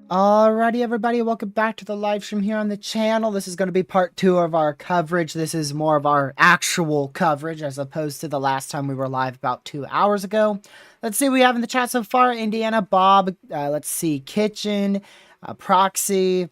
Alrighty, everybody, welcome back to the live stream here on the channel. This is going to be part 2 of our coverage. This is more of our actual coverage as opposed to the last time we were live about 2 hours ago. Let's see what we have in the chat so far. Indiana, Bob, let's see, Kitchen, Proxy,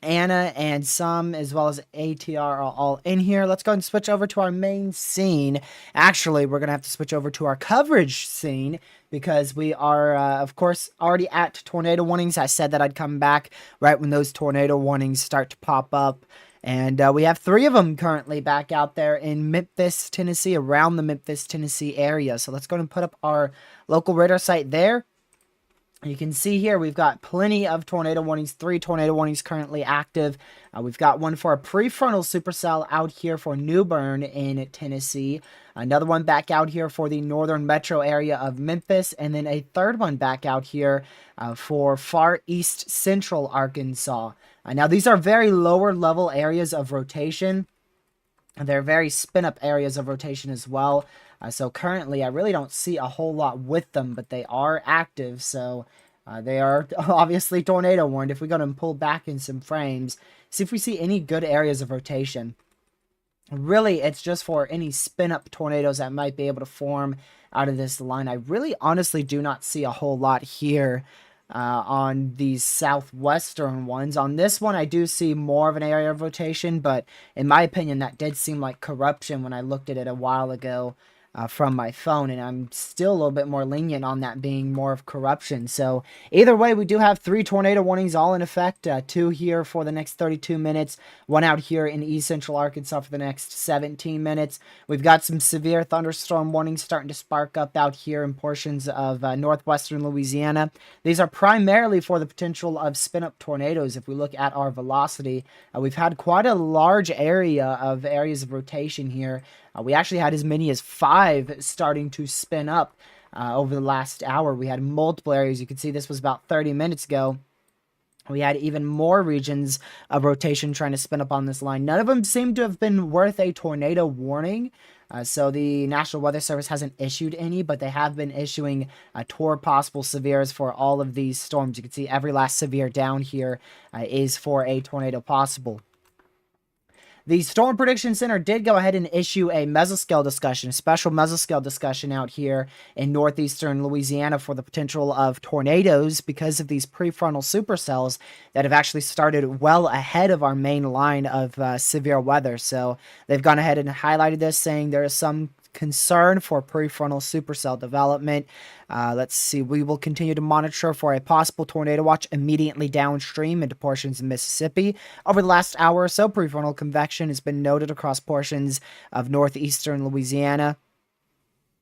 Anna, and some, as well as ATR are all in here. Let's go ahead and switch over to our main scene. Actually, we're going to have to switch over to our coverage scene because we are, of course, already at tornado warnings. I said that I'd come back right when those tornado warnings start to pop up. And we have 3 of them currently back out there in Memphis, Tennessee, around the Memphis, Tennessee area. So let's go ahead and put up our local radar site there. You can see here we've got plenty of tornado warnings, 3 tornado warnings currently active. We've got one for a prefrontal supercell out here for New Bern in Tennessee. Another one back out here for the northern metro area of Memphis. And then a third one back out here for far east central Arkansas. Now these are very lower level areas of rotation. They're very spin up areas of rotation as well. So currently, I really don't see a whole lot with them, but they are active. So they are obviously tornado warned. If we go and pull back in some frames, see if we see any good areas of rotation. Really, it's just for any spin-up tornadoes that might be able to form out of this line. I really honestly do not see a whole lot here on these southwestern ones. On this one, I do see more of an area of rotation, but in my opinion, that did seem like corruption when I looked at it a while ago. From my phone, and I'm still a little bit more lenient on that being more of corruption. So either way, we do have 3 tornado warnings all in effect, 2 here for the next 32 minutes, 1 out here in east central Arkansas for the next 17 minutes. We've got some severe thunderstorm warnings starting to spark up out here in portions of northwestern Louisiana. These are primarily for the potential of spin-up tornadoes. If we look at our velocity, we've had quite a large area of areas of rotation here. We actually had as many as 5 starting to spin up over the last hour. We had multiple areas. You can see this was about 30 minutes ago. We had even more regions of rotation trying to spin up on this line. None of them seem to have been worth a tornado warning. So the National Weather Service hasn't issued any, but they have been issuing tour possible severes for all of these storms. You can see every last severe down here is for a tornado possible. The Storm Prediction Center did go ahead and issue a mesoscale discussion, a special mesoscale discussion out here in northeastern Louisiana for the potential of tornadoes because of these prefrontal supercells that have actually started well ahead of our main line of severe weather. So they've gone ahead and highlighted this, saying there is some concern for prefrontal supercell development. Let's see. We will continue to monitor for a possible tornado watch immediately downstream into portions of Mississippi. Over the last hour or so, prefrontal convection has been noted across portions of northeastern Louisiana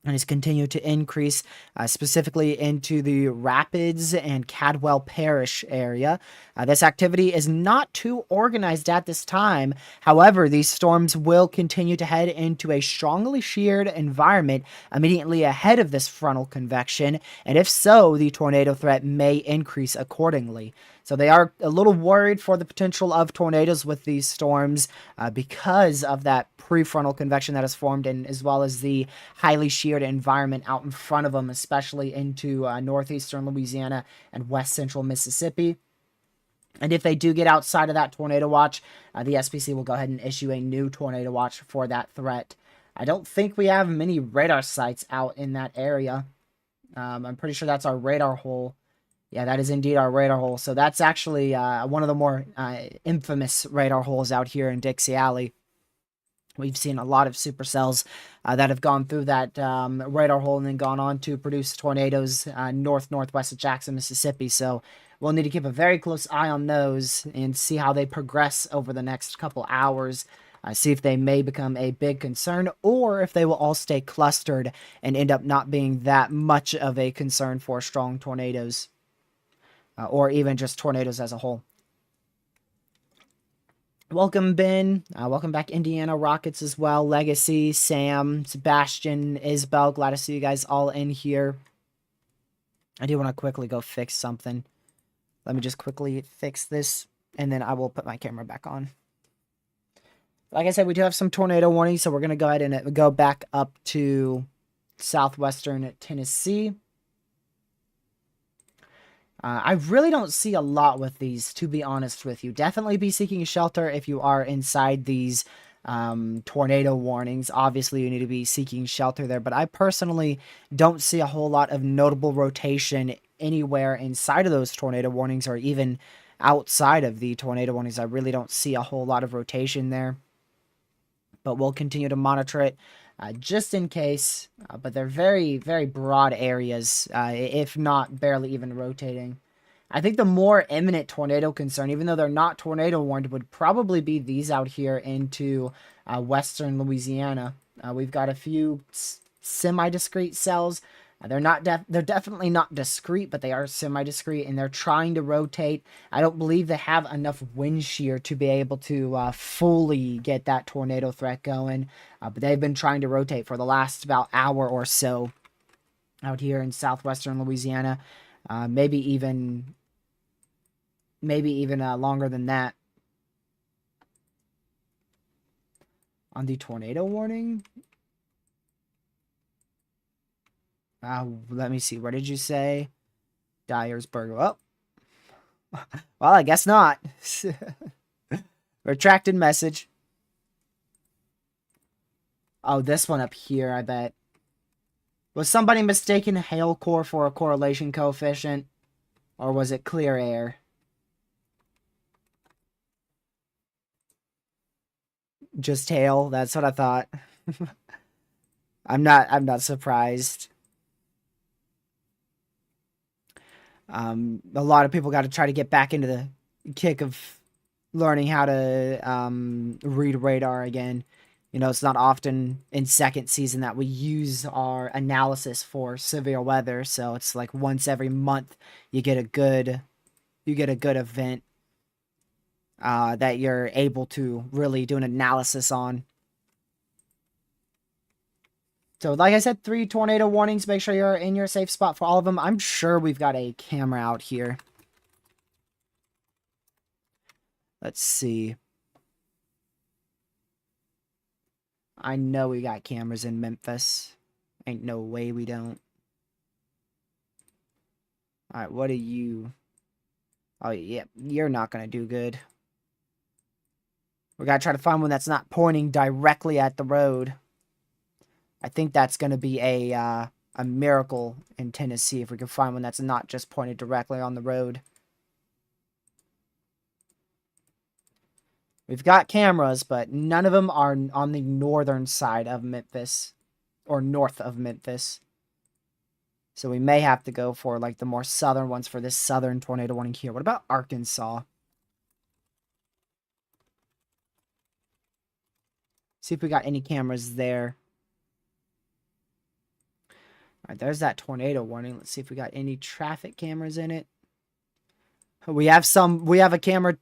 and has continued to increase, specifically into the Rapids and Cadwell Parish area. This activity is not too organized at this time. However, these storms will continue to head into a strongly sheared environment immediately ahead of this frontal convection, and if so, the tornado threat may increase accordingly. So they are a little worried for the potential of tornadoes with these storms because of that prefrontal convection that has formed, and as well as the highly sheared environment out in front of them, especially into northeastern Louisiana and west central Mississippi. And if they do get outside of that tornado watch, the SPC will go ahead and issue a new tornado watch for that threat. I don't think we have many radar sites out in that area. I'm pretty sure that's our radar hole. Yeah, that is indeed our radar hole. So that's actually one of the more infamous radar holes out here in Dixie Alley. We've seen a lot of supercells that have gone through that radar hole and then gone on to produce tornadoes northwest of Jackson, Mississippi. So we'll need to keep a very close eye on those and see how they progress over the next couple hours. See if they may become a big concern or if they will all stay clustered and end up not being that much of a concern for strong tornadoes or even just tornadoes as a whole. Welcome, Ben. Welcome back, Indiana Rockets as well. Legacy, Sam, Sebastian, Isabel. Glad to see you guys all in here. I do want to quickly go fix something. Let me just quickly fix this, and then I will put my camera back on. Like I said, we do have some tornado warnings, so we're going to go ahead and go back up to southwestern Tennessee. I really don't see a lot with these, to be honest with you. Definitely be seeking shelter if you are inside these tornado warnings. Obviously, you need to be seeking shelter there, but I personally don't see a whole lot of notable rotation anywhere inside of those tornado warnings or even outside of the tornado warnings. I really don't see a whole lot of rotation there, but we'll continue to monitor it. Just in case, but they're very, very broad areas, if not barely even rotating. I think the more imminent tornado concern, even though they're not tornado warned, would probably be these out here into western Louisiana. We've got a few semi-discrete cells. They're definitely not discrete, but they are semi-discrete, and they're trying to rotate. I don't believe they have enough wind shear to be able to fully get that tornado threat going. But they've been trying to rotate for the last about hour or so out here in southwestern Louisiana. Maybe even longer than that. On the tornado warning. Let me see. Where did you say? Dyersburg. Oh. Well, I guess not. Retracted message. Oh, this one up here, I bet. Was somebody mistaken hail core for a correlation coefficient? Or was it clear air? Just hail. That's what I thought. I'm not surprised. A lot of people got to try to get back into the kick of learning how to read radar again. You know, it's not often in second season that we use our analysis for severe weather, so it's like once every month you get a good event that you're able to really do an analysis on. So, like I said, 3 tornado warnings. Make sure you're in your safe spot for all of them. I'm sure we've got a camera out here. Let's see. I know we got cameras in Memphis. Ain't no way we don't. Alright, what are you? Oh, yeah, you're not going to do good. We got to try to find one that's not pointing directly at the road. I think that's going to be a miracle in Tennessee if we can find one that's not just pointed directly on the road. We've got cameras, but none of them are on the northern side of Memphis or north of Memphis. So we may have to go for like the more southern ones for this southern tornado warning here. What about Arkansas? See if we got any cameras there. All right, there's that tornado warning. Let's see if we got any traffic cameras in it. We have a camera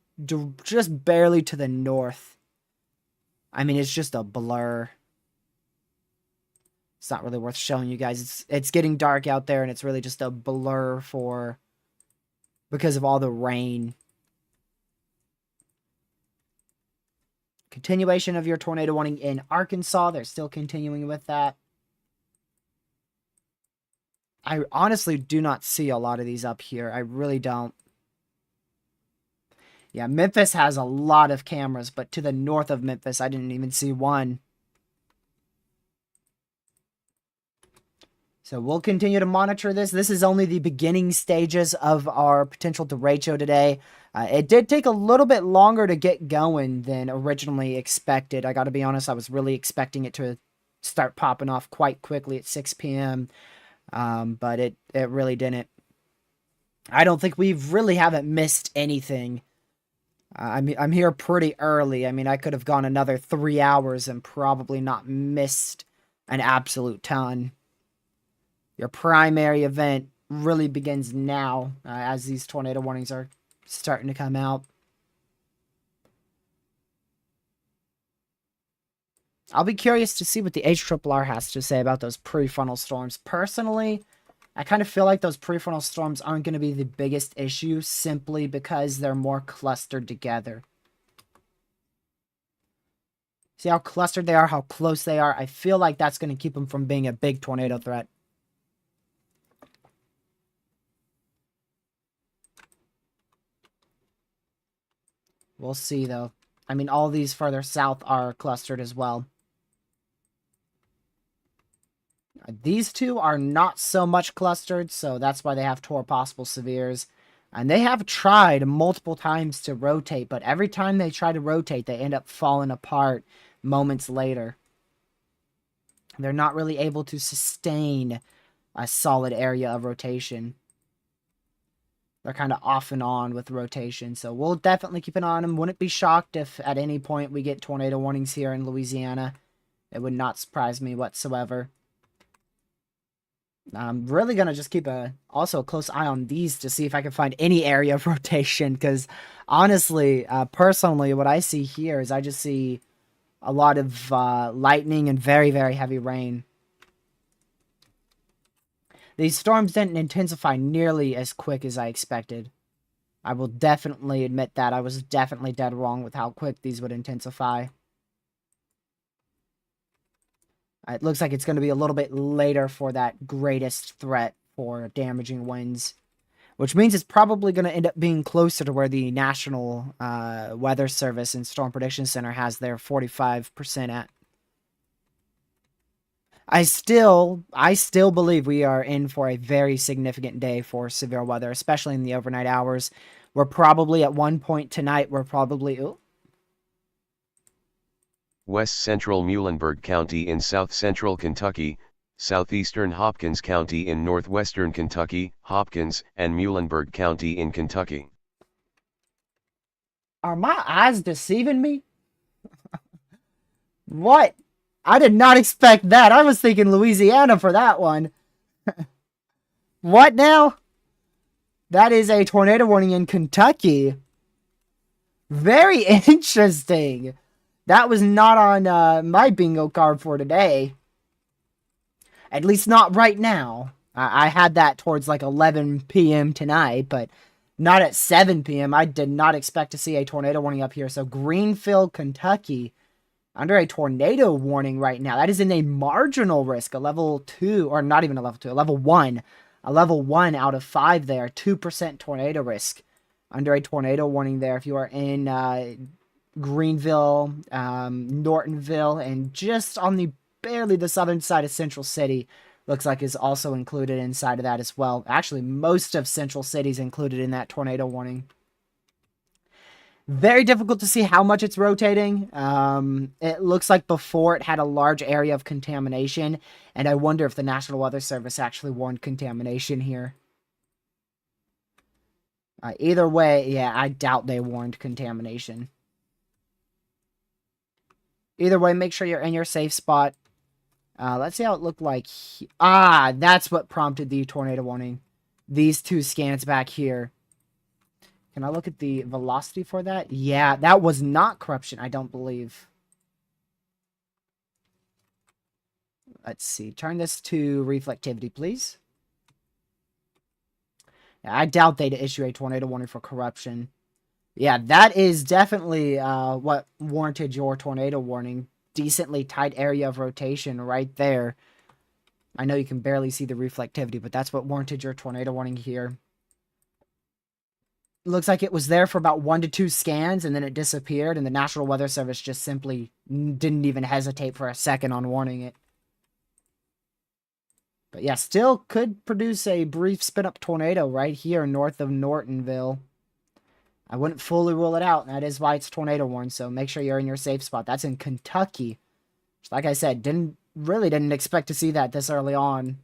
just barely to the north. I mean, it's just a blur. It's not really worth showing you guys. It's getting dark out there, and it's really just a blur because of all the rain. Continuation of your tornado warning in Arkansas. They're still continuing with that. I honestly do not see a lot of these up here. I really don't. Yeah, Memphis has a lot of cameras, but to the north of Memphis, I didn't even see one. So we'll continue to monitor this. This is only the beginning stages of our potential derecho today. It did take a little bit longer to get going than originally expected. I got to be honest, I was really expecting it to start popping off quite quickly at 6 p.m. But it really didn't. I don't think we really haven't missed anything. I'm here pretty early. I mean, I could have gone another 3 hours and probably not missed an absolute ton. Your primary event really begins now as these tornado warnings are starting to come out. I'll be curious to see what the HRRR has to say about those prefrontal storms. Personally, I kind of feel like those prefrontal storms aren't going to be the biggest issue simply because they're more clustered together. See how clustered they are, how close they are? I feel like that's going to keep them from being a big tornado threat. We'll see, though. I mean, all these further south are clustered as well. These two are not so much clustered, so that's why they have two possible severes. And they have tried multiple times to rotate, but every time they try to rotate, they end up falling apart moments later. They're not really able to sustain a solid area of rotation. They're kind of off and on with rotation, so we'll definitely keep an eye on them. Wouldn't be shocked if at any point we get tornado warnings here in Louisiana. It would not surprise me whatsoever. I'm really going to just keep also a close eye on these to see if I can find any area of rotation, because honestly, personally, what I see here is I just see a lot of lightning and very, very heavy rain. These storms didn't intensify nearly as quick as I expected. I will definitely admit that. I was definitely dead wrong with how quick these would intensify. It looks like it's going to be a little bit later for that greatest threat for damaging winds, which means it's probably going to end up being closer to where the National Weather Service and Storm Prediction Center has their 45% at. I still believe we are in for a very significant day for severe weather, especially in the overnight hours. We're probably at one point tonight, West Central Muhlenberg County in South Central Kentucky, Southeastern Hopkins County in Northwestern Kentucky, Hopkins and Muhlenberg County in Kentucky. Are my eyes deceiving me? What? I did not expect that. I was thinking Louisiana for that one. What now? That is a tornado warning in Kentucky. Very interesting. That was not on my bingo card for today. At least not right now. I had that towards like 11 p.m. tonight, but not at 7 p.m. I did not expect to see a tornado warning up here. So Greenfield, Kentucky, under a tornado warning right now. That is in a marginal risk, a level 2, or not even a level 2, a level 1. A level 1 out of 5 there, 2% tornado risk. Under a tornado warning there if you are in Greenville, Nortonville, and just on barely the southern side of Central City, looks like is also included inside of that as well. Actually, most of Central City is included in that tornado warning. Very difficult to see how much it's rotating. It looks like before it had a large area of contamination, and I wonder if the National Weather Service actually warned contamination here. Either way, yeah, I doubt they warned contamination. Either way, make sure you're in your safe spot. Let's see how it looked like. That's what prompted the tornado warning. These two scans back here. Can I look at the velocity for that? Yeah, that was not corruption, I don't believe. Let's see. Turn this to reflectivity, please. Yeah, I doubt they'd issue a tornado warning for corruption. Yeah, that is definitely what warranted your tornado warning. Decently tight area of rotation right there. I know you can barely see the reflectivity, but that's what warranted your tornado warning here. Looks like it was there for about 1 to 2 scans, and then it disappeared, and the National Weather Service just simply didn't even hesitate for a second on warning it. But yeah, still could produce a brief spin-up tornado right here north of Nortonville. I wouldn't fully rule it out. That is why it's tornado warned, so make sure you're in your safe spot. That's in Kentucky. Like I said, really didn't expect to see that this early on.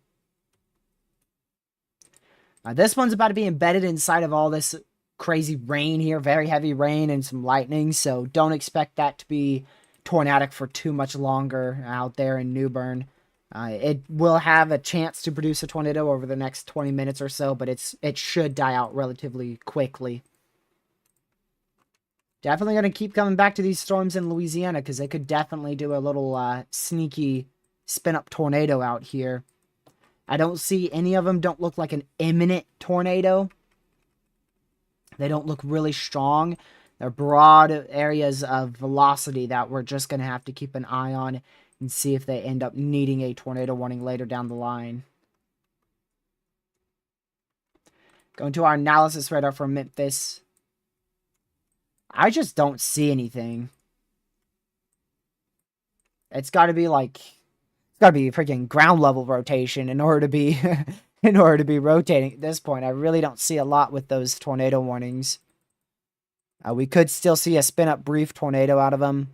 This one's about to be embedded inside of all this crazy rain here. Very heavy rain and some lightning, so don't expect that to be tornadic for too much longer out there in New Bern. It will have a chance to produce a tornado over the next 20 minutes or so, but it should die out relatively quickly. Definitely going to keep coming back to these storms in Louisiana because they could definitely do a little sneaky spin-up tornado out here. I don't see any of them don't look like an imminent tornado. They don't look really strong. They're broad areas of velocity that we're just going to have to keep an eye on and see if they end up needing a tornado warning later down the line. Going to our analysis radar for Memphis. I just don't see anything. It's got to be like, it's got to be freaking ground level rotation in order to be in order to be rotating at this point. I really don't see a lot with those tornado warnings. We could still see a spin up brief tornado out of them.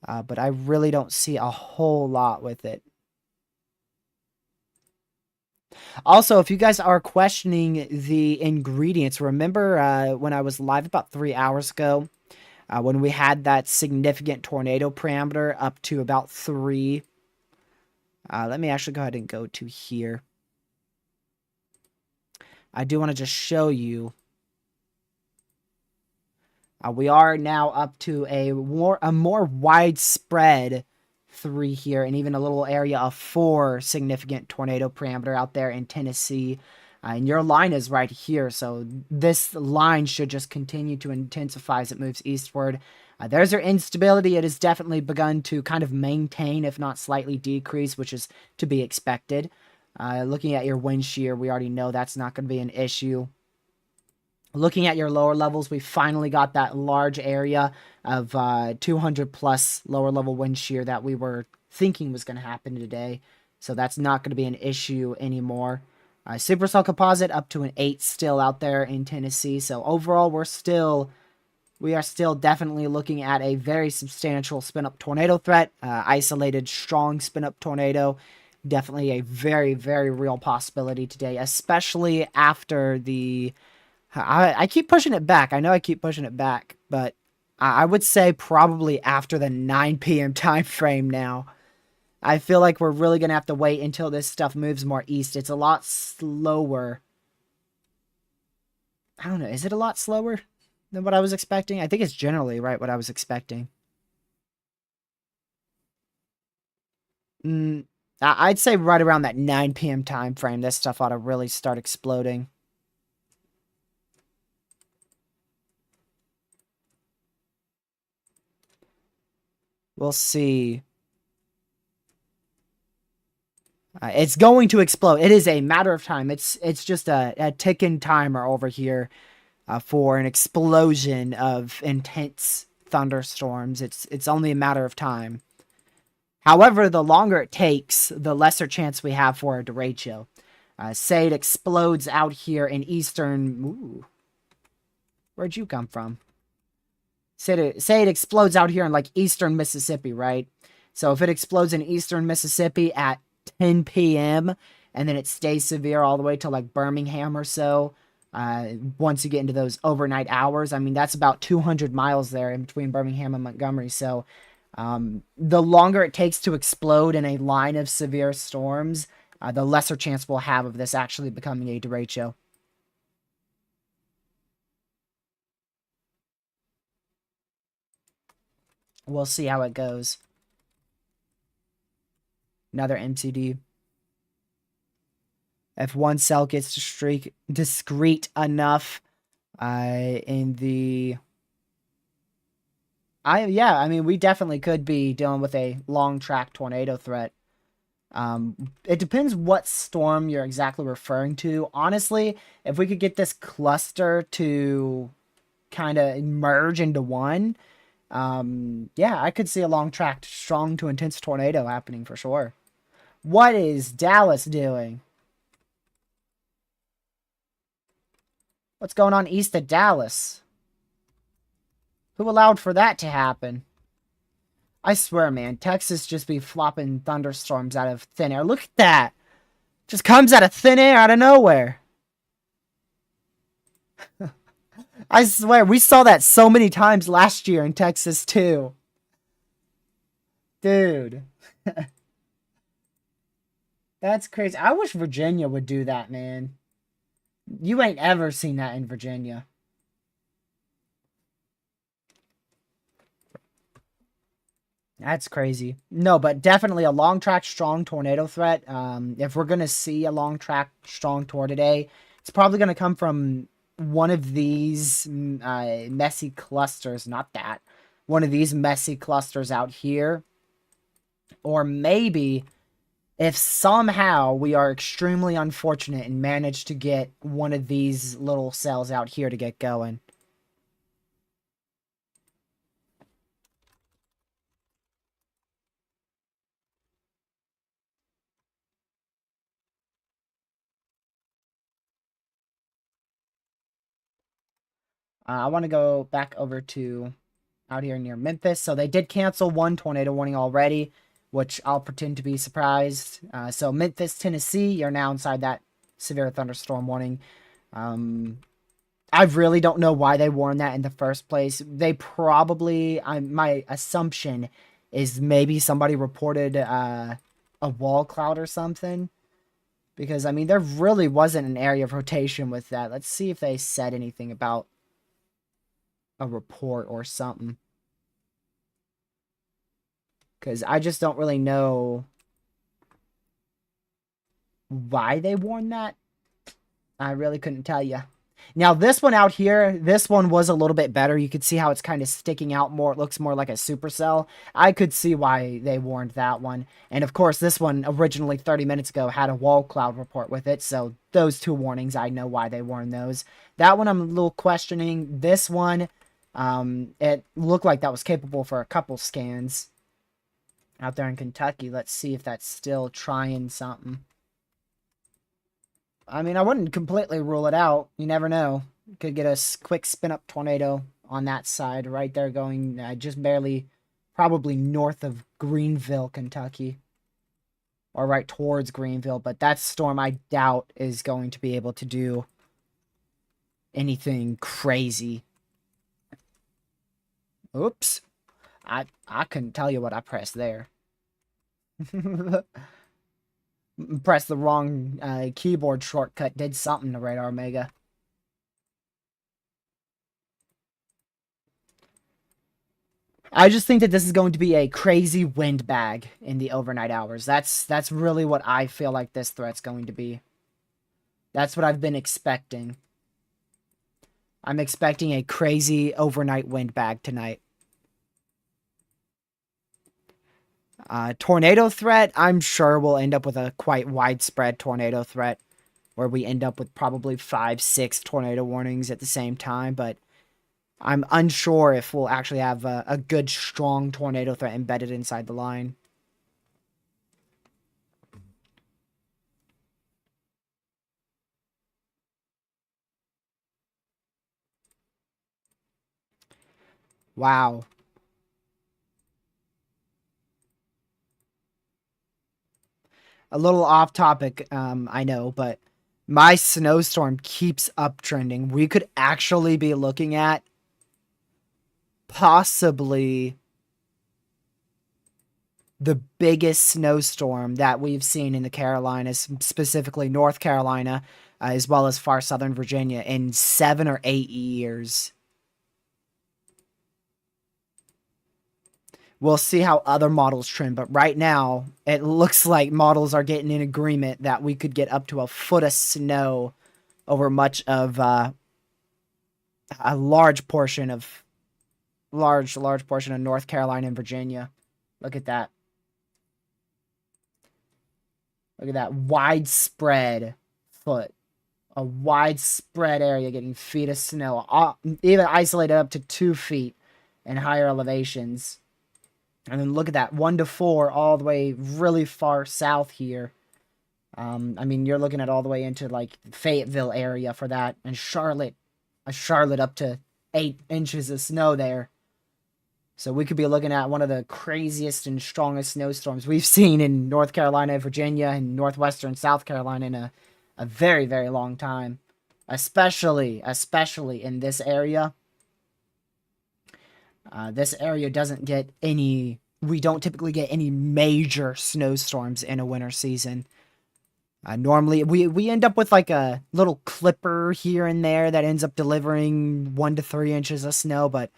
But I really don't see a whole lot with it. Also, if you guys are questioning the ingredients, remember when I was live about 3 hours ago, when we had that significant tornado parameter up to about 3. Let me actually go ahead and go to here. I do want to just show you. We are now up to a more widespread 3 here, and even a little area of 4 significant tornado parameter out there in Tennessee. And your line is right here, so this line should just continue to intensify as it moves eastward. There's your instability. It has definitely begun to kind of maintain, if not slightly decrease, which is to be expected. Looking at your wind shear, we already know that's not going to be an issue. Looking at your lower levels, we finally got that large area of 200 plus lower level wind shear that we were thinking was going to happen today. So that's not going to be an issue anymore. Supercell composite up to an 8 still out there in Tennessee. So overall, we are still definitely looking at a very substantial spin-up tornado threat. Isolated, strong spin-up tornado. Definitely a very, very real possibility today, especially after the... I keep pushing it back. I know I keep pushing it back, but I would say probably after the 9 p.m. time frame now. I feel like we're really going to have to wait until this stuff moves more east. It's a lot slower. I don't know. Is it a lot slower than what I was expecting? I think it's generally right what I was expecting. I'd say right around that 9 p.m. time frame, this stuff ought to really start exploding. We'll see. It's going to explode. It is a matter of time. It's just a ticking timer over here for an explosion of intense thunderstorms. It's only a matter of time. However, the longer it takes, the lesser chance we have for a derecho. Say it explodes out here in eastern... Ooh. Where'd you come from? Say it explodes out here in like eastern Mississippi, right? So if it explodes in eastern Mississippi at 10 p.m. and then it stays severe all the way to like Birmingham or so, once you get into those overnight hours, I mean, that's about 200 miles there in between Birmingham and Montgomery. So the longer it takes to explode in a line of severe storms, the lesser chance we'll have of this actually becoming a derecho. We'll see how it goes. Another MCD. If one cell gets discrete enough in the... I mean, we definitely could be dealing with a long track tornado threat. It depends what storm you're exactly referring to. Honestly, if we could get this cluster to kind of merge into one, yeah, I could see a long track strong to intense tornado happening for sure. What is Dallas doing? What's going on east of Dallas? Who allowed for that to happen? I swear, man, Texas just be flopping thunderstorms out of thin air. Look at that. Just comes out of thin air, out of nowhere. I swear, we saw that so many times last year in Texas, too. Dude. That's crazy. I wish Virginia would do that, man. You ain't ever seen that in Virginia. That's crazy. No, but definitely a long track strong tornado threat. If we're gonna see a long track strong tour today, it's probably gonna come from one of these messy clusters. Not that. One of these messy clusters out here. Or maybe if somehow we are extremely unfortunate and manage to get one of these little cells out here to get going. I want to go back over to out here near Memphis. So they did cancel one tornado warning already, which I'll pretend to be surprised. So Memphis, Tennessee, you're now inside that severe thunderstorm warning. I really don't know why they warned that in the first place. They probably, my assumption is maybe somebody reported a wall cloud or something. Because, I mean, there really wasn't an area of rotation with that. Let's see if they said anything about a report or something. Because I just don't really know why they warned that. I really couldn't tell you. Now, this one out here, this one was a little bit better. You could see how it's kind of sticking out more. It looks more like a supercell. I could see why they warned that one. And, of course, this one originally 30 minutes ago had a wall cloud report with it. So those two warnings, I know why they warned those. That one I'm a little questioning. This one, it looked like that was capable for a couple scans out there in Kentucky. Let's see if that's still trying something. I mean, I wouldn't completely rule it out. You never know. Could get a quick spin-up tornado on that side right there going just barely, probably north of Greenville, Kentucky. Or right towards Greenville. But that storm, I doubt, is going to be able to do anything crazy. Oops. I couldn't tell you what I pressed there. Pressed the wrong keyboard shortcut. Did something to Radar Omega. I just think that this is going to be a crazy windbag in the overnight hours. That's really what I feel like this threat's going to be. That's what I've been expecting. I'm expecting a crazy overnight windbag tonight. Tornado threat, I'm sure we'll end up with a quite widespread tornado threat where we end up with probably 5, 6 tornado warnings at the same time, but I'm unsure if we'll actually have a good, strong tornado threat embedded inside the line. Wow. A little off topic, I know, but my snowstorm keeps uptrending. We could actually be looking at possibly the biggest snowstorm that we've seen in the Carolinas, specifically North Carolina, as well as far southern Virginia, in 7 or 8 years. We'll see how other models trend, but right now it looks like models are getting in agreement that we could get up to a foot of snow over much of a large portion of North Carolina and Virginia. Look at that. Look at that widespread foot. A widespread area getting feet of snow, even isolated up to 2 feet in higher elevations. And then look at that 1 to 4 all the way really far south here. I mean, you're looking at all the way into like Fayetteville area for that, and Charlotte up to 8 inches of snow there. So we could be looking at one of the craziest and strongest snowstorms we've seen in North Carolina, Virginia, and northwestern South Carolina in a very, very long time. Especially in this area. This area doesn't get any... We don't typically get any major snowstorms in a winter season. Normally, we end up with like a little clipper here and there that ends up delivering 1 to 3 inches of snow, but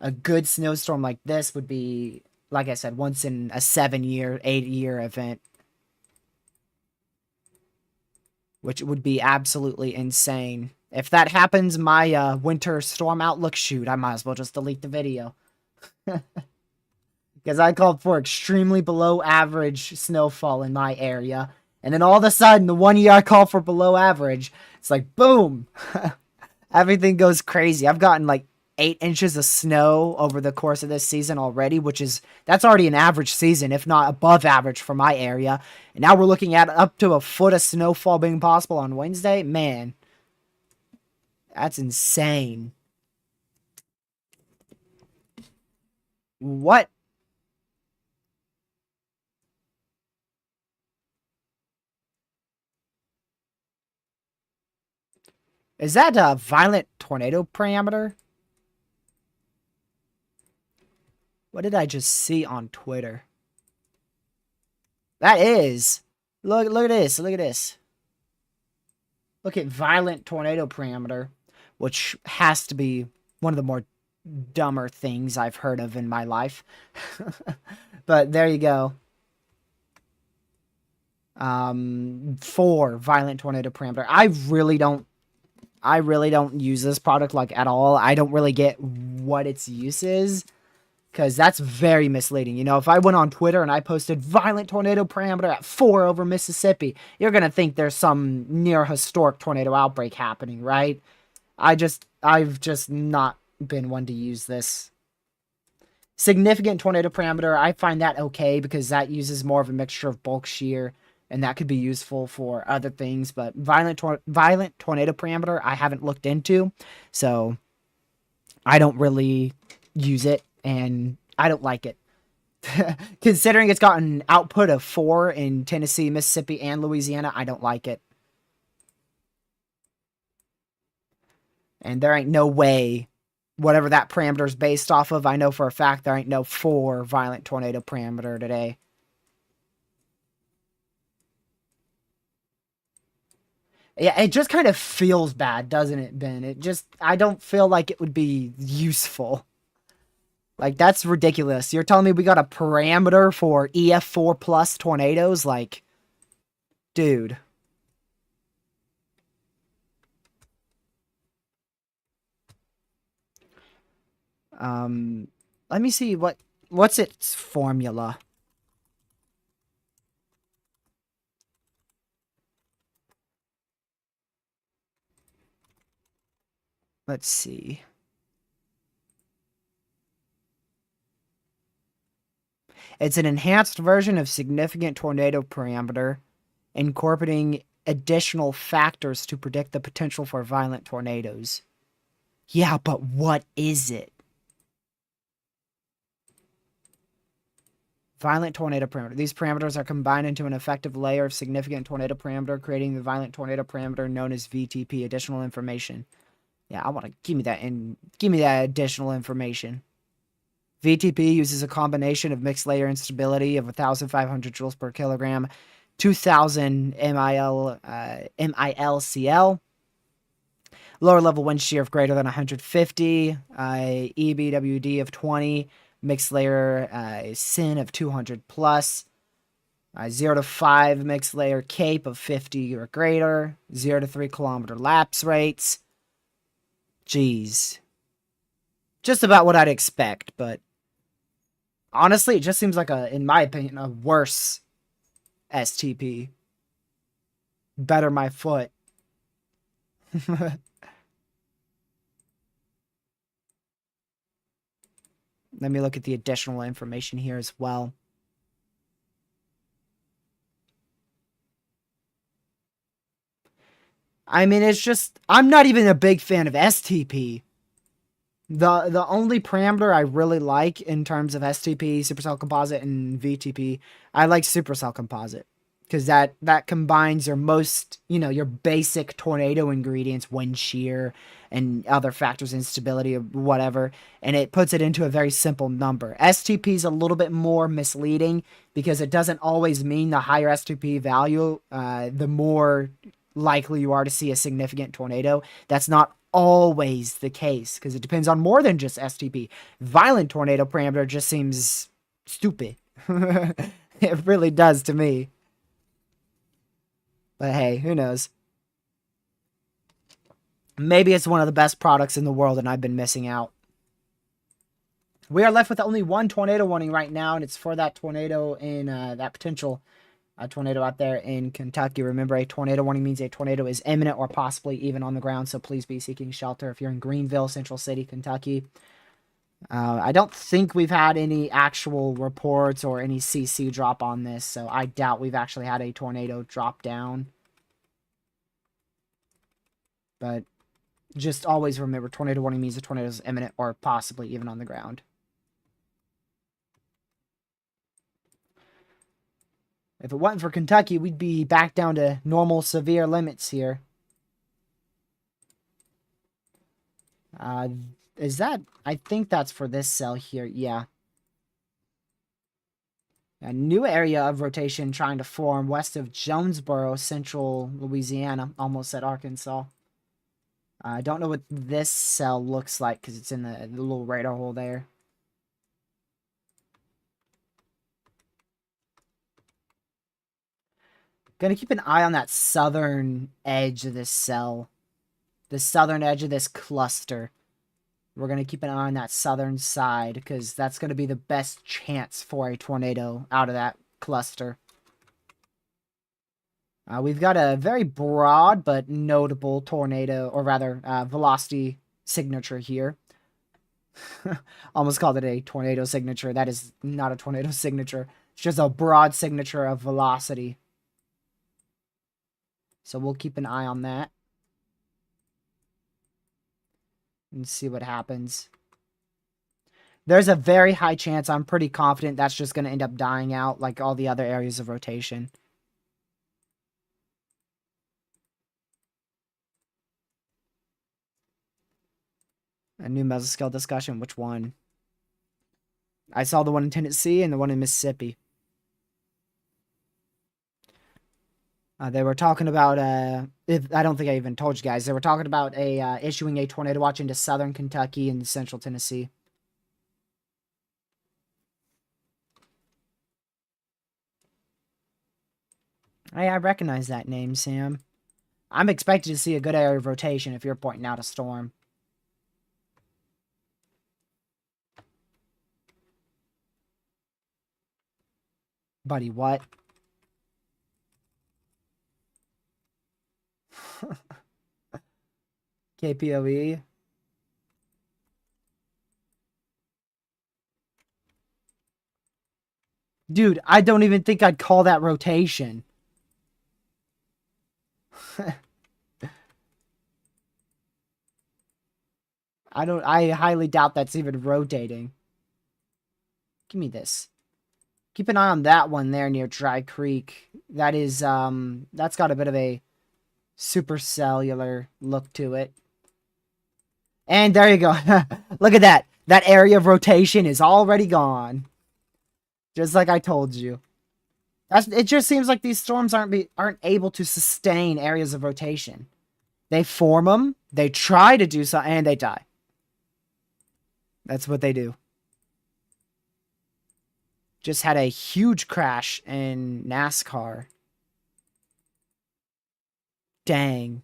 a good snowstorm like this would be, like I said, once in a 7-year, 8-year event. Which would be absolutely insane. If that happens, my winter storm outlook, shoot, I might as well just delete the video. Because I called for extremely below average snowfall in my area. And then all of a sudden, the 1 year I called for below average, it's like, boom! Everything goes crazy. I've gotten like 8 inches of snow over the course of this season already, that's already an average season, if not above average for my area. And now we're looking at up to a foot of snowfall being possible on Wednesday. Man, that's insane. What? Is that a violent tornado parameter? What did I just see on Twitter? That is. Look at this. Look at this. Look at violent tornado parameter, which has to be one of the more dumber things I've heard of in my life. But there you go. 4 violent tornado parameter. I really don't use this product like at all. I don't really get what its use is, because that's very misleading. You know, if I went on Twitter and I posted violent tornado parameter at 4 over Mississippi, you're going to think there's some near historic tornado outbreak happening, right? I've just not been one to use this. Significant tornado parameter, I find that okay because that uses more of a mixture of bulk shear, and that could be useful for other things. But violent tornado parameter, I haven't looked into, so I don't really use it, and I don't like it. Considering it's got an output of 4 in Tennessee, Mississippi, and Louisiana, I don't like it. And there ain't no way, whatever that parameter is based off of, I know for a fact there ain't no 4 violent tornado parameter today. Yeah, it just kind of feels bad, doesn't it, Ben? I don't feel like it would be useful. Like, that's ridiculous. You're telling me we got a parameter for EF4 plus tornadoes? Like, dude. Let me see what's its formula. Let's see. It's an enhanced version of significant tornado parameter, incorporating additional factors to predict the potential for violent tornadoes. Yeah, but what is it? Violent tornado parameter. These parameters are combined into an effective layer of significant tornado parameter, creating the violent tornado parameter known as VTP. Additional information. Yeah, I want to give me that additional information. VTP uses a combination of mixed layer instability of 1,500 joules per kilogram, 2,000 MILCL, lower level wind shear of greater than 150, EBWD of 20, mixed layer SIN of 200 plus, 0 to 5 mixed layer CAPE of 50 or greater, 0 to 3 kilometer lapse rates. Jeez. Just about what I'd expect, but honestly, it just seems like in my opinion, a worse STP. Better my foot. Let me look at the additional information here as well. I mean, it's just, I'm not even a big fan of STP. The only parameter I really like in terms of STP, supercell composite, and VTP, I like supercell composite. Because that combines your most, your basic tornado ingredients, wind shear, and other factors, instability, or whatever, and it puts it into a very simple number. STP is a little bit more misleading because it doesn't always mean the higher STP value, the more likely you are to see a significant tornado. That's not always the case because it depends on more than just STP. Violent tornado parameter just seems stupid. It really does to me. But hey, who knows? Maybe it's one of the best products in the world and I've been missing out. We are left with only one tornado warning right now, and it's for that tornado in that potential tornado out there in Kentucky. Remember, a tornado warning means a tornado is imminent or possibly even on the ground, so please be seeking shelter if you're in Greenville, Central City, Kentucky. I don't think we've had any actual reports or any CC drop on this, so I doubt we've actually had a tornado drop down. But just always remember, tornado warning means the tornado is imminent or possibly even on the ground. If it wasn't for Kentucky, we'd be back down to normal severe limits here. Is that... I think that's for this cell here. Yeah. A new area of rotation trying to form west of Jonesboro, central Louisiana. Almost at Arkansas. I don't know what this cell looks like because it's in the little radar hole there. Gonna keep an eye on that southern edge of this cell. The southern edge of this cluster. We're going to keep an eye on that southern side because that's going to be the best chance for a tornado out of that cluster. We've got a very broad but notable tornado, or rather, velocity signature here. Almost called it a tornado signature. That is not a tornado signature. It's just a broad signature of velocity. So we'll keep an eye on that. And see what happens. There's a very high chance, I'm pretty confident, that's just going to end up dying out like all the other areas of rotation. A new mesoscale discussion. Which one? I saw the one in Tennessee and the one in Mississippi. They were talking about, I don't think I even told you guys, they were talking about issuing a tornado watch into southern Kentucky and central Tennessee. Hey, I recognize that name, Sam. I'm expected to see a good area of rotation if you're pointing out a storm. Buddy, what? KPOE? Dude, I don't even think I'd call that rotation. I highly doubt that's even rotating. Give me this. Keep an eye on that one there near Dry Creek. That is, that's got a bit of a supercellular look to it. And there you go. Look at that. That area of rotation is already gone. Just like I told you. It just seems like these storms aren't able to sustain areas of rotation. They form them, they try to do something, and they die. That's what they do. Just had a huge crash in NASCAR. Dang.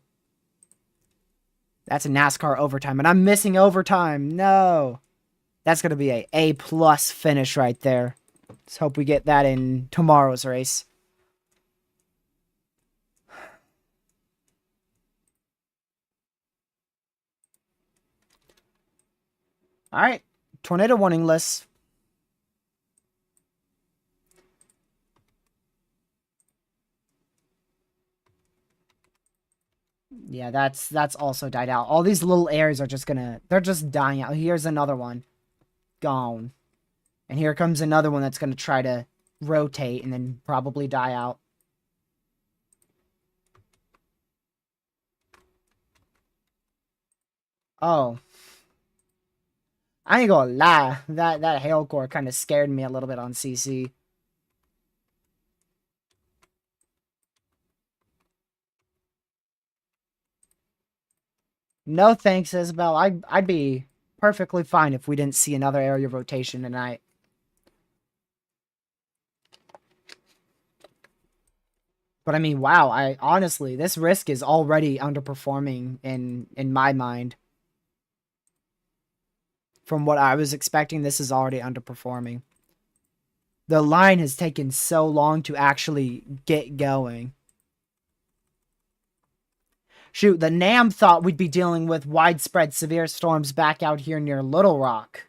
That's a NASCAR overtime, and I'm missing overtime. No. That's going to be a A+ finish right there. Let's hope we get that in tomorrow's race. All right. Tornado warning list. Yeah, that's also died out. All these little areas are they're just dying out. Here's another one. Gone. And here comes another one that's gonna try to rotate and then probably die out. Oh. I ain't gonna lie. That hail core kind of scared me a little bit on CC. No thanks, Isabel. I'd be perfectly fine if we didn't see another area of rotation tonight. But I mean, wow, I honestly, this risk is already underperforming in my mind. From what I was expecting, this is already underperforming. The line has taken so long to actually get going. Shoot, the NAM thought we'd be dealing with widespread severe storms back out here near Little Rock.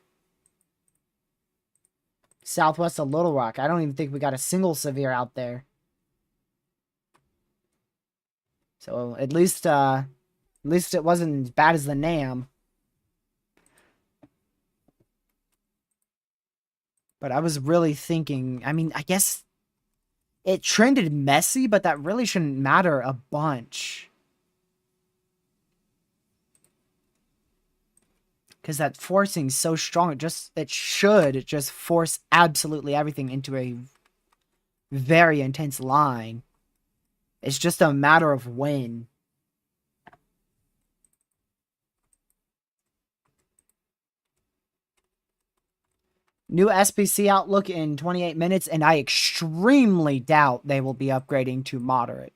Southwest of Little Rock. I don't even think we got a single severe out there. So at least it wasn't as bad as the NAM. But I was really thinking, I mean, I guess it trended messy, but that really shouldn't matter a bunch. Because that forcing is so strong, it should just force absolutely everything into a very intense line. It's just a matter of when. New SPC outlook in 28 minutes, and I extremely doubt they will be upgrading to moderate.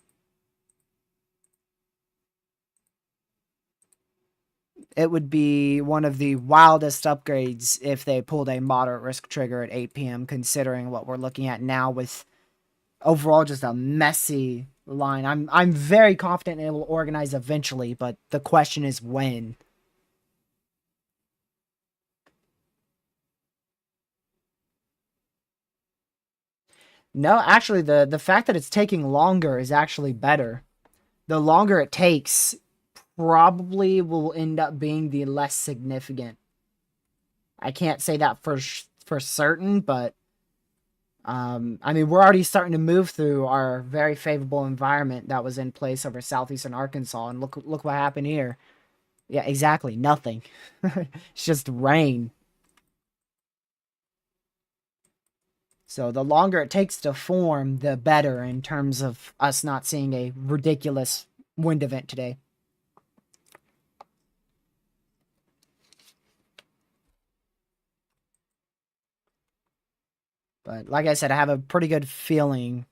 It would be one of the wildest upgrades if they pulled a moderate risk trigger at 8 p.m., considering what we're looking at now with overall just a messy line. I'm very confident it will organize eventually, but the question is when. No, actually, the fact that it's taking longer is actually better. The longer it takes, probably will end up being the less significant. I can't say that for certain, but I mean, we're already starting to move through our very favorable environment that was in place over southeastern Arkansas, and look what happened here. Yeah, exactly, nothing. It's just rain. So the longer it takes to form, the better in terms of us not seeing a ridiculous wind event today. But like I said, I have a pretty good feeling.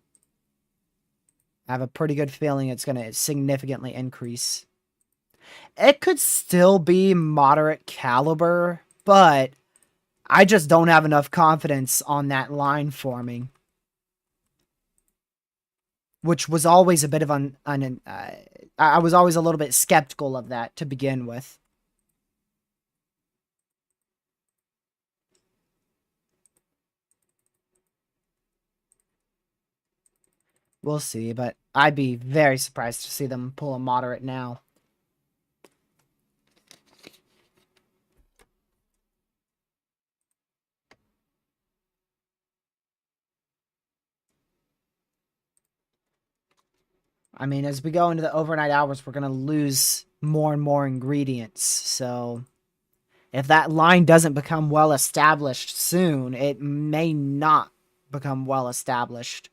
It's going to significantly increase. It could still be moderate caliber, but I just don't have enough confidence on that line forming. Which was always a bit of I was always a little bit skeptical of that to begin with. We'll see, but I'd be very surprised to see them pull a moderate now. I mean, as we go into the overnight hours, we're going to lose more and more ingredients. So if that line doesn't become well established soon, it may not become well established.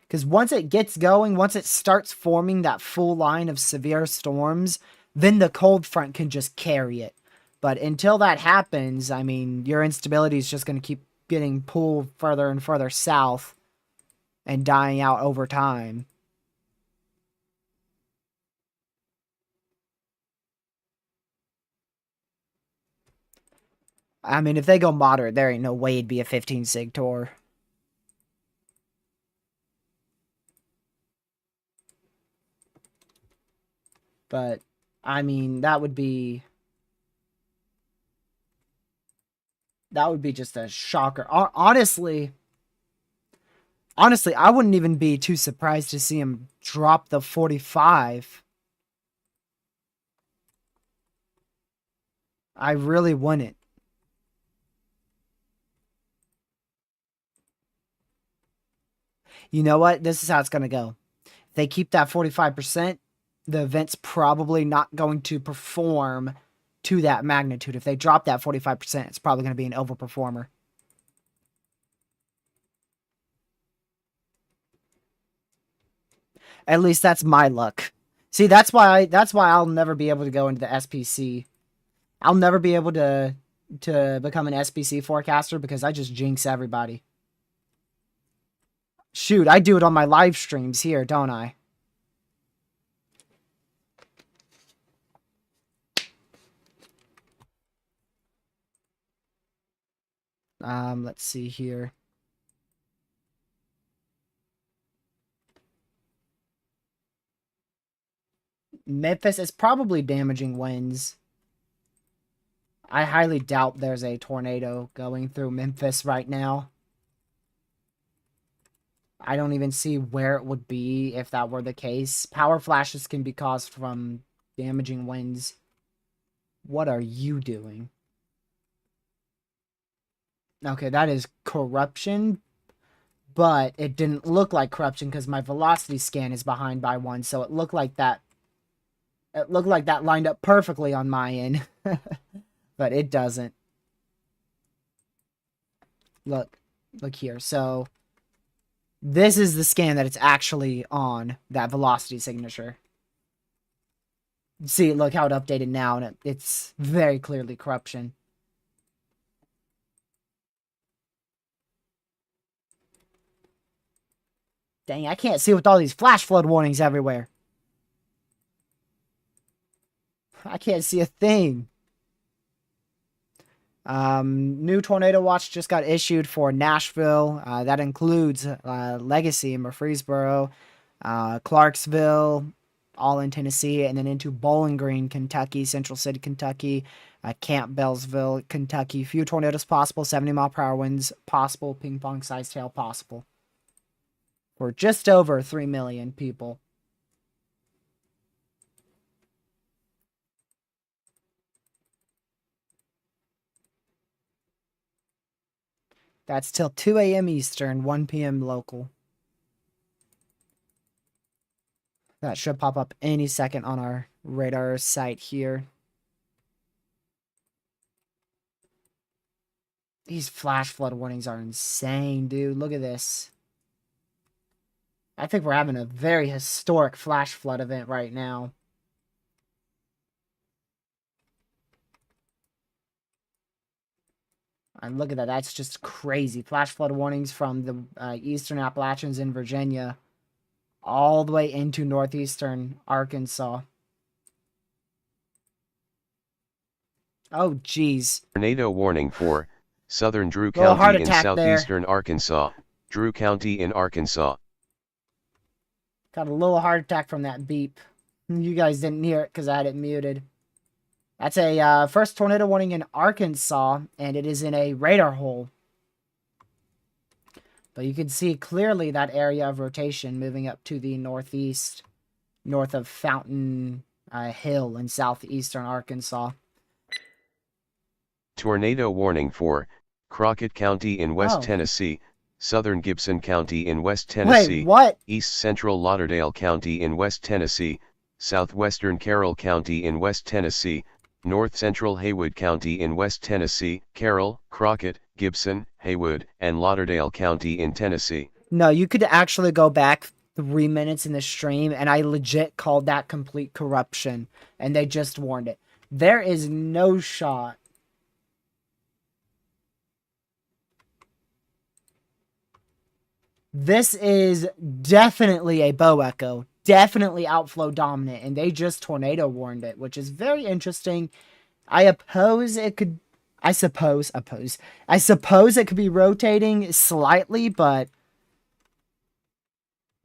Because once it gets going, once it starts forming that full line of severe storms, then the cold front can just carry it. But until that happens, I mean, your instability is just going to keep getting pulled further and further south and dying out over time. I mean, if they go moderate, there ain't no way it'd be a 15 sig tour. But, I mean, that would be just a shocker. Honestly, I wouldn't even be too surprised to see him drop the 45. I really wouldn't. You know what? This is how it's going to go. If they keep that 45%, the event's probably not going to perform to that magnitude. If they drop that 45%, it's probably going to be an overperformer. At least that's my luck. See, that's why I'll never be able to go into the SPC. I'll never be able to become an SPC forecaster because I just jinx everybody. Shoot, I do it on my live streams here, don't I? Let's see here. Memphis is probably damaging winds. I highly doubt there's a tornado going through Memphis right now. I don't even see where it would be if that were the case. Power flashes can be caused from damaging winds. What are you doing? Okay, that is corruption, but it didn't look like corruption because my velocity scan is behind by 1, so it looked like that. It looked like that lined up perfectly on my end, but it doesn't. Look here. So this is the scan that it's actually on, that velocity signature. See, look how it updated now, and it's very clearly corruption. Dang, I can't see with all these flash flood warnings everywhere. I can't see a thing. New tornado watch just got issued for Nashville. That includes Legacy, Murfreesboro, Clarksville, all in Tennessee, and then into Bowling Green, Kentucky, Central City, Kentucky, Camp Bellsville, Kentucky. Few tornadoes possible, 70-mile-per-hour winds possible, ping-pong size tail possible. For just over 3 million people. That's till 2 a.m. Eastern, 1 p.m. local. That should pop up any second on our radar site here. These flash flood warnings are insane, dude. Look at this. I think we're having a very historic flash flood event right now. And look at that. That's just crazy. Flash flood warnings from the eastern Appalachians in Virginia all the way into northeastern Arkansas. Oh, geez. Tornado warning for southern Drew County in southeastern Arkansas. Drew County in Arkansas. Got a little heart attack from that beep. You guys didn't hear it because I had it muted. That's a first tornado warning in Arkansas, and it is in a radar hole. But you can see clearly that area of rotation moving up to the northeast, north of Fountain Hill in southeastern Arkansas. Tornado warning for Crockett County in West Tennessee, Southern Gibson County in West Wait, Tennessee, what? East Central Lauderdale County in West Tennessee, Southwestern Carroll County in West Tennessee, North Central Haywood County in West Tennessee, Carroll, Crockett, Gibson, Haywood, and Lauderdale County in Tennessee. No, you could actually go back 3 minutes in the stream, and I legit called that complete corruption, and they just warned it. There is no shot. This is definitely a bow echo, definitely outflow dominant, and they just tornado warned it, which is very interesting. I suppose it could be rotating slightly, but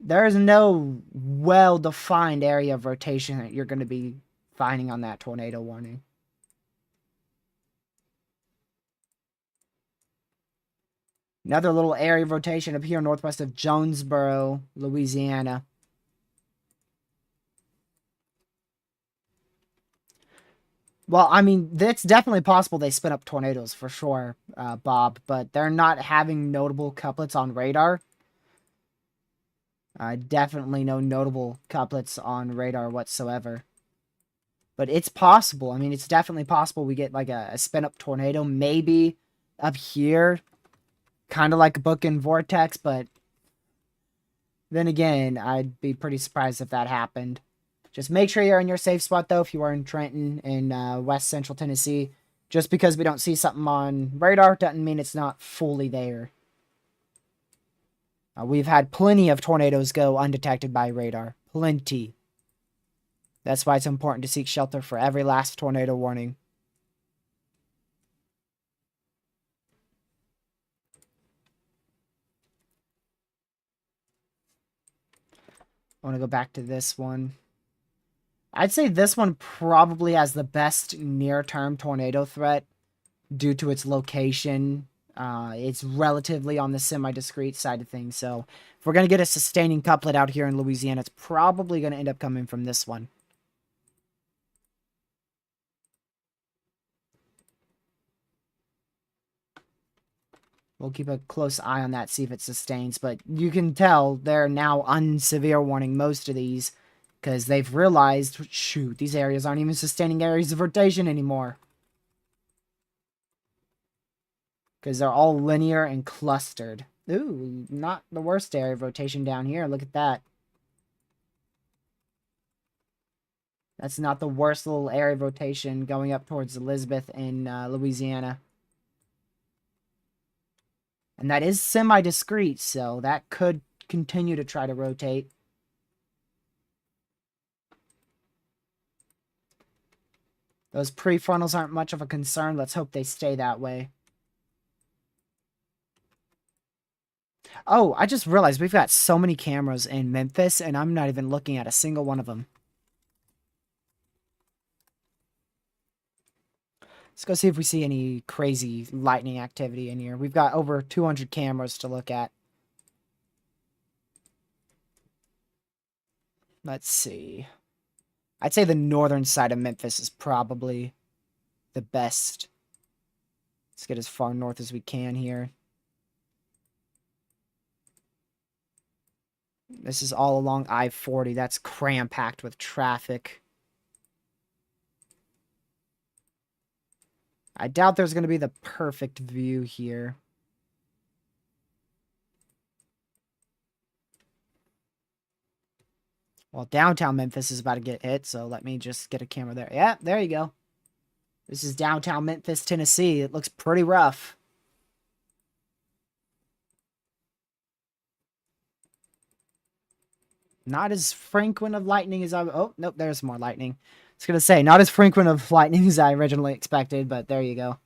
there is no well-defined area of rotation that you're going to be finding on that tornado warning. Another little area of rotation up here northwest of Jonesboro, Louisiana. Well, I mean, it's definitely possible they spin up tornadoes for sure, Bob, but they're not having notable couplets on radar. Definitely no notable couplets on radar whatsoever. But it's possible. I mean, it's definitely possible we get like a spin-up tornado, maybe up here. Kind of like a bookend vortex, but then again, I'd be pretty surprised if that happened. Just make sure you're in your safe spot, though, if you are in Trenton in West Central Tennessee. Just because we don't see something on radar doesn't mean it's not fully there. We've had plenty of tornadoes go undetected by radar. Plenty. That's why it's important to seek shelter for every last tornado warning. I want to go back to this one. I'd say this one probably has the best near-term tornado threat due to its location. It's relatively on the semi-discrete side of things. So if we're going to get a sustaining couplet out here in Louisiana, it's probably going to end up coming from this one. We'll keep a close eye on that, see if it sustains. But you can tell they're now unsevere warning most of these because they've realized, shoot, these areas aren't even sustaining areas of rotation anymore. Because they're all linear and clustered. Ooh, not the worst area of rotation down here. Look at that. That's not the worst little area of rotation going up towards Elizabeth in Louisiana. And that is semi-discrete, so that could continue to try to rotate. Those prefrontals aren't much of a concern. Let's hope they stay that way. Oh, I just realized we've got so many cameras in Memphis, and I'm not even looking at a single one of them. Let's go see if we see any crazy lightning activity in here. We've got over 200 cameras to look at. Let's see. I'd say the northern side of Memphis is probably the best. Let's get as far north as we can here. This is all along I-40. That's cram-packed with traffic. I doubt there's going to be the perfect view here. Well, downtown Memphis is about to get hit, so let me just get a camera there. Yeah, there you go. This is downtown Memphis, Tennessee. It looks pretty rough. Not as frequent of lightning as I... Oh, nope, there's more lightning. I was going to say, not as frequent of lightning as I originally expected, but there you go.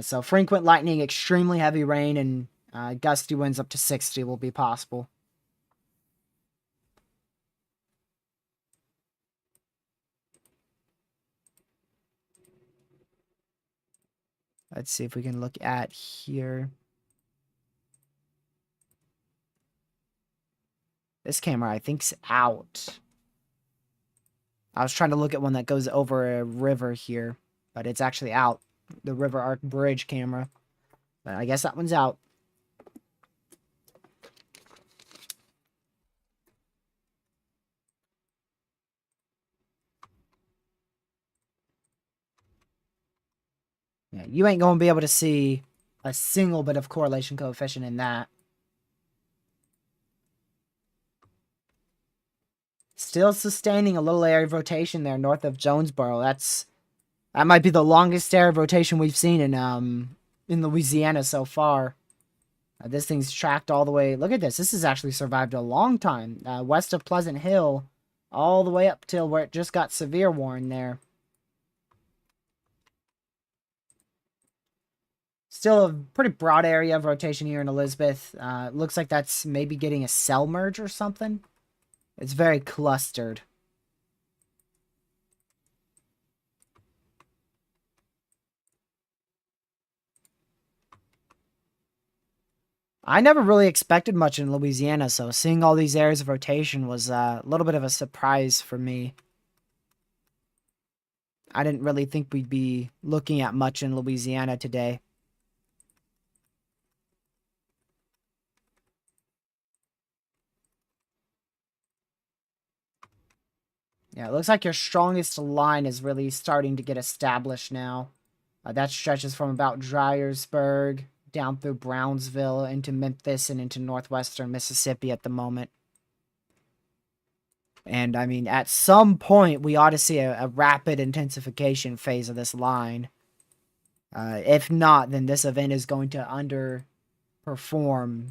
So frequent lightning, extremely heavy rain, and gusty winds up to 60 will be possible. Let's see if we can look at here. This camera, I think, is out. I was trying to look at one that goes over a river here, but it's actually out. The River Arc Bridge camera. But I guess that one's out. You ain't going to be able to see a single bit of correlation coefficient in that. Still sustaining a little area of rotation there north of Jonesboro. That might be the longest area of rotation we've seen in Louisiana so far. This thing's tracked all the way. Look at this. This has actually survived a long time. West of Pleasant Hill, all the way up till where it just got severe warned there. Still a pretty broad area of rotation here in Elizabeth. Looks like that's maybe getting a cell merge or something. It's very clustered. I never really expected much in Louisiana, so seeing all these areas of rotation was a little bit of a surprise for me. I didn't really think we'd be looking at much in Louisiana today. Yeah, it looks like your strongest line is really starting to get established now. That stretches from about Dryersburg down through Brownsville into Memphis and into northwestern Mississippi at the moment. And, I mean, at some point, we ought to see a rapid intensification phase of this line. If not, then this event is going to underperform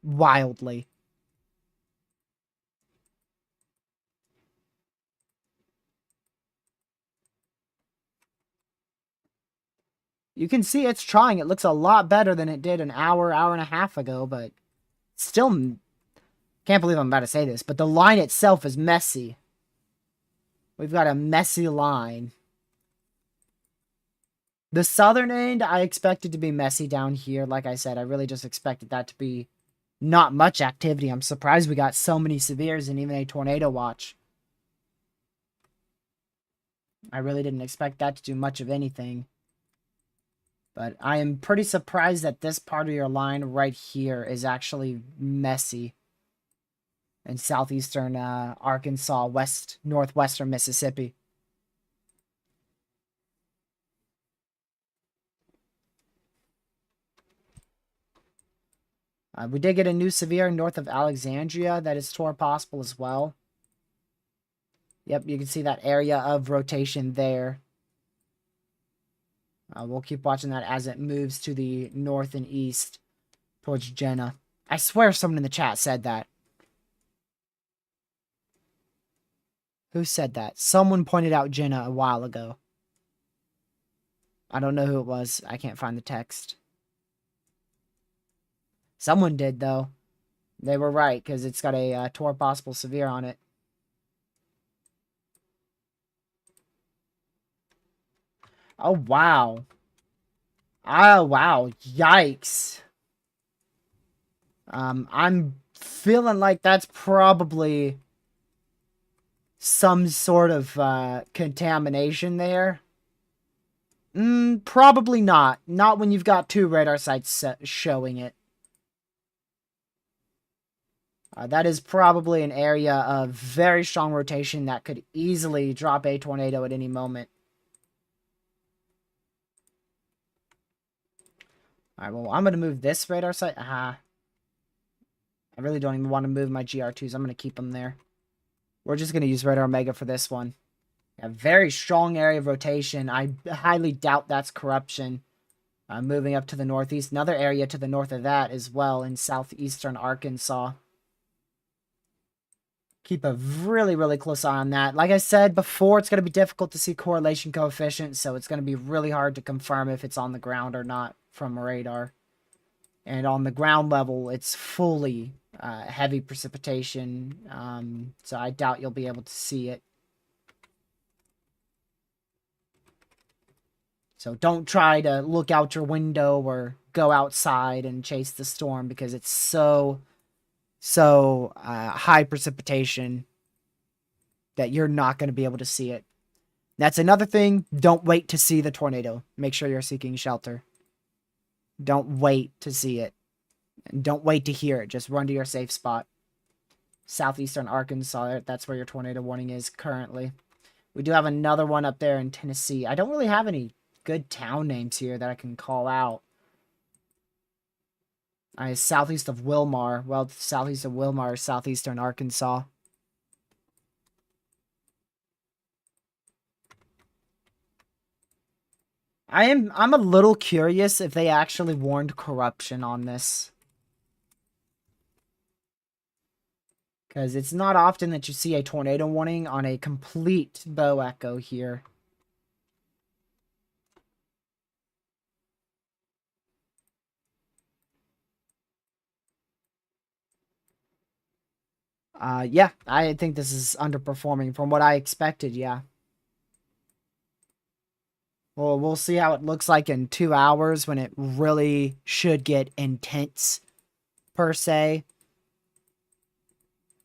wildly. You can see it's trying. It looks a lot better than it did an hour and a half ago, but still can't believe I'm about to say this, but the line itself is messy. We've got a messy line. The southern end, I expected to be messy down here. Like I said, I really just expected that to be not much activity. I'm surprised we got so many severes and even a tornado watch. I really didn't expect that to do much of anything. But I am pretty surprised that this part of your line right here is actually messy. In southeastern Arkansas, northwestern Mississippi. We did get a new severe north of Alexandria that is tore possible as well. Yep, you can see that area of rotation there. We'll keep watching that as it moves to the north and east towards Jenna. I swear someone in the chat said that. Who said that? Someone pointed out Jenna a while ago. I don't know who it was. I can't find the text. Someone did, though. They were right, because it's got a Tor Possible Severe on it. Oh, wow. Oh, wow. Yikes. I'm feeling like that's probably some sort of contamination there. Probably not. Not when you've got two radar sites showing it. That is probably an area of very strong rotation that could easily drop a tornado at any moment. Alright, well, I'm going to move this radar site. I really don't even want to move my GR2s. I'm going to keep them there. We're just going to use Radar Omega for this one. A very strong area of rotation. I highly doubt that's corruption. Moving up to the northeast. Another area to the north of that as well in southeastern Arkansas. Keep a really, really close eye on that. Like I said before, it's going to be difficult to see correlation coefficient, so it's going to be really hard to confirm if it's on the ground or not from radar. And on the ground level, it's fully heavy precipitation, so I doubt you'll be able to see it. So don't try to look out your window or go outside and chase the storm because it's so high precipitation that you're not going to be able to see it. That's another thing. Don't wait to see the tornado. Make sure you're seeking shelter. Don't wait to see it. And don't wait to hear it. Just run to your safe spot. Southeastern Arkansas, that's where your tornado warning is currently. We do have another one up there in Tennessee. I don't really have any good town names here that I can call out. Southeast of Wilmar. Well, southeast of Wilmar is southeastern Arkansas. I'm a little curious if they actually warned corruption on this. Because it's not often that you see a tornado warning on a complete bow echo here. Yeah, I think this is underperforming from what I expected, yeah. Well, we'll see how it looks like in 2 hours when it really should get intense, per se.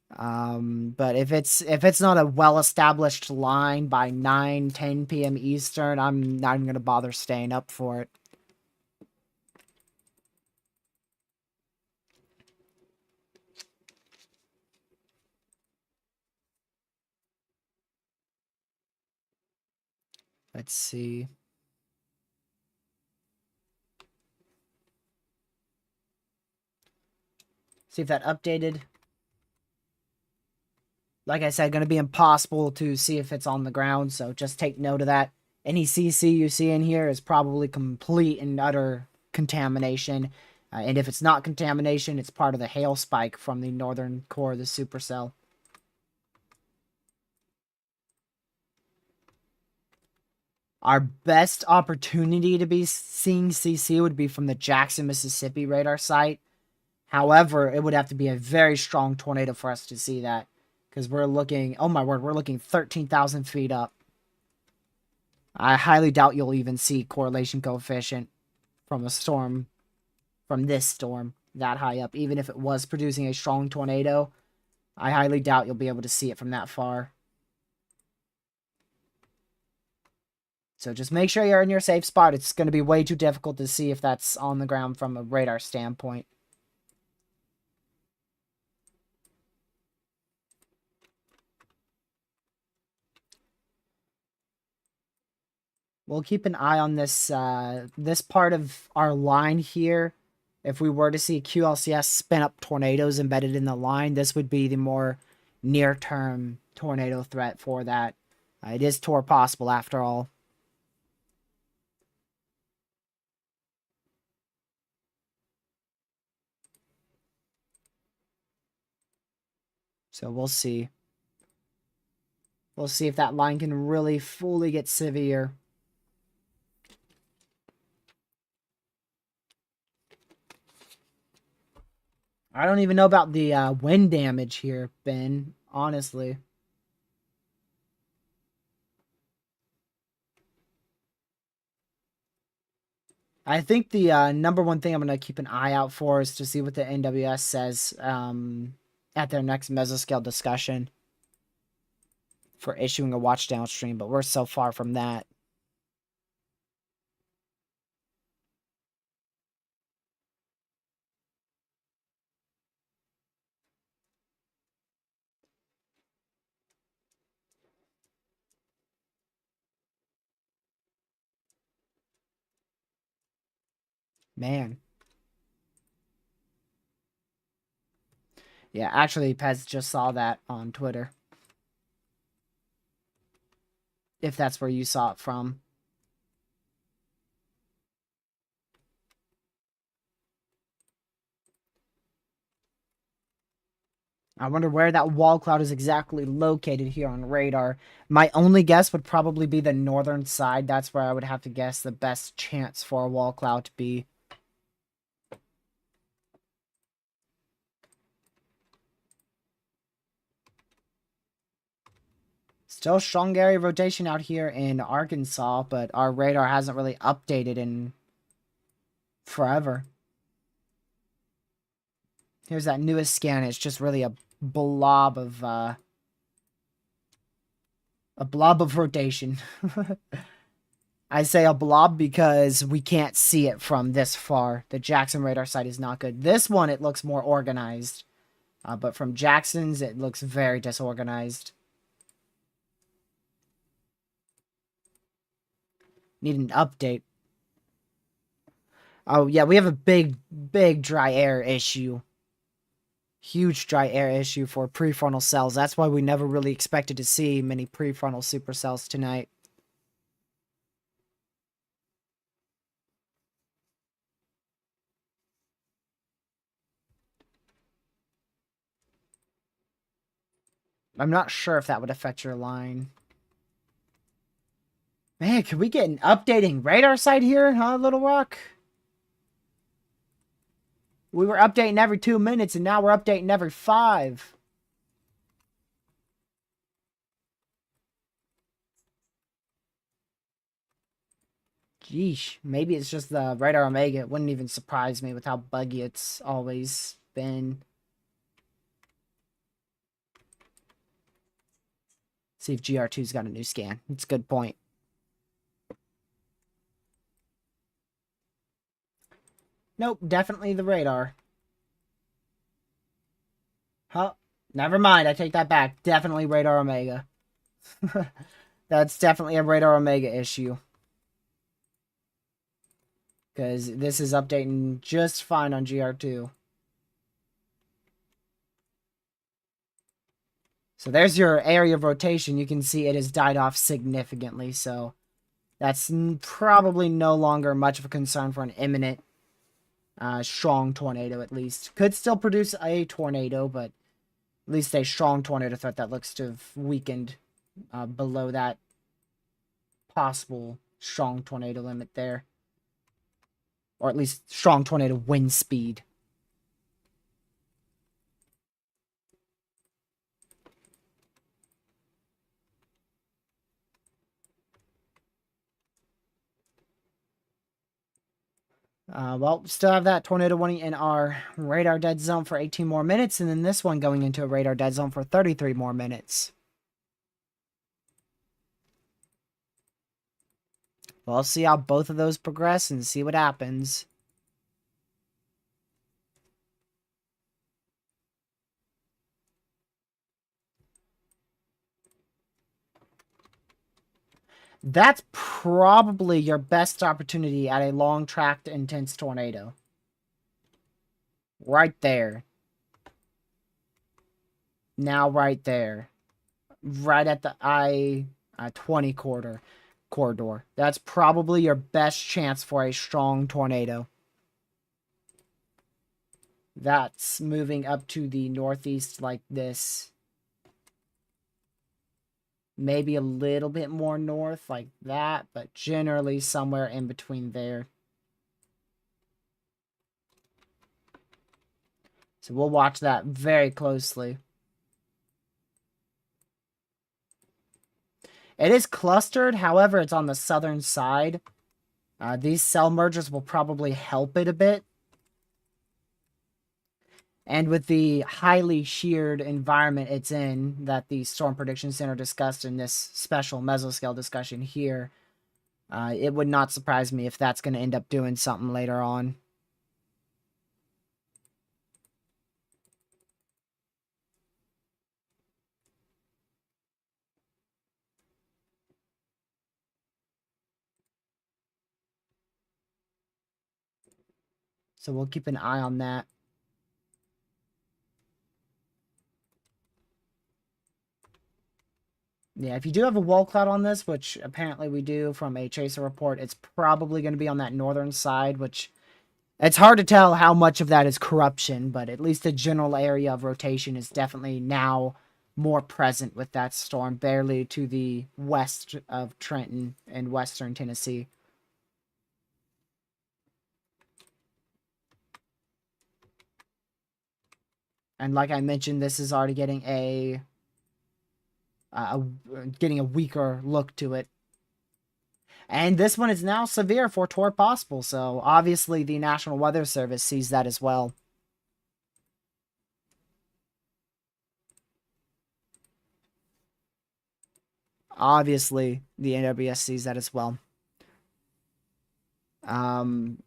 But if it's not a well-established line by 9-10 p.m. Eastern, I'm not even gonna bother staying up for it. Let's see. See if that updated. Like I said, going to be impossible to see if it's on the ground, so just take note of that. Any CC you see in here is probably complete and utter contamination. And if it's not contamination, it's part of the hail spike from the northern core of the supercell. Our best opportunity to be seeing CC would be from the Jackson, Mississippi radar site. However, it would have to be a very strong tornado for us to see that. Because we're looking, oh my word, we're looking 13,000 feet up. I highly doubt you'll even see correlation coefficient from a storm, from this storm, that high up. Even if it was producing a strong tornado, I highly doubt you'll be able to see it from that far. So just make sure you're in your safe spot. It's going to be way too difficult to see if that's on the ground from a radar standpoint. We'll keep an eye on this this part of our line here. If we were to see QLCS spin up tornadoes embedded in the line, this would be the more near-term tornado threat for that. It is Tor possible after all. So we'll see. We'll see if that line can really fully get severe. I don't even know about the wind damage here, Ben, honestly. I think the number one thing I'm going to keep an eye out for is to see what the NWS says at their next mesoscale discussion for issuing a watch downstream, but we're so far from that. Man. Yeah, actually, Pez just saw that on Twitter. If that's where you saw it from. I wonder where that wall cloud is exactly located here on radar. My only guess would probably be the northern side. That's where I would have to guess the best chance for a wall cloud to be. Still strong area rotation out here in Arkansas, but our radar hasn't really updated in forever. Here's that newest scan. It's just really a blob of rotation. I say a blob because we can't see it from this far. The Jackson radar site is not good. This one, it looks more organized. But from Jackson's, it looks very disorganized. Need an update. Oh, yeah, we have a big dry air issue. Huge dry air issue for prefrontal cells. That's why we never really expected to see many prefrontal supercells tonight. I'm not sure if that would affect your line. Man, could we get an updating radar site here, huh, Little Rock? We were updating every 2 minutes, and now we're updating every 5. Geesh, maybe it's just the Radar Omega. It wouldn't even surprise me with how buggy it's always been. See if GR2's got a new scan. It's a good point. Nope, definitely the radar. Huh? Never mind, I take that back. Definitely Radar Omega. That's definitely a Radar Omega issue. Because this is updating just fine on GR2. So there's your area of rotation. You can see it has died off significantly. So that's probably no longer much of a concern for an imminent strong tornado, at least. Could still produce a tornado, but at least a strong tornado threat that looks to have weakened below that possible strong tornado limit there. Or at least strong tornado wind speed. Well, still have that tornado warning in our radar dead zone for 18 more minutes, and then this one going into a radar dead zone for 33 more minutes. We'll see how both of those progress and see what happens. That's probably your best opportunity at a long-tracked, intense tornado. Right there. Now right there. Right at the I-20 corridor. That's probably your best chance for a strong tornado. That's moving up to the northeast like this. Maybe a little bit more north like that, but generally somewhere in between there. So we'll watch that very closely. It is clustered, however, it's on the southern side. These cell mergers will probably help it a bit. And with the highly sheared environment it's in that the Storm Prediction Center discussed in this special mesoscale discussion here, it would not surprise me if that's going to end up doing something later on. So we'll keep an eye on that. Yeah, if you do have a wall cloud on this, which apparently we do from a chaser report, it's probably going to be on that northern side, which it's hard to tell how much of that is corruption, but at least the general area of rotation is definitely now more present with that storm, barely to the west of Trenton and western Tennessee. And like I mentioned, this is already getting a weaker look to it. And this one is now severe for toward possible, so obviously the National Weather Service sees that as well. Obviously, the NWS sees that as well. Well,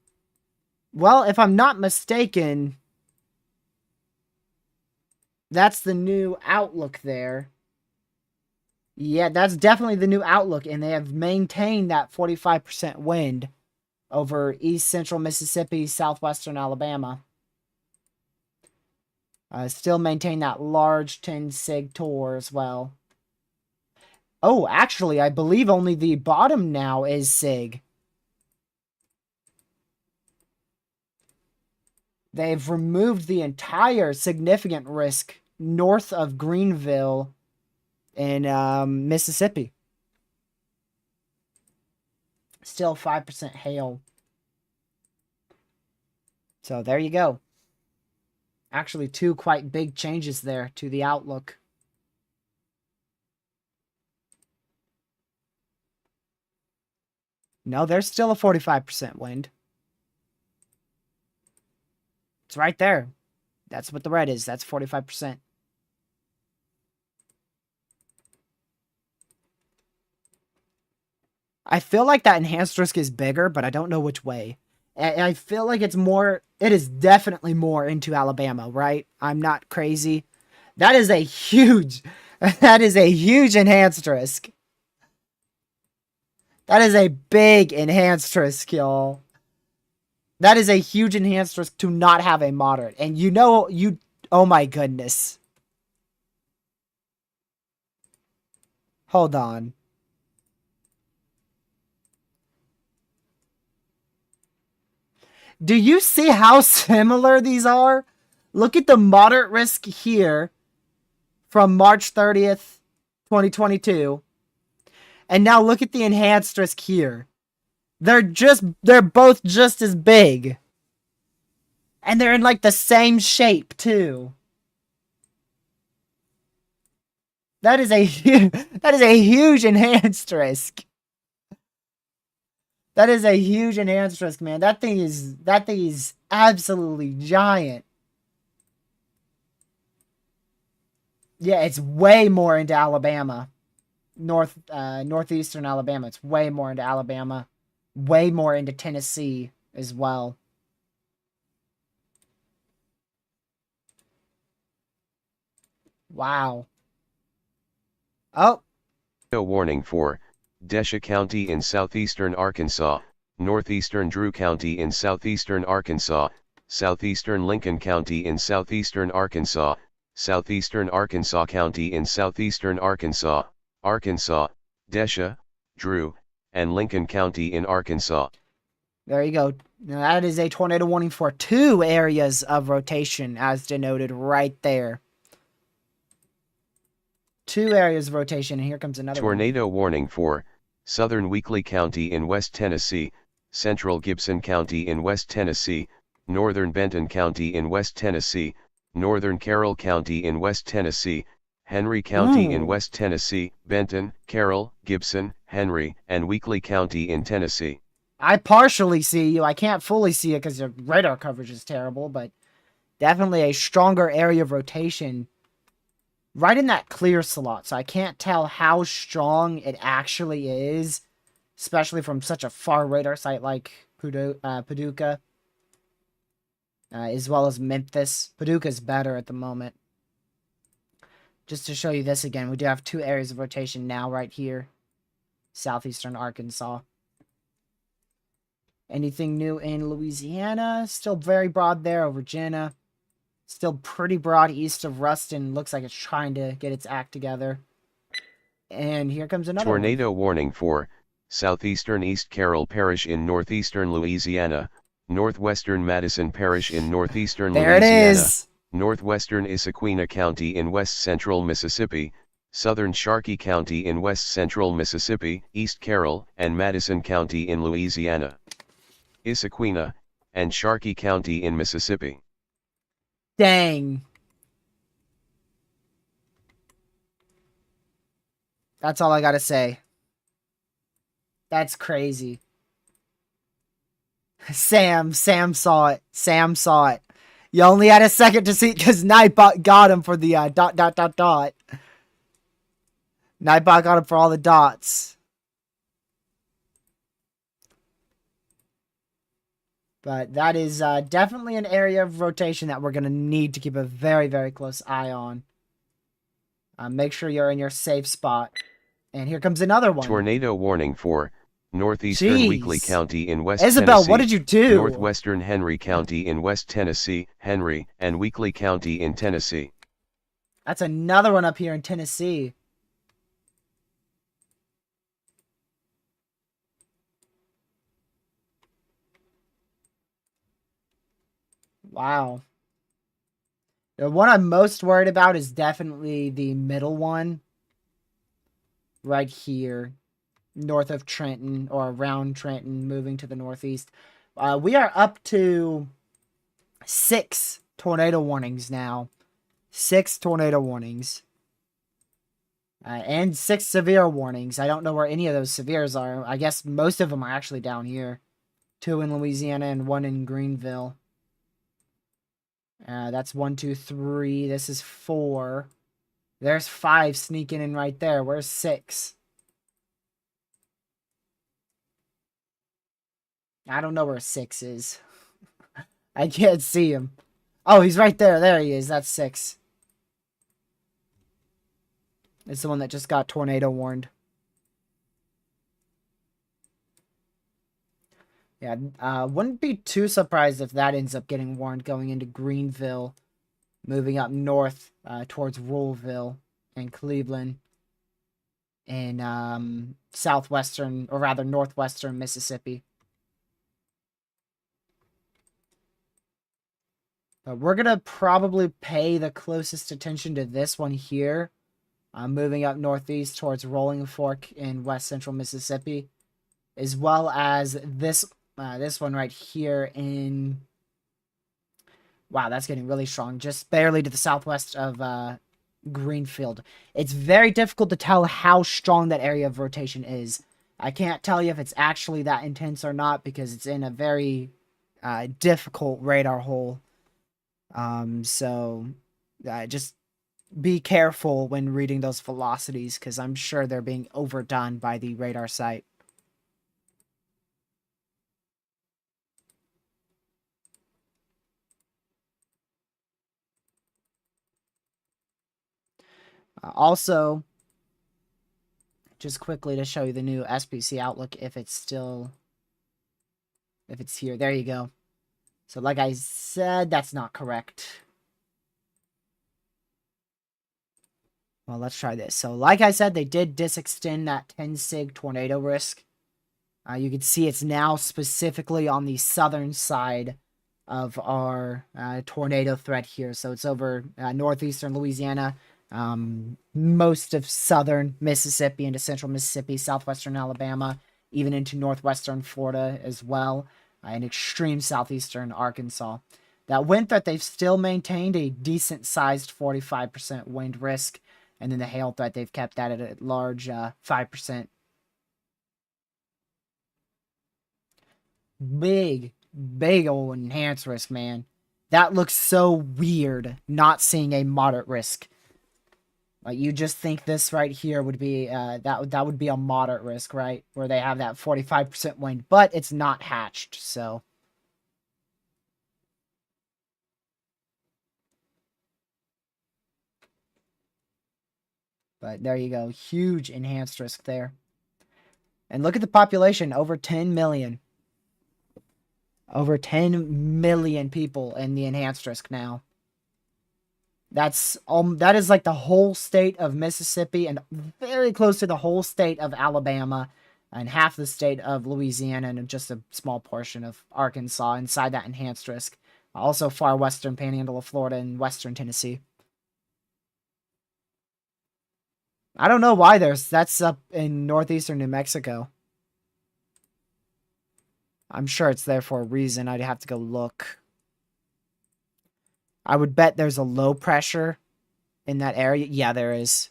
if I'm not mistaken, that's the new outlook there. Yeah, that's definitely the new outlook, and they have maintained that 45% wind over east central Mississippi, southwestern Alabama. Still maintain that large 10 sig tour as well. Oh, actually, I believe only the bottom now is sig. They've removed the entire significant risk north of Greenville in Mississippi. Still 5% hail. So there you go. Actually, two quite big changes there to the outlook. No, there's still a 45% wind. It's right there. That's what the red is. That's 45%. I feel like that enhanced risk is bigger, but I don't know which way. I feel like it's more, it is definitely more into Alabama, right? I'm not crazy. That is a huge, that is a huge enhanced risk. That is a big enhanced risk, y'all. That is a huge enhanced risk to not have a moderate. And oh my goodness. Hold on. Do you see how similar these are? Look at the moderate risk here from March 30th, 2022. And now look at the enhanced risk here. They're both just as big. And they're in like the same shape too. That is a huge enhanced risk. That is a huge enhanced risk, man. That thing is absolutely giant. Yeah, it's way more into Alabama. Northeastern Alabama. It's way more into Alabama. Way more into Tennessee as well. Wow. Oh. No warning for Desha County in southeastern Arkansas, northeastern Drew County in southeastern Arkansas, southeastern Lincoln County in southeastern Arkansas, southeastern Arkansas County in southeastern Arkansas, Arkansas, Desha, Drew, and Lincoln County in Arkansas. There you go. Now that is a tornado warning for 2 areas of rotation, as denoted right there. 2 areas of rotation, and here comes another tornado warning for southern Weakley County in West Tennessee, central Gibson County in West Tennessee, northern Benton County in West Tennessee, northern Carroll County in West Tennessee, Henry County in West Tennessee, Benton, Carroll, Gibson, Henry, and Weakley County in Tennessee. I partially see you. I can't fully see it because your radar coverage is terrible, but definitely a stronger area of rotation right in that clear slot. So I can't tell how strong it actually is, especially from such a far radar site like Paducah, as well as Memphis. Paducah's better at the moment. Just to show you this again, we do have 2 areas of rotation now right here. Southeastern Arkansas. Anything new in Louisiana? Still very broad there over Virginia. Still pretty broad east of Ruston. Looks like it's trying to get its act together. And here comes another tornado warning for southeastern East Carroll Parish in northeastern Louisiana, northwestern Madison Parish in northeastern there Louisiana. It is. Northwestern Issaquena County in west central Mississippi, southern Sharkey County in west central Mississippi, East Carroll and Madison County in Louisiana, Issaquena, and Sharkey County in Mississippi. Dang. That's all I gotta say. That's crazy. Sam saw it. Sam saw it. You only had a second to see it because Nightbot got him for the dot. Nightbot got him for all the dots. But that is definitely an area of rotation that we're going to need to keep a very, very close eye on. Make sure you're in your safe spot. And here comes another one. Tornado warning for northeastern Weakley Jeez. County in West Isabel, Tennessee, what did you do? northwestern Henry County in West Tennessee, Henry, and Weakley County in Tennessee. That's another one up here in Tennessee. Wow. The one I'm most worried about is definitely the middle one. Right here. North of Trenton, or around Trenton, moving to the northeast. We are up to 6 tornado warnings now. 6 tornado warnings. And 6 severe warnings. I don't know where any of those severes are. I guess most of them are actually down here. 2 in Louisiana and 1 in Greenville. That's 1, 2, 3. This is 4. There's 5 sneaking in right there. Where's 6? I don't know where 6 is. I can't see him. Oh, he's right there. There he is. That's 6. It's the one that just got tornado warned. Yeah, wouldn't be too surprised if that ends up getting warned going into Greenville, moving up north towards Ruleville and Cleveland, in southwestern, or rather northwestern Mississippi. But we're going to probably pay the closest attention to this one here, moving up northeast towards Rolling Fork in west central Mississippi, as well as this one right here in... Wow, that's getting really strong. Just barely to the southwest of Greenfield. It's very difficult to tell how strong that area of rotation is. I can't tell you if it's actually that intense or not because it's in a very difficult radar hole. So just be careful when reading those velocities because I'm sure they're being overdone by the radar site. Also, just quickly to show you the new SPC outlook if it's here. There you go. So like I said, that's not correct. Well, let's try this. So like I said, they did disextend that 10 sig tornado risk. You can see it's now specifically on the southern side of our tornado threat here. So it's over northeastern Louisiana, most of southern Mississippi into central Mississippi, southwestern Alabama, even into northwestern Florida as well, and extreme southeastern Arkansas. That wind threat, they've still maintained a decent-sized 45% wind risk, and then the hail threat, they've kept that at a large 5%. Big old enhanced risk, man. That looks so weird, not seeing a moderate risk. Like, you just think this right here would be, that would be a moderate risk, right? Where they have that 45% wind, but it's not hatched, so. But there you go. Huge enhanced risk there. And look at the population, over 10 million. Over 10 million people in the enhanced risk now. That is like the whole state of Mississippi and very close to the whole state of Alabama and half the state of Louisiana and just a small portion of Arkansas inside that enhanced risk. Also far western panhandle of Florida and western Tennessee. I don't know why that's up in northeastern New Mexico. I'm sure it's there for a reason. I'd have to go look. I would bet there's a low pressure in that area. Yeah, there is.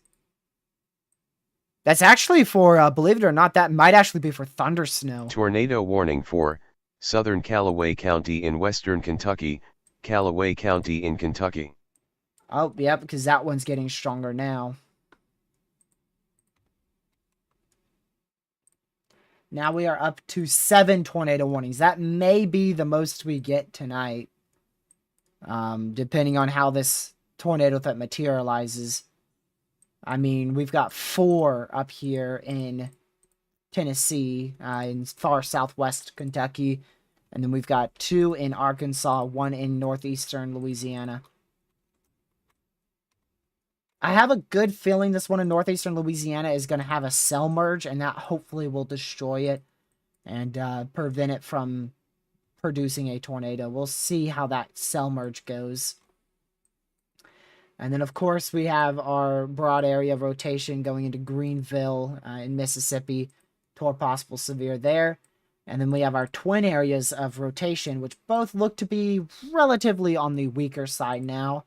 That's actually for, believe it or not, that might actually be for thunder snow. Tornado warning for southern Callaway County in western Kentucky, Callaway County in Kentucky. Oh, yeah, because that one's getting stronger now. Now we are up to 7 tornado warnings. That may be the most we get tonight. Depending on how this tornado threat materializes. I mean, we've got 4 up here in Tennessee, in far southwest Kentucky, and then we've got 2 in Arkansas, 1 in northeastern Louisiana. I have a good feeling this one in northeastern Louisiana is going to have a cell merge, and that hopefully will destroy it and prevent it from producing a tornado. We'll see how that cell merge goes. And then, of course, we have our broad area of rotation going into Greenville in Mississippi toward possible severe there. And then we have our twin areas of rotation, which both look to be relatively on the weaker side now,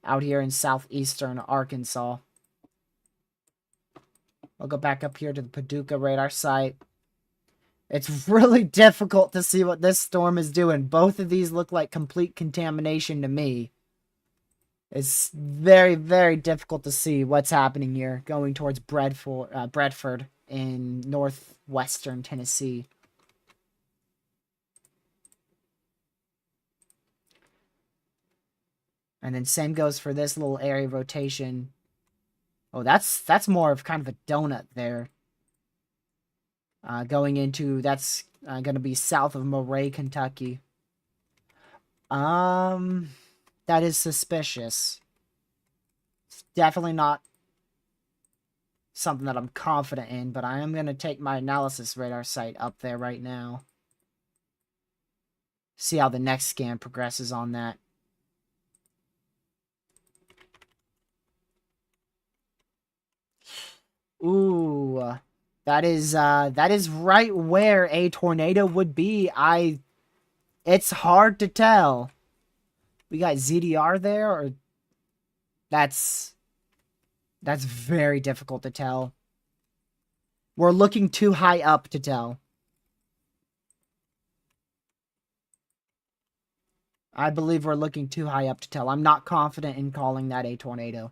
out here in southeastern Arkansas. I'll go back up here to the Paducah radar site. It's really difficult to see what this storm is doing. Both of these look like complete contamination to me. It's very, very difficult to see what's happening here, going towards Bradford in northwestern Tennessee. And then same goes for this little area of rotation. Oh, that's more of kind of a donut there. Going into, that's going to be south of Moray, Kentucky. That is suspicious. It's definitely not something that I'm confident in, but I am going to take my analysis radar site up there right now. See how the next scan progresses on that. Ooh, that is right where a tornado would be. It's hard to tell. We got ZDR there, or that's very difficult to tell. We're looking too high up to tell. I believe we're looking too high up to tell. I'm not confident in calling that a tornado.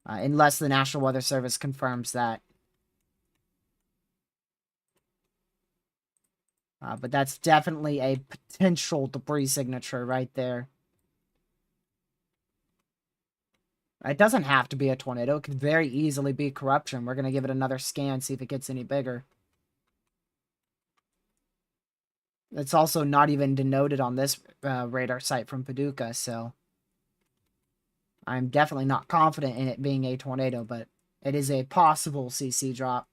Unless the National Weather Service confirms that. But that's definitely a potential debris signature right there. It doesn't have to be a tornado. It could very easily be corruption. We're going to give it another scan, see if it gets any bigger. It's also not even denoted on this radar site from Paducah, so I'm definitely not confident in it being a tornado, but it is a possible CC drop.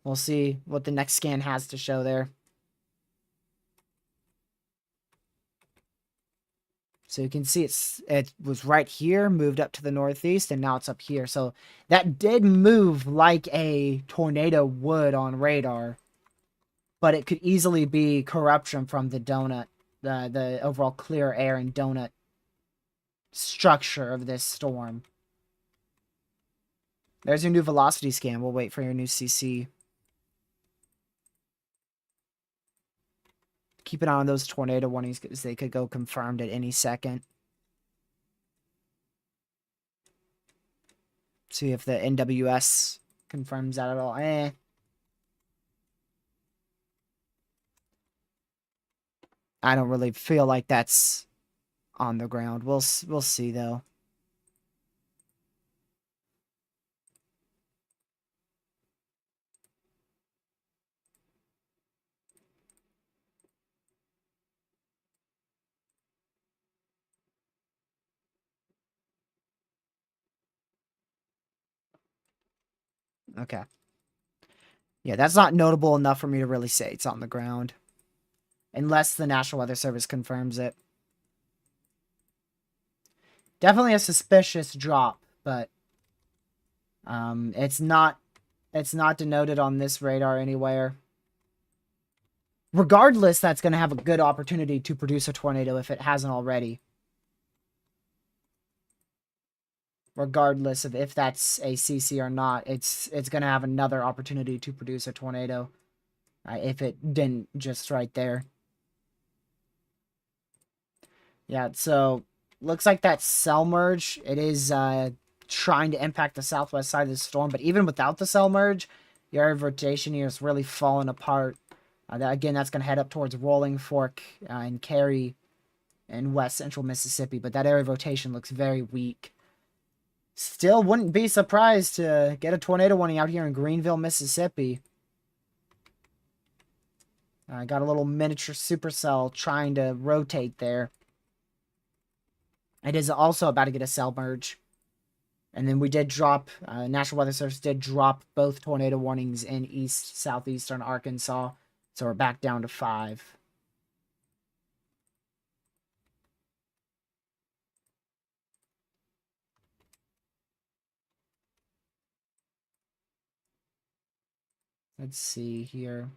We'll see what the next scan has to show there. So you can see it was right here, moved up to the northeast, and now it's up here. So that did move like a tornado would on radar. But it could easily be corruption from the donut, the overall clear air and donut structure of this storm. There's your new velocity scan. We'll wait for your new CC. Keep an eye on those tornado warnings because they could go confirmed at any second. See if the NWS confirms that at all. I don't really feel like that's on the ground. We'll see though. Okay. Yeah, that's not notable enough for me to really say it's on the ground. Unless the National Weather Service confirms it. Definitely a suspicious drop, but it's not denoted on this radar anywhere. Regardless, that's going to have a good opportunity to produce a tornado if it hasn't already. Regardless of if that's a CC or not, it's going to have another opportunity to produce a tornado if it didn't just right there. Yeah, so looks like that cell merge, it is trying to impact the southwest side of the storm, but even without the cell merge, the area of rotation here is really falling apart. Again, that's going to head up towards Rolling Fork and Cary in west central Mississippi, but that area of rotation looks very weak. Still wouldn't be surprised to get a tornado warning out here in Greenville, Mississippi. I got a little miniature supercell trying to rotate there. It is also about to get a cell merge. And then we did drop, National Weather Service did drop both tornado warnings in southeastern Arkansas. So we're back down to 5. Let's see here.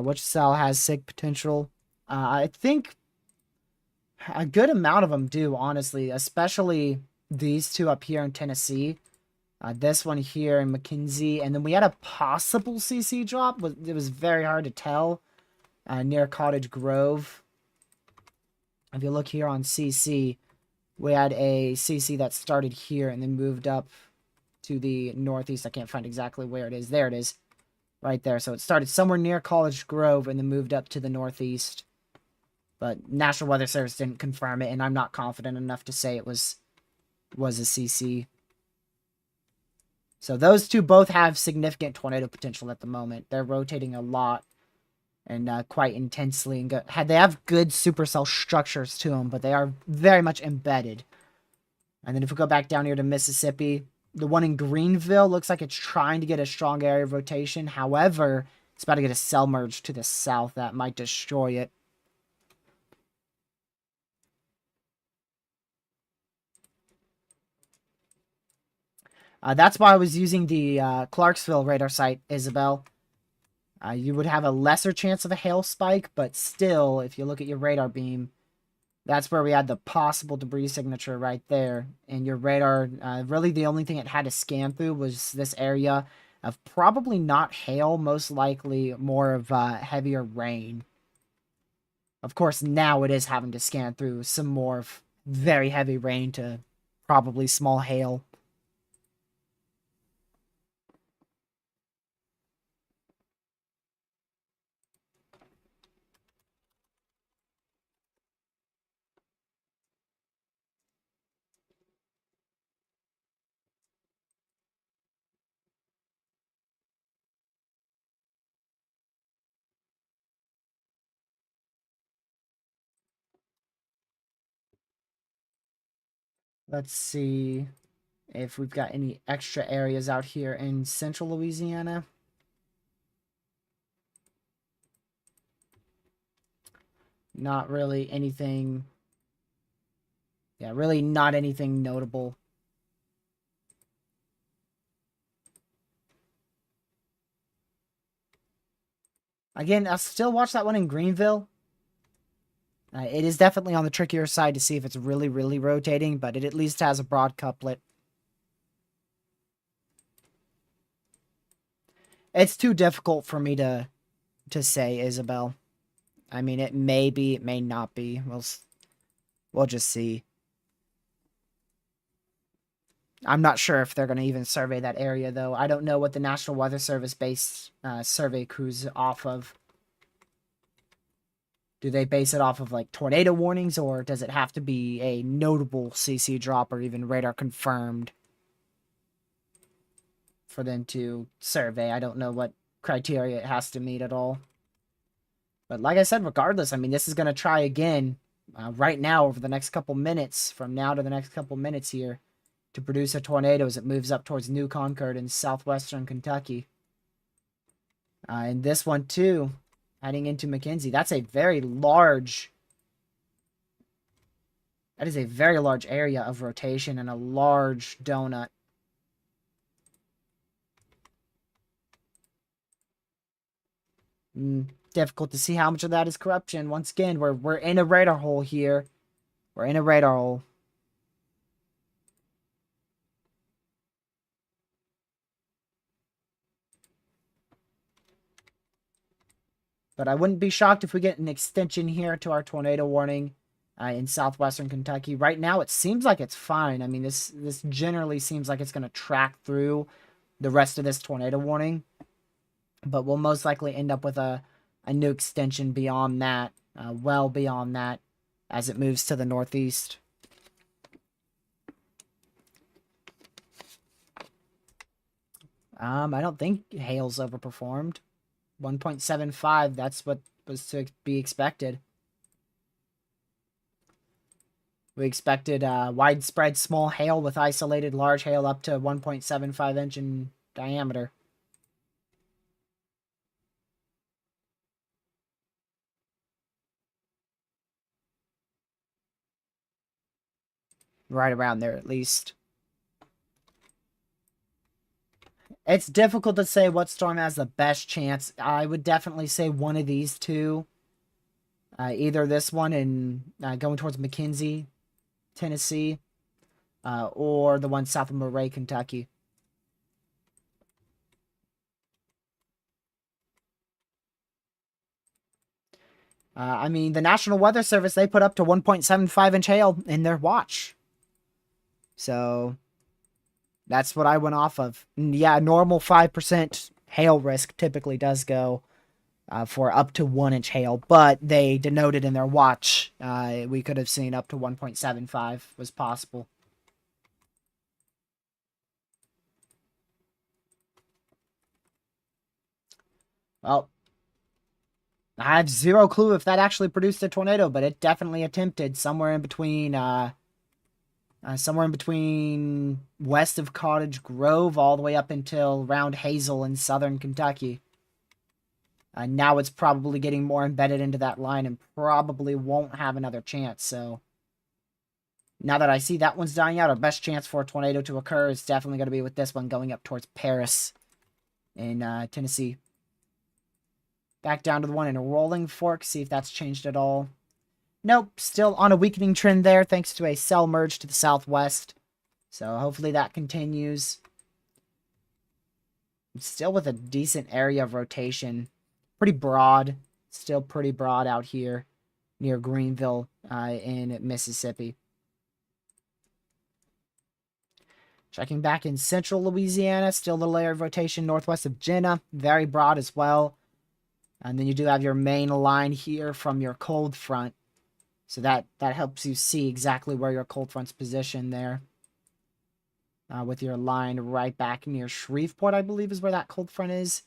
Which cell has SIG potential? I think a good amount of them do, honestly, especially these two up here in Tennessee. This one here in McKenzie, and then we had a possible CC drop. It was very hard to tell near Cottage Grove. If you look here on CC, we had a CC that started here and then moved up to the northeast. I can't find exactly where it is. There it is. Right there. So it started somewhere near College Grove and then moved up to the northeast. But National Weather Service didn't confirm it, and I'm not confident enough to say it was a CC. So those two both have significant tornado potential at the moment. They're rotating a lot and quite intensely. And they have good supercell structures to them, but they are very much embedded. And then if we go back down here to Mississippi, the one in Greenville looks like it's trying to get a strong area of rotation. However, it's about to get a cell merge to the south that might destroy it. That's why I was using the Clarksville radar site, Isabel. You would have a lesser chance of a hail spike, but still, if you look at your radar beam, that's where we had the possible debris signature right there. And your radar, really the only thing it had to scan through was this area of probably not hail, most likely more of heavier rain. Of course, now it is having to scan through some more of very heavy rain to probably small hail. Let's see if we've got any extra areas out here in central Louisiana. Not really anything. Yeah, really not anything notable. Again, I'll still watch that one in Greenville. It is definitely on the trickier side to see if it's really, really rotating, but it at least has a broad couplet. It's too difficult for me to say, Isabel. I mean, it may be, it may not be. We'll just see. I'm not sure if they're going to even survey that area, though. I don't know what the National Weather Service based survey crews off of. Do they base it off of, like, tornado warnings, or does it have to be a notable CC drop or even radar confirmed for them to survey? I don't know what criteria it has to meet at all. But like I said, regardless, I mean, this is going to try again right now over the next couple minutes, from now to the next couple minutes here, to produce a tornado as it moves up towards New Concord in southwestern Kentucky. And this one, too, heading into McKenzie. That's a very large... That is a very large area of rotation and a large donut. Difficult to see how much of that is corruption. Once again, we're in a radar hole here. We're in a radar hole. But I wouldn't be shocked if we get an extension here to our tornado warning in southwestern Kentucky. Right now, it seems like it's fine. I mean, this generally seems like it's going to track through the rest of this tornado warning. But we'll most likely end up with a a new extension beyond that, well beyond that, as it moves to the northeast. I don't think hail's overperformed. 1.75, that's what was to be expected. We expected widespread small hail with isolated large hail up to 1.75 inch in diameter. Right around there, at least. It's difficult to say what storm has the best chance. I would definitely say one of these two. Either this one and going towards McKinsey, Tennessee, or the one south of Murray, Kentucky. I mean, the National Weather Service, they put up to 1.75 inch hail in their watch. So that's what I went off of. And yeah, normal 5% hail risk typically does go for up to 1 inch hail, but they denoted in their watch we could have seen up to 1.75 was possible. Well, I have zero clue if that actually produced a tornado, but it definitely attempted somewhere in between west of Cottage Grove all the way up until Round Hazel in southern Kentucky. Now it's probably getting more embedded into that line and probably won't have another chance. So now that I see that one's dying out, our best chance for a tornado to occur is definitely going to be with this one going up towards Paris in Tennessee. Back down to the one in Rolling Fork, see if that's changed at all. Nope, still on a weakening trend there thanks to a cell merge to the southwest. So hopefully that continues. Still with a decent area of rotation. Pretty broad. Still pretty broad out here near Greenville in Mississippi. Checking back in central Louisiana, still a little area of rotation northwest of Jenna. Very broad as well. And then you do have your main line here from your cold front. So that helps you see exactly where your cold front's positioned there. With your line right back near Shreveport, I believe is where that cold front is.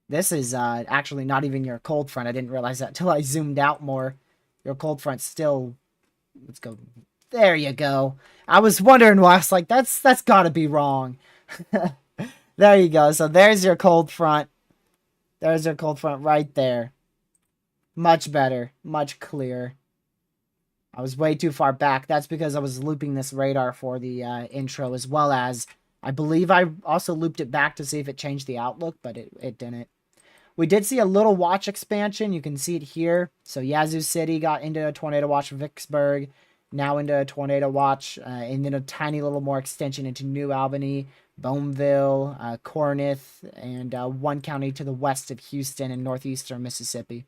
This is actually not even your cold front. I didn't realize that until I zoomed out more. Your cold front's still... Let's go. There you go. I was wondering why. I was like, that's got to be wrong. There you go. So there's your cold front. There's your cold front right there. Much better. Much clearer. I was way too far back. That's because I was looping this radar for the intro, as well as I believe I also looped it back to see if it changed the outlook, but it didn't. We did see a little watch expansion. You can see it here. So Yazoo City got into a tornado watch for Vicksburg, now into a tornado watch, and then a tiny little more extension into New Albany, Boneville, Corinth, and one county to the west of Houston in northeastern Mississippi.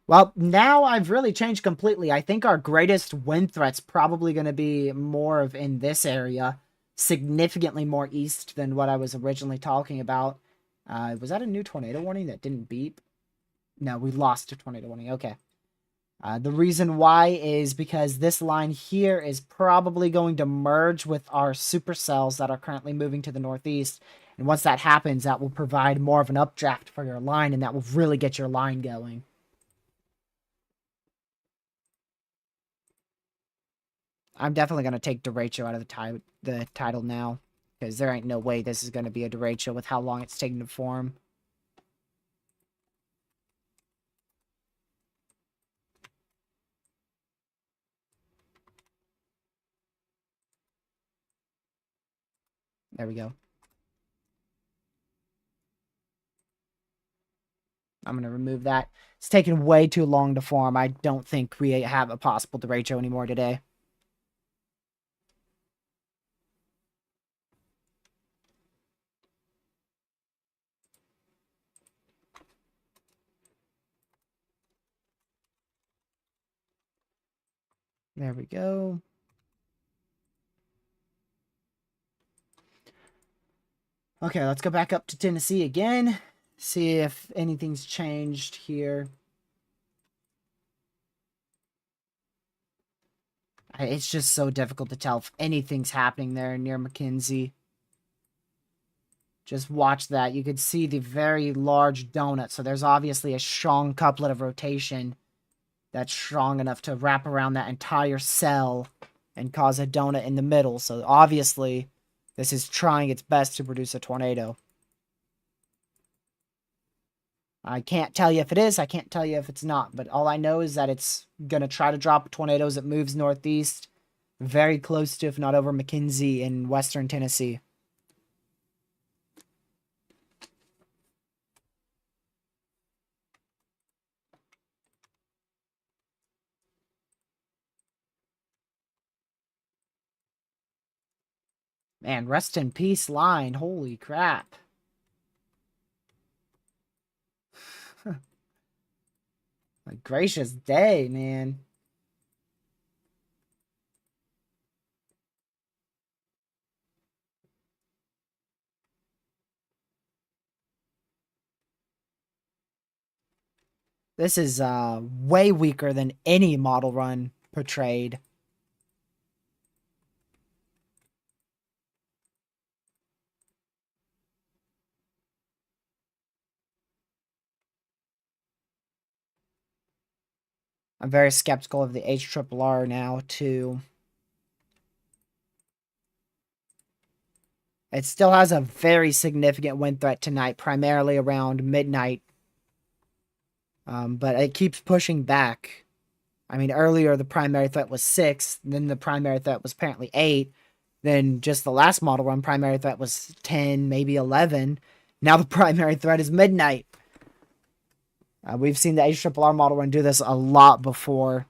Well, now I've really changed completely. I think our greatest wind threat's probably going to be more of in this area, significantly more east than what I was originally talking about. Was that a new tornado warning that didn't beep? No, we lost a tornado warning. Okay. The reason why is because this line here is probably going to merge with our supercells that are currently moving to the northeast. And once that happens, that will provide more of an updraft for your line, and that will really get your line going. I'm definitely going to take derecho out of the title now, because there ain't no way this is going to be a derecho with how long it's taking to form. There we go. I'm going to remove that. It's taking way too long to form. I don't think we have a possible derecho anymore today. There we go. Okay, let's go back up to Tennessee again. See if anything's changed here. It's just so difficult to tell if anything's happening there near McKenzie. Just watch that. You could see the very large donut. So there's obviously a strong couplet of rotation that's strong enough to wrap around that entire cell and cause a donut in the middle. So obviously, this is trying its best to produce a tornado. I can't tell you if it is. I can't tell you if it's not. But all I know is that it's going to try to drop a tornado as it moves northeast. Very close to, if not over, McKenzie in western Tennessee. Man, rest in peace line. Holy crap. A gracious day, man. This is way weaker than any model run portrayed. I'm very skeptical of the HRRR now, too. It still has a very significant wind threat tonight, primarily around midnight. But it keeps pushing back. I mean, earlier the primary threat was 6, then the primary threat was apparently 8. Then just the last model run, primary threat was 10, maybe 11. Now the primary threat is midnight. We've seen the HRRR model run do this a lot before,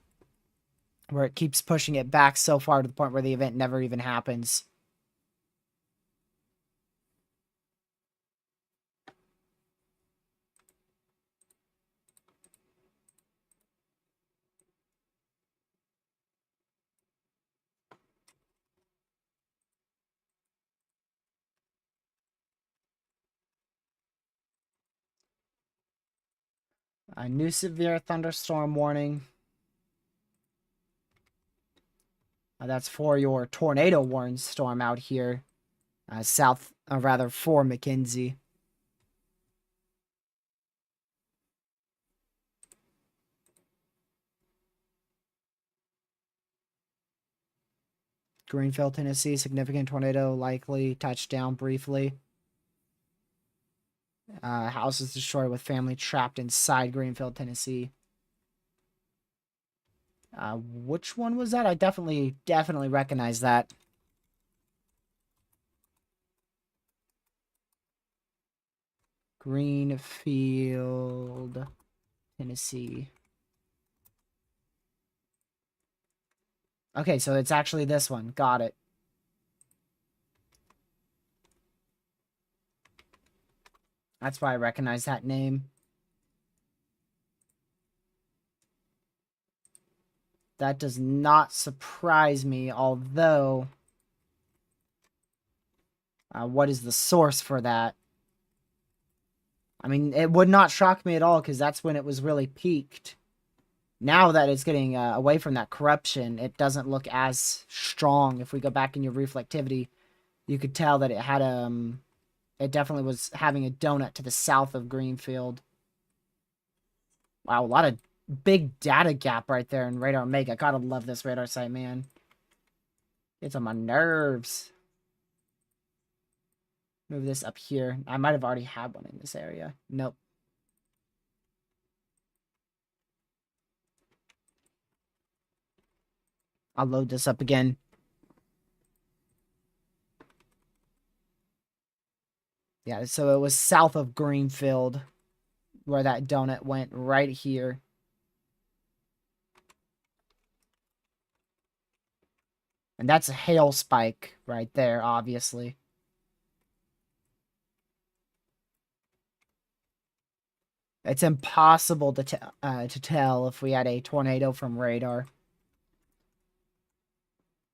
where it keeps pushing it back so far to the point where the event never even happens. A new severe thunderstorm warning. That's for your tornado warning storm out here, south, rather for McKenzie. Greenfield, Tennessee, significant tornado likely. Touchdown briefly. House is destroyed with family trapped inside Greenfield, Tennessee. Which one was that? I definitely recognize that. Greenfield, Tennessee. Okay, so it's actually this one. Got it. That's why I recognize that name. That does not surprise me, although... what is the source for that? I mean, it would not shock me at all, because that's when it was really peaked. Now that it's getting away from that corruption, it doesn't look as strong. If we go back in your reflectivity, you could tell that it had it definitely was having a donut to the south of Greenfield. Wow, a lot of big data gap right there in Radar Mega. Gotta love this radar site, man. It's on my nerves. Move this up here. I might have already had one in this area. Nope. I'll load this up again. Yeah, so it was south of Greenfield where that donut went, right here. And that's a hail spike right there, obviously. It's impossible to tell if we had a tornado from radar.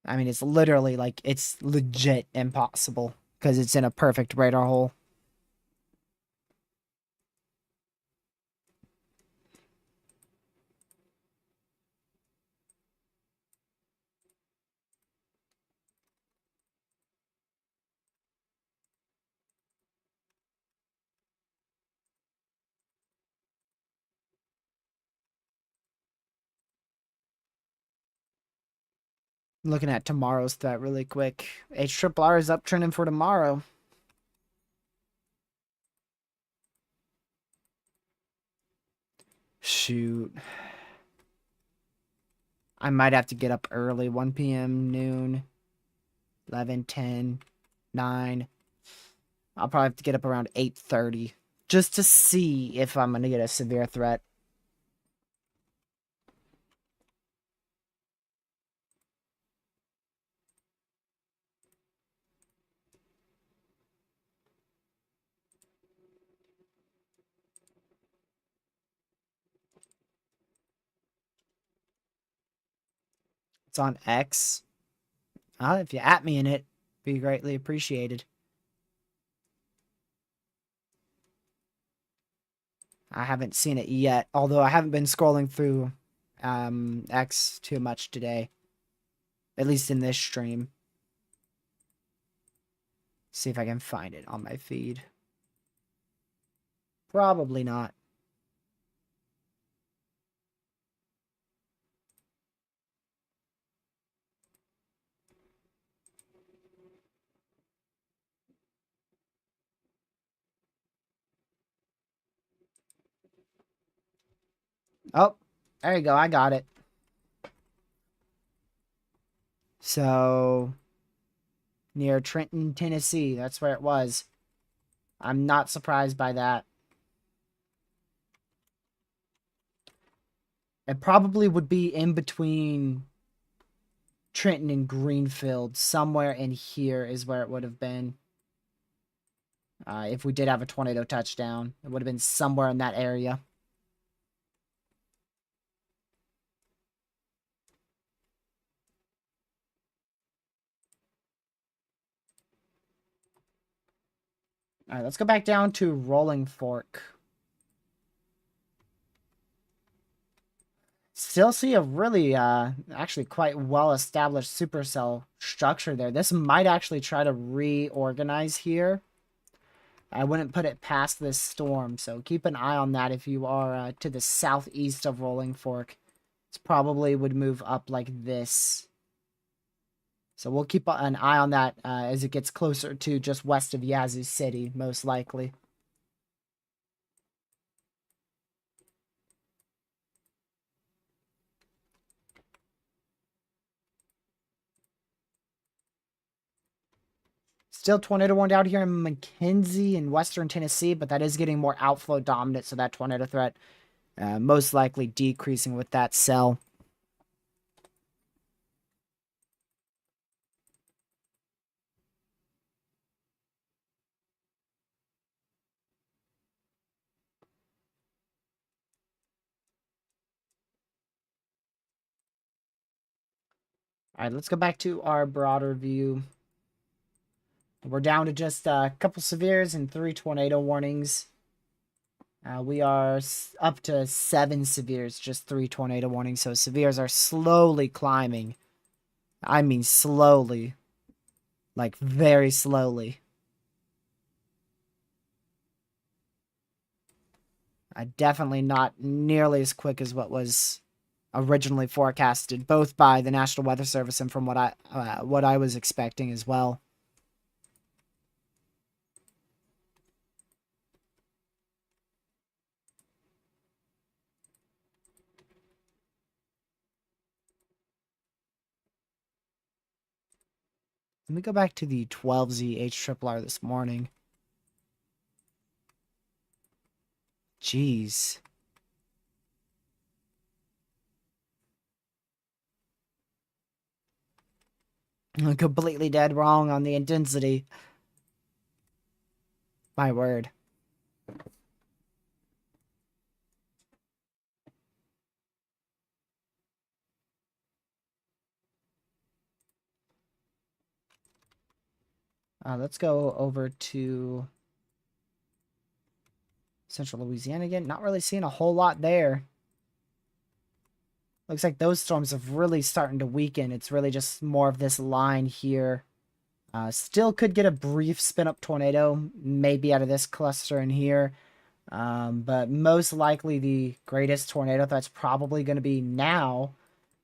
I mean, it's literally, like, it's legit impossible. because it's in a perfect radar hole. Looking at tomorrow's threat really quick. HRRR is uptrending for tomorrow. Shoot. I might have to get up early. 1 p.m., noon, 11, 10, 9. I'll probably have to get up around 8:30 just to see if I'm going to get a severe threat. It's on X. If you at me in it, be greatly appreciated. I haven't seen it yet, although I haven't been scrolling through X too much today. At least in this stream. See if I can find it on my feed. Probably not. Oh, there you go. I got it. So, near Trenton, Tennessee. That's where it was. I'm not surprised by that. It probably would be in between Trenton and Greenfield. Somewhere in here is where it would have been. If we did have a tornado touchdown, it would have been somewhere in that area. All right, let's go back down to Rolling Fork. Still see a really, actually quite well-established supercell structure there. This might actually try to reorganize here. I wouldn't put it past this storm, so keep an eye on that if you are to the southeast of Rolling Fork. It probably would move up like this. So we'll keep an eye on that as it gets closer to just west of Yazoo City, most likely. Still tornado warned out here in McKenzie in western Tennessee, but that is getting more outflow dominant, so that tornado threat most likely decreasing with that cell. All right, let's go back to our broader view. We're down to just a couple severes and 3 tornado warnings. We are up to 7 severes, just 3 tornado warnings. So severes are slowly climbing. I mean slowly. Like very slowly. Definitely not nearly as quick as what was originally forecasted, both by the National Weather Service and from what I was expecting as well. Let me go back to the 12Z HRRR this morning. Jeez. I'm completely dead wrong on the intensity. My word. Let's go over to Central Louisiana again. Not really seeing a whole lot there. Looks like those storms have really starting to weaken. It's really just more of this line here. Still could get a brief spin-up tornado, maybe out of this cluster in here. But most likely the greatest tornado threat's probably going to be now,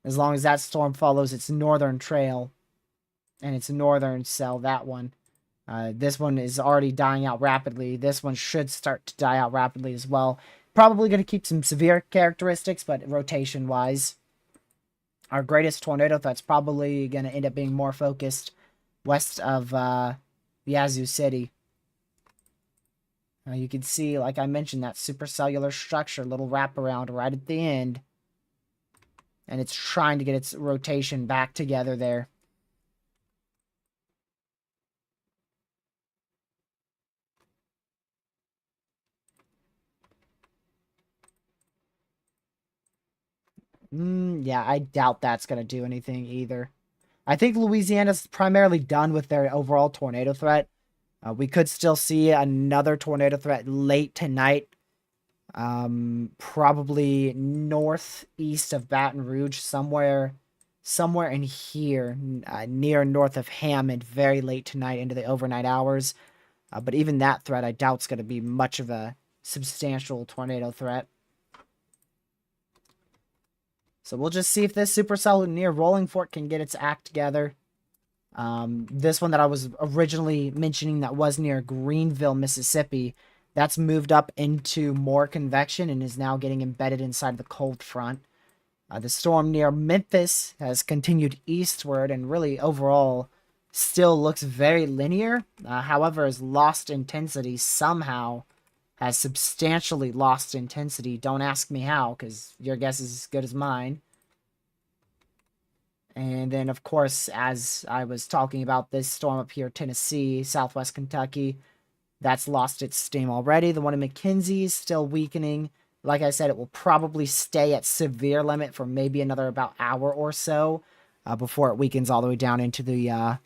as long as that storm follows its northern trail and its northern cell, that one. This one is already dying out rapidly. This one should start to die out rapidly as well. Probably going to keep some severe characteristics, but rotation-wise, our greatest tornado threat's probably going to end up being more focused west of Yazoo City. You can see, like I mentioned, that supercellular structure, little wraparound right at the end. And it's trying to get its rotation back together there. Yeah, I doubt that's going to do anything either. I think Louisiana's primarily done with their overall tornado threat. We could still see another tornado threat late tonight. Probably northeast of Baton Rouge, somewhere in here, near north of Hammond, very late tonight into the overnight hours. But even that threat, I doubt, is going to be much of a substantial tornado threat. So we'll just see if this supercell near Rolling Fork can get its act together. This one that I was originally mentioning that was near Greenville, Mississippi, that's moved up into more convection and is now getting embedded inside the cold front. The storm near Memphis has continued eastward and really overall still looks very linear. However, has lost intensity somehow. Has substantially lost intensity. Don't ask me how, because your guess is as good as mine. And then, of course, as I was talking about this storm up here, Tennessee, southwest Kentucky, that's lost its steam already. The one in McKenzie is still weakening. Like I said, it will probably stay at severe limit for maybe another about hour or so before it weakens all the way down into the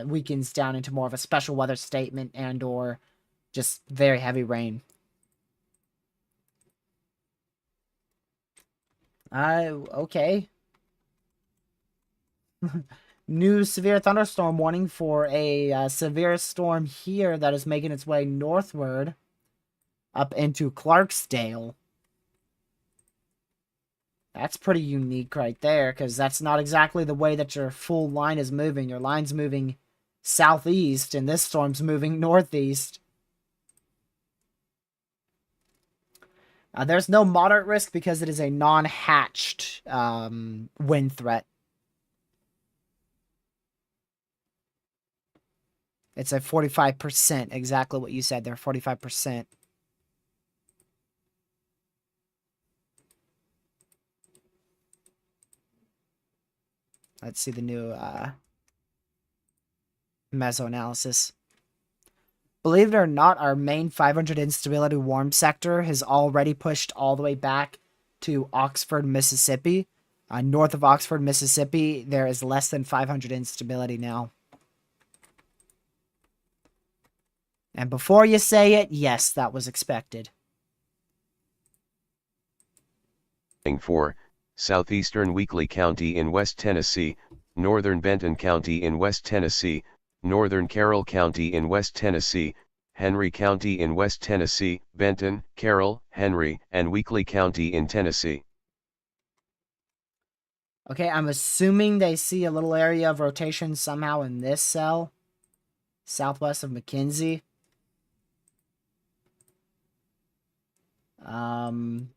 weakens down into more of a special weather statement and or just very heavy rain. Okay. New severe thunderstorm warning for a severe storm here that is making its way northward up into Clarksdale. That's pretty unique right there, because that's not exactly the way that your full line is moving. Your line's moving southeast, and this storm's moving northeast. There's no moderate risk because it is a non-hatched wind threat. It's a 45%, exactly what you said there, 45%. Let's see the new meso-analysis. Believe it or not, our main 500 instability warm sector has already pushed all the way back to Oxford, Mississippi. North of Oxford, Mississippi, there is less than 500 instability now. And before you say it, yes, that was expected. 4, Southeastern Weakley County in West Tennessee, Northern Benton County in West Tennessee, Northern Carroll County in West Tennessee, Henry County in West Tennessee, Benton, Carroll, Henry, and Weakley County in Tennessee. Okay, I'm assuming they see a little area of rotation somehow in this cell, southwest of McKenzie.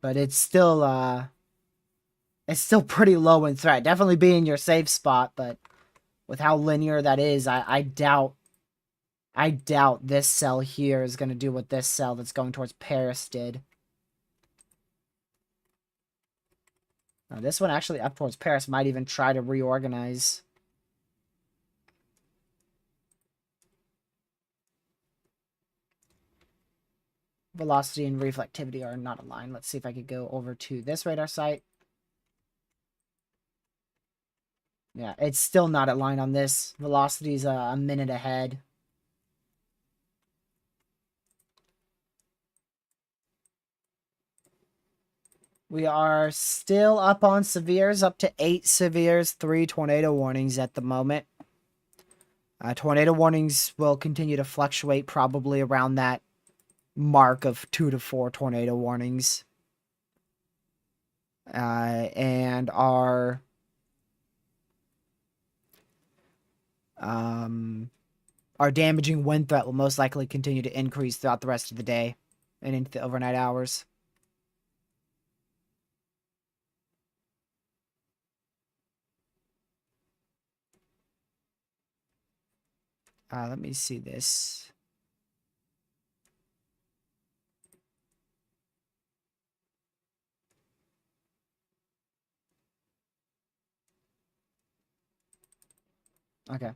But it's still pretty low in threat. Definitely be in your safe spot, but with how linear that is, I doubt this cell here is going to do what this cell that's going towards Paris did. Now, this one actually up towards Paris might even try to reorganize. Velocity and reflectivity are not aligned. Let's see if I could go over to this radar site. Yeah, it's still not at line on this. Velocity's a minute ahead. We are still up on severes, up to 8 severes, 3 tornado warnings at the moment. Tornado warnings will continue to fluctuate probably around that mark of 2 to 4 tornado warnings. And our damaging wind threat will most likely continue to increase throughout the rest of the day and into the overnight hours. Let me see this. Okay.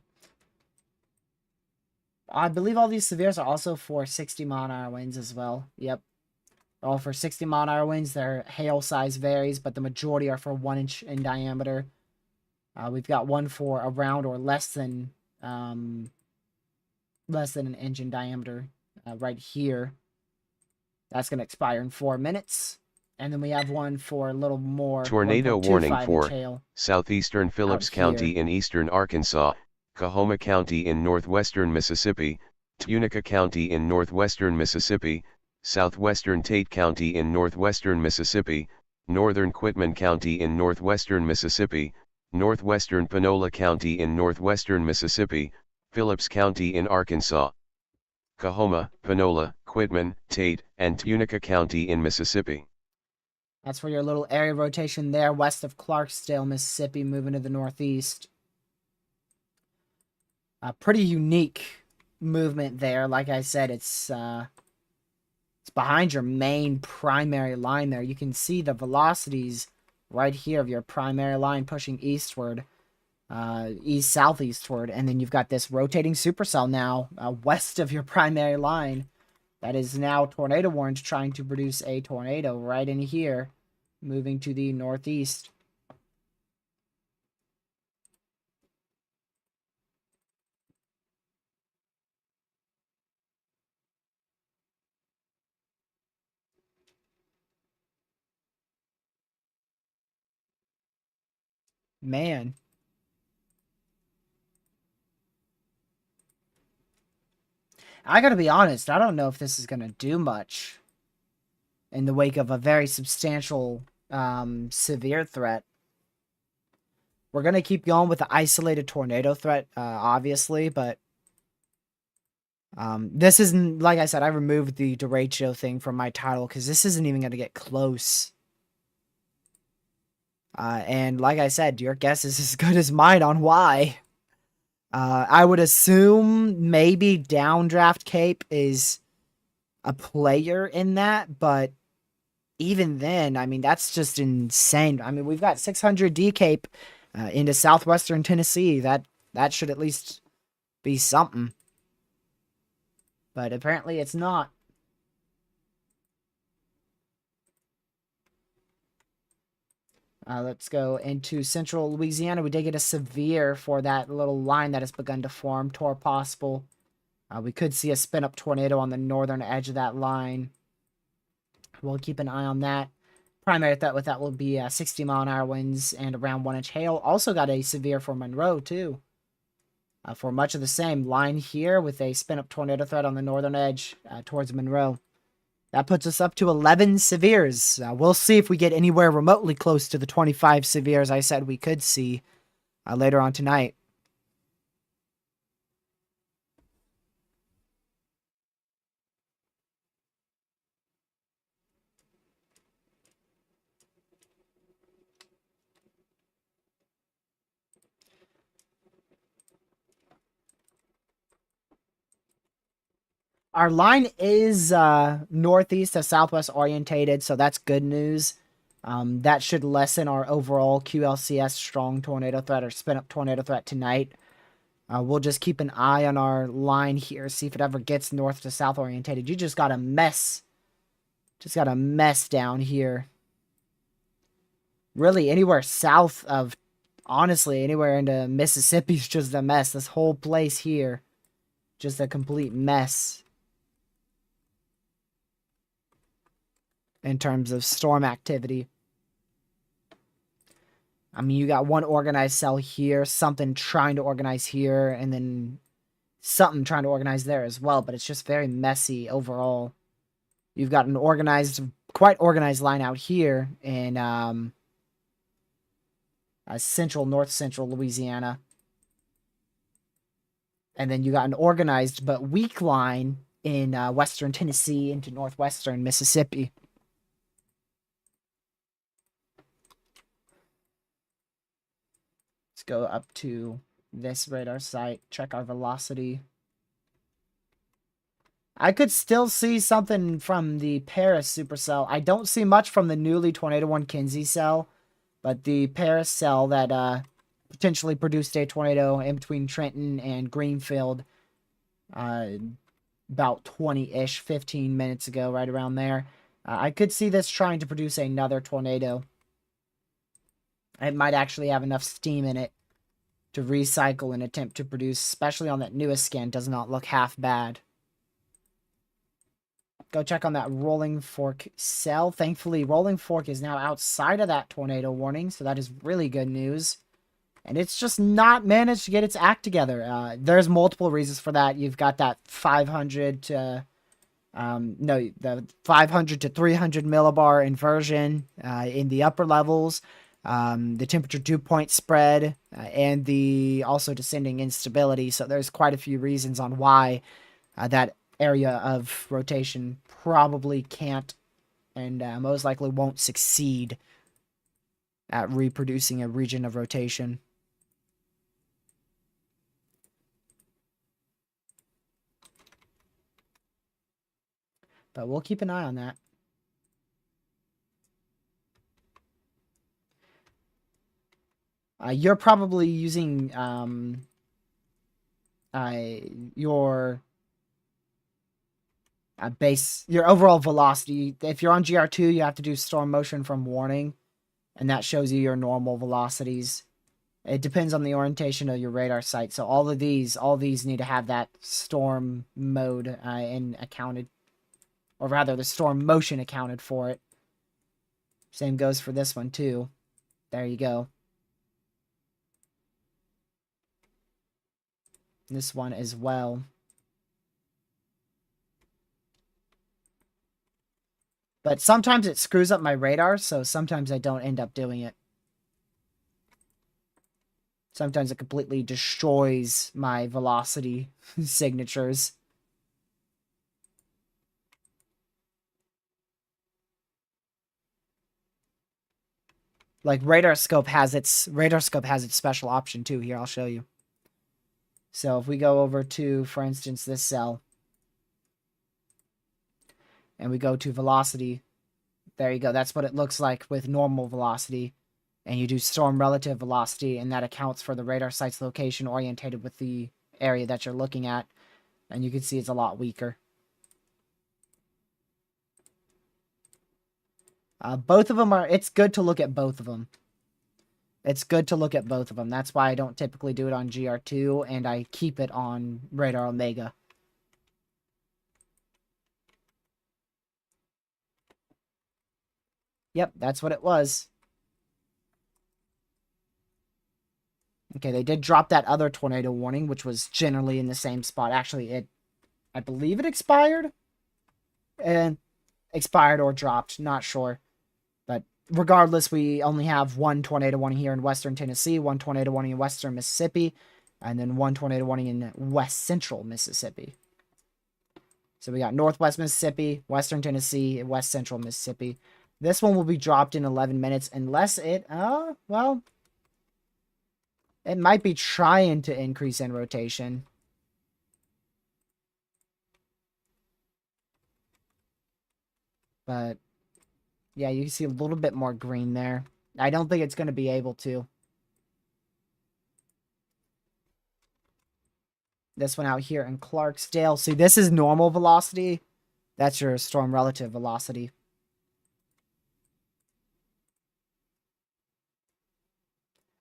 I believe all these severes are also for 60-mile-an-hour winds as well. Yep. All for 60-mile-an-hour winds. Their hail size varies, but the majority are for 1 inch in diameter. We've got one for around or less than an inch in diameter right here. That's going to expire in 4 minutes. And then we have one for a little more. Tornado warning for hail southeastern Phillips County in eastern Arkansas, Coahoma County in northwestern Mississippi, Tunica County in northwestern Mississippi, southwestern Tate County in northwestern Mississippi, northern Quitman County in northwestern Mississippi, northwestern Panola County in northwestern Mississippi, Phillips County in Arkansas, Coahoma, Panola, Quitman, Tate, and Tunica County in Mississippi. That's for your little area rotation there, west of Clarksdale, Mississippi, moving to the northeast. A pretty unique movement there. Like I said, it's behind your main primary line there. You can see the velocities right here of your primary line pushing eastward, southeastward, and then you've got this rotating supercell now west of your primary line that is now tornado warned, trying to produce a tornado right in here, moving to the northeast. Man. I gotta be honest, I don't know if this is gonna do much in the wake of a very substantial severe threat. We're gonna keep going with the isolated tornado threat, obviously, but this isn't, like I said, I removed the derecho thing from my title because this isn't even gonna get close. And like I said, your guess is as good as mine on why. I would assume maybe Downdraft Cape is a player in that, but even then, I mean, that's just insane. I mean, we've got 600 D Cape into southwestern Tennessee. That should at least be something. But apparently it's not. Let's go into central Louisiana. We did get a severe for that little line that has begun to form, toward possible. We could see a spin-up tornado on the northern edge of that line. We'll keep an eye on that. Primary threat with that will be 60-mile-an-hour winds and around 1 inch hail. Also got a severe for Monroe, too. For much of the same line here with a spin-up tornado threat on the northern edge towards Monroe. That puts us up to 11 severes. We'll see if we get anywhere remotely close to the 25 severes I said we could see later on tonight. Our line is northeast to southwest orientated, so that's good news. That should lessen our overall QLCS strong tornado threat or spin-up tornado threat tonight. We'll just keep an eye on our line here, see if it ever gets north to south orientated. You just got a mess. Just got a mess down here. Really, anywhere south of Honestly, anywhere into Mississippi's just a mess. This whole place here, just a complete mess in terms of storm activity. I mean, you got one organized cell here, something trying to organize here, and then something trying to organize there as well, but it's just very messy overall. You've got an organized, quite organized line out here in north central Louisiana. And then you got an organized but weak line in western Tennessee into northwestern Mississippi. Let's go up to this radar site, check our velocity. I could still see something from the Paris supercell. I don't see much from the newly Tornado 1 Kinsey cell, but the Paris cell that potentially produced a tornado in between Trenton and Greenfield about 20-ish, 15 minutes ago, right around there. I could see this trying to produce another tornado. It might actually have enough steam in it to recycle and attempt to produce, especially on that newest scan, does not look half bad. Go check on that Rolling Fork cell. Thankfully, Rolling Fork is now outside of that tornado warning, so that is really good news. And it's just not managed to get its act together. There's multiple reasons for that. You've got that 500 to... the 500 to 300 millibar inversion in the upper levels. The temperature dew point spread, and the also descending instability. So there's quite a few reasons on why that area of rotation probably can't and most likely won't succeed at reproducing a region of rotation. But we'll keep an eye on that. You're probably using your your overall velocity. If you're on GR2, you have to do storm motion from warning, and that shows you your normal velocities. It depends on the orientation of your radar site. So all these need to have that storm mode accounted, or rather the storm motion accounted for it. Same goes for this one too. There you go. This one as well. But sometimes it screws up my radar, so sometimes I don't end up doing it. Sometimes it completely destroys my velocity signatures. Like Radarscope has its special option too. Here, I'll show you. So if we go over to, for instance, this cell, and we go to velocity, there you go. That's what it looks like with normal velocity. And you do storm relative velocity, and that accounts for the radar site's location orientated with the area that you're looking at. And you can see it's a lot weaker. Both of them are, it's good to look at both of them. It's good to look at both of them. That's why I don't typically do it on GR2, and I keep it on Radar Omega. Yep, that's what it was. Okay, they did drop that other tornado warning, which was generally in the same spot. Actually, I believe it expired. And expired or dropped, not sure. But regardless, we only have one tornado warning here in western Tennessee, one tornado warning in western Mississippi, and then one tornado warning in west central Mississippi. So we got northwest Mississippi, western Tennessee, and west central Mississippi. This one will be dropped in 11 minutes unless it, well, it might be trying to increase in rotation. But, yeah, you can see a little bit more green there. I don't think it's going to be able to. This one out here in Clarksdale. See, this is normal velocity. That's your storm relative velocity.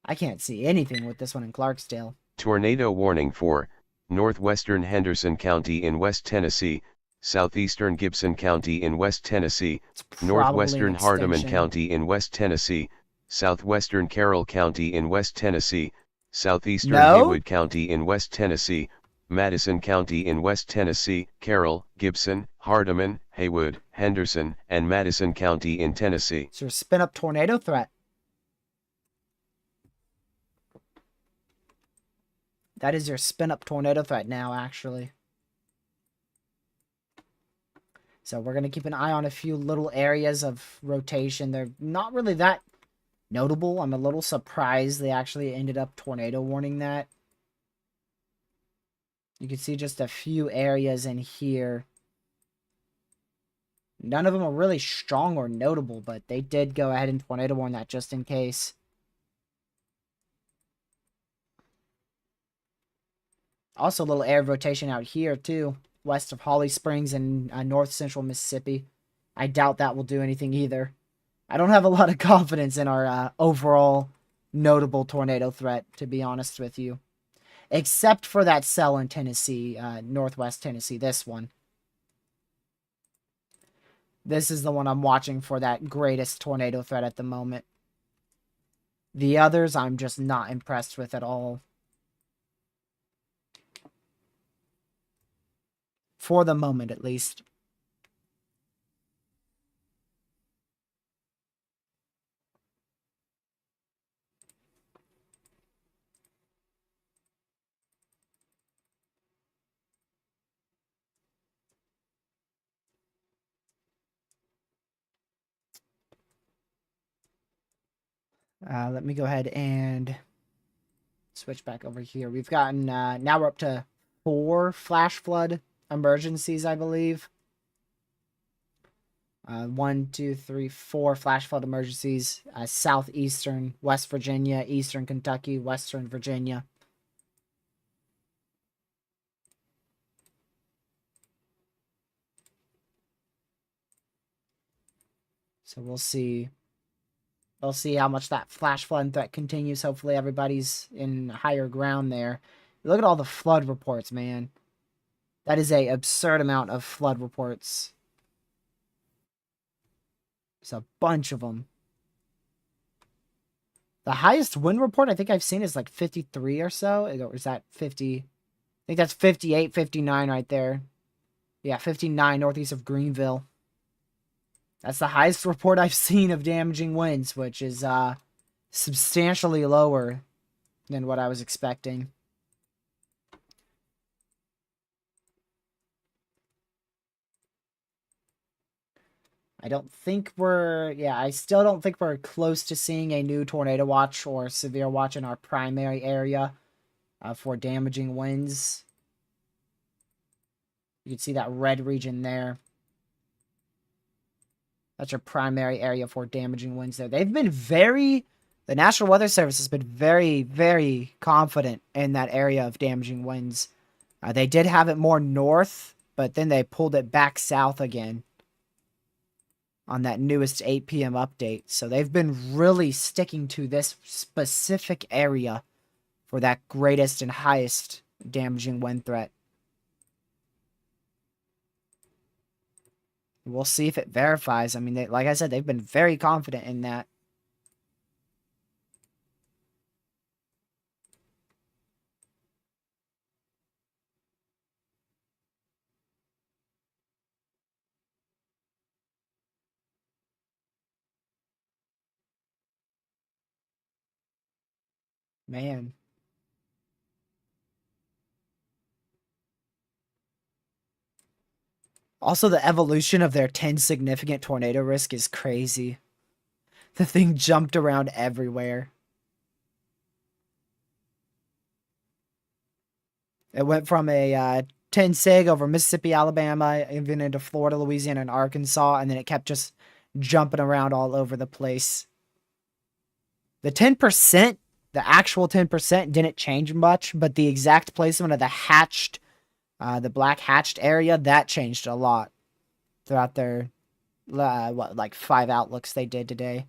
I can't see anything with this one in Clarksdale. Tornado warning for northwestern Henderson County in West Tennessee, southeastern Gibson County in West Tennessee, It's probably an northwestern Hardeman extension. County in West Tennessee, southwestern Carroll County in West Tennessee, southeastern No? Haywood County in West Tennessee, Madison County in West Tennessee, Carroll, Gibson, Hardeman, Haywood, Henderson, and Madison County in Tennessee. It's your spin up tornado threat. That is your spin up tornado threat now, actually. So we're going to keep an eye on a few little areas of rotation. They're not really that notable. I'm a little surprised they actually ended up tornado warning that. You can see just a few areas in here. None of them are really strong or notable, but they did go ahead and tornado warn that just in case. Also a little air rotation out here, too. West of Holly Springs and north central Mississippi. I doubt that will do anything either. I don't have a lot of confidence in our overall notable tornado threat, to be honest with you. Except for that cell in Tennessee, northwest Tennessee, this one. This is the one I'm watching for that greatest tornado threat at the moment. The others I'm just not impressed with at all. For the moment, at least. Let me go ahead and switch back over here. We've gotten, now we're up to 4 flash flood emergencies, I believe. 1, 2, 3, 4 flash flood emergencies. Southeastern West Virginia, Eastern Kentucky, Western Virginia. So we'll see. We'll see how much that flash flood threat continues. Hopefully everybody's in higher ground there. Look at all the flood reports, man. That is a absurd amount of flood reports. There's a bunch of them. The highest wind report I think I've seen is like 53 or so. Or is that 50? I think that's 58, 59 right there. Yeah, 59 northeast of Greenville. That's the highest report I've seen of damaging winds, which is substantially lower than what I was expecting. I don't think I still don't think we're close to seeing a new tornado watch or severe watch in our primary area for damaging winds. You can see that red region there. That's your primary area for damaging winds there. The National Weather Service has been very, very confident in that area of damaging winds. They did have it more north, but then they pulled it back south again on that newest 8 p.m. update. So they've been really sticking to this specific area for that greatest and highest damaging wind threat. We'll see if it verifies. I mean, like I said, they've been very confident in that. Man. Also, the evolution of their 10 significant tornado risk is crazy. The thing jumped around everywhere. It went from a 10 sig over Mississippi, Alabama, even into Florida, Louisiana, and Arkansas, and then it kept just jumping around all over the place. The 10%, the actual 10% didn't change much, but the exact placement of the black hatched area, that changed a lot throughout their, like 5 outlooks they did today.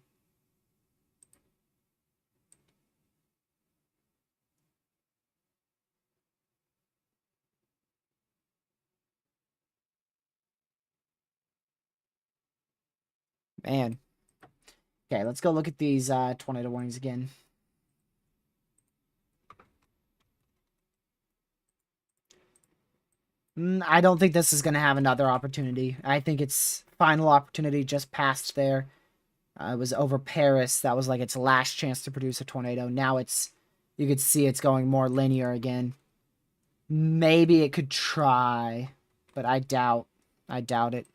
Man. Okay, let's go look at these tornado warnings again. I don't think this is going to have another opportunity. I think its final opportunity just passed there. It was over Paris. That was like its last chance to produce a tornado. Now you could see it's going more linear again. Maybe it could try, but I doubt it.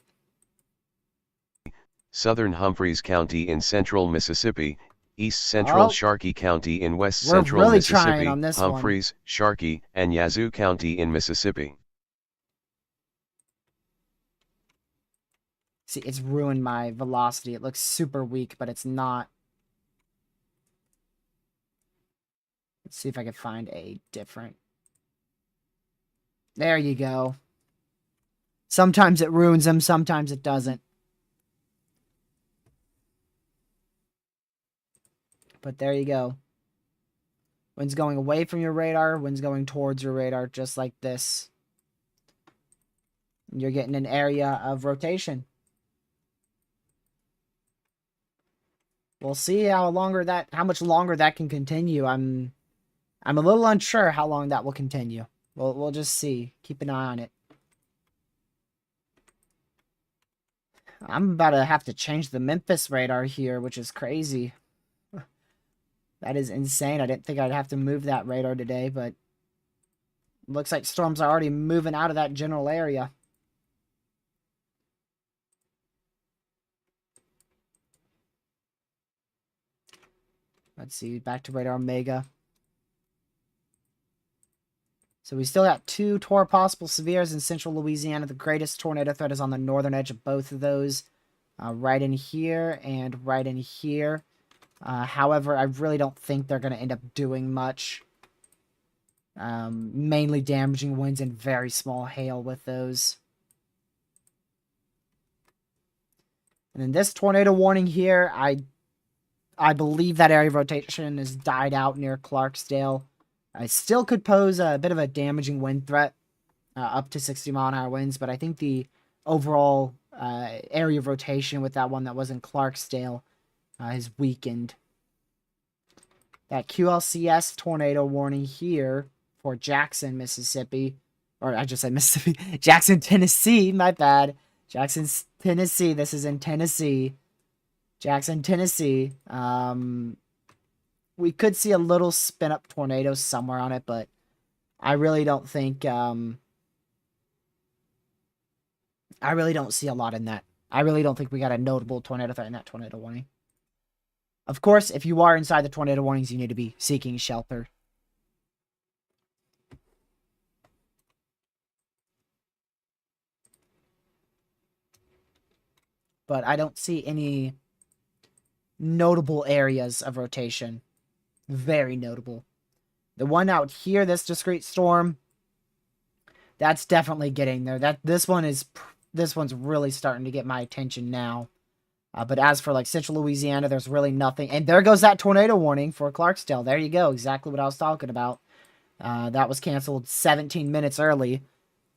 Southern Humphreys County in central Mississippi, East Central Sharkey County in west central really trying Mississippi, on this Humphreys, Sharkey, and Yazoo County in Mississippi. See, it's ruined my velocity. It looks super weak, but it's not. Let's see if I can find a different. There you go. Sometimes it ruins them, sometimes it doesn't. But there you go. Wind's going away from your radar, wind's going towards your radar, just like this. You're getting an area of rotation. We'll see how much longer that can continue. I'm a little unsure how long that will continue. We'll just see. Keep an eye on it. I'm about to have to change the Memphis radar here, which is crazy. That is insane. I didn't think I'd have to move that radar today, but looks like storms are already moving out of that general area. Let's see, back to radar Omega. So we still got 2 possible severes in central Louisiana. The greatest tornado threat is on the northern edge of both of those. Right in here and right in here. However, I really don't think they're going to end up doing much. Mainly damaging winds and very small hail with those. And then this tornado warning here, I believe that area of rotation has died out near Clarksdale. I still could pose a bit of a damaging wind threat, up to 60-mile-an-hour winds, but I think the overall area of rotation with that one that was in Clarksdale has weakened. That QLCS tornado warning here for Jackson, Mississippi, or I just said Mississippi, Jackson, Tennessee, my bad. Jackson, Tennessee, this is in Tennessee. Jackson, Tennessee. We could see a little spin-up tornado somewhere on it, but I really don't think, I really don't see a lot in that. I really don't think we got a notable tornado threat in that tornado warning. Of course, if you are inside the tornado warnings, you need to be seeking shelter. But I don't see any notable areas of rotation. Very notable. The one out here, this discrete storm, that's definitely getting there. This one's really starting to get my attention now. But as for like central Louisiana, there's really nothing. And there goes that tornado warning for Clarksdale. There you go. Exactly what I was talking about. That was canceled 17 minutes early.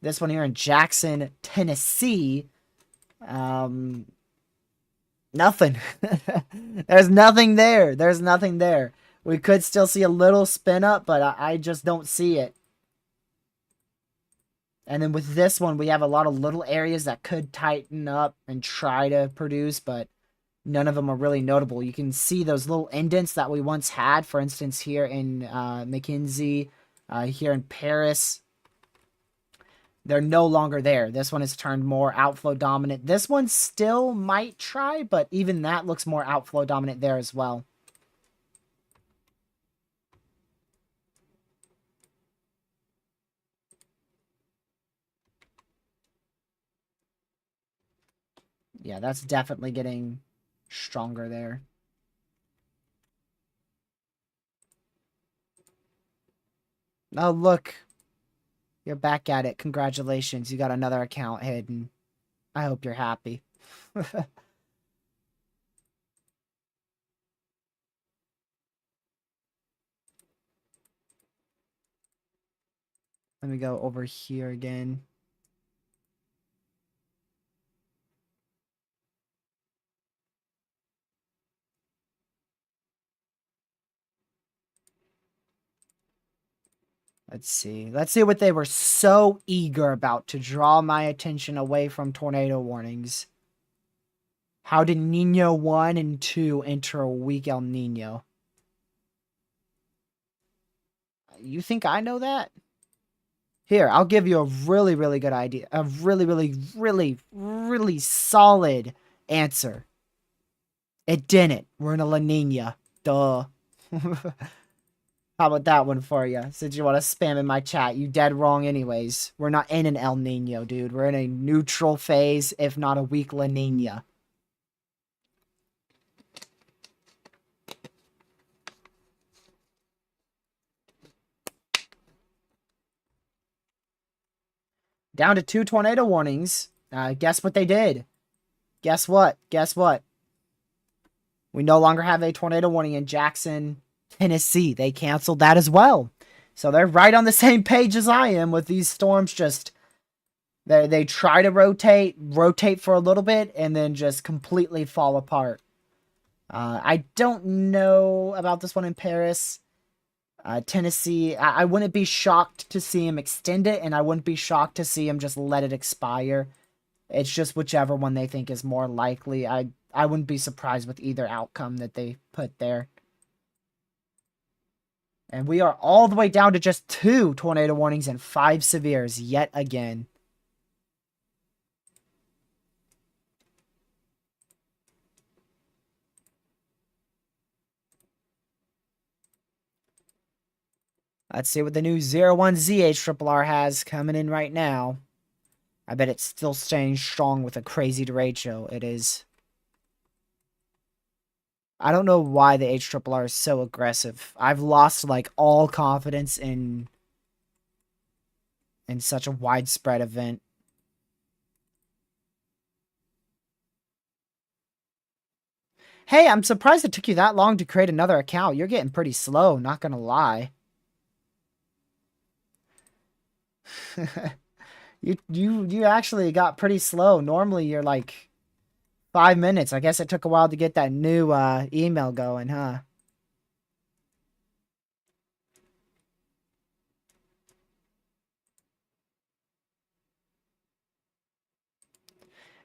This one here in Jackson, Tennessee. Nothing. There's nothing there. There's nothing there. We could still see a little spin up, but I just don't see it. And then with this one, we have a lot of little areas that could tighten up and try to produce, but none of them are really notable. You can see those little indents that we once had, for instance, here in McKinsey, here in Paris. They're no longer there. This one has turned more outflow dominant. This one still might try, but even that looks more outflow dominant there as well. Yeah, that's definitely getting stronger there. Oh, look. You're back at it. Congratulations. You got another account hidden. I hope you're happy. Let me go over here again. Let's see. Let's see what they were so eager about to draw my attention away from tornado warnings. How did Nino 1 and 2 enter a weak El Nino? You think I know that? Here, I'll give you a really, really good idea. A really, really, really, really solid answer. It didn't. We're in a La Nina. Duh. How about that one for you? Since you want to spam in my chat, you dead wrong anyways. We're not in an El Nino, dude. We're in a neutral phase, if not a weak La Nina. Down to 2 tornado warnings. Guess what they did? Guess what? Guess what? We no longer have a tornado warning in Jackson, Tennessee. They canceled that as well. So they're right on the same page as I am with these storms. Just they try to rotate for a little bit, and then just completely fall apart. I don't know about this one in Paris. Tennessee, I wouldn't be shocked to see him extend it, and I wouldn't be shocked to see him just let it expire. It's just whichever one they think is more likely. I wouldn't be surprised with either outcome that they put there. And we are all the way down to just 2 tornado warnings and 5 severes yet again. Let's see what the new 01ZH has coming in right now. I bet it's still staying strong with a crazy derecho. It is. I don't know why the HRRR is so aggressive. I've lost, like, all confidence in such a widespread event. Hey, I'm surprised it took you that long to create another account. You're getting pretty slow, not gonna lie. You actually got pretty slow. Normally you're like 5 minutes. I guess it took a while to get that new email going, huh?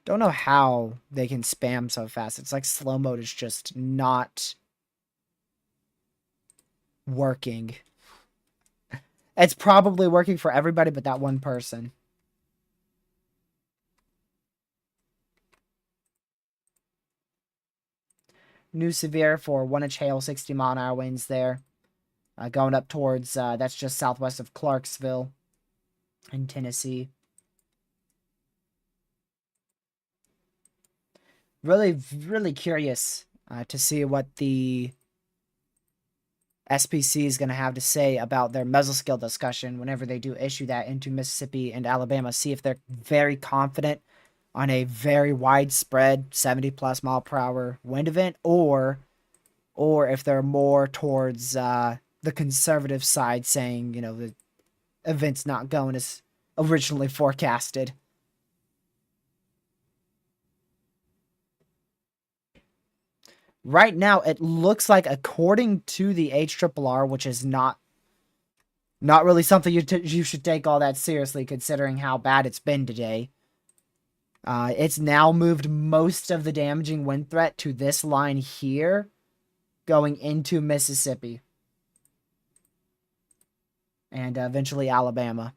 Don't know how they can spam so fast. It's like slow mode is just not working. It's probably working for everybody but that one person. New severe for 1-inch hail, 60-mile-an-hour winds there. Going up towards, that's just southwest of Clarksville in Tennessee. Really, really curious to see what the SPC is going to have to say about their mesoscale discussion whenever they do issue that into Mississippi and Alabama. See if they're very confident on a very widespread 70+ mile per hour wind event, or if they're more towards the conservative side, saying, you know, the event's not going as originally forecasted. Right now, it looks like, according to the HRRR, which is not really something you should take all that seriously, considering how bad it's been today. It's now moved most of the damaging wind threat to this line here, going into Mississippi. And eventually Alabama.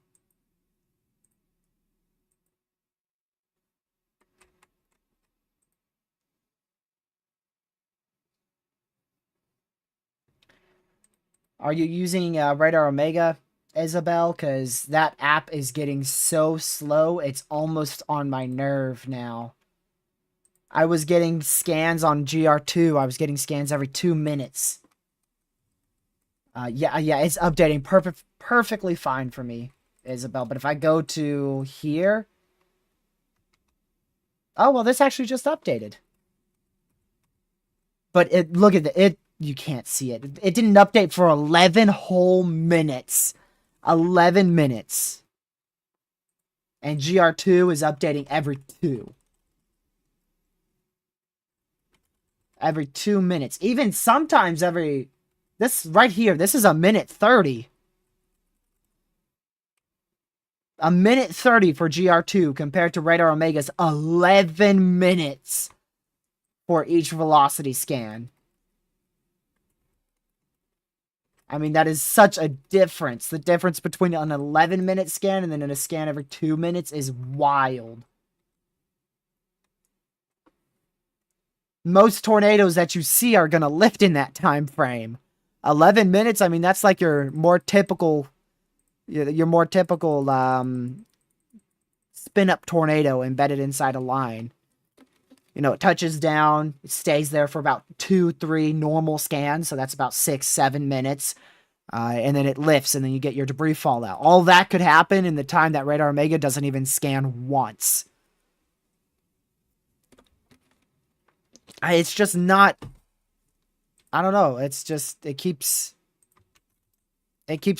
Are you using Radar Omega, Isabel? Because that app is getting so slow, it's almost on my nerve now. I was getting scans on GR2. I was getting scans every 2 minutes. Yeah, it's updating perfectly fine for me, Isabel. But if I go to here... Oh, well, this actually just updated. But look at it. You can't see it. It didn't update for 11 whole minutes. 11 minutes. And GR2 is updating every 2. Every 2 minutes. Even sometimes every... This right here, this is a minute 30. A minute 30 for GR2 compared to Radar Omega's 11 minutes for each velocity scan. I mean, that is such a difference. The difference between an 11-minute scan and then a scan every 2 minutes is wild. Most tornadoes that you see are going to lift in that time frame. 11 minutes, I mean, that's like your more typical spin-up tornado embedded inside a line. You know, it touches down, it stays there for about 2-3 normal scans, so that's about 6-7 minutes. And then it lifts, and then you get your debris fallout. All that could happen in the time that Radar Omega doesn't even scan once. It's just not... I don't know. It's just... It keeps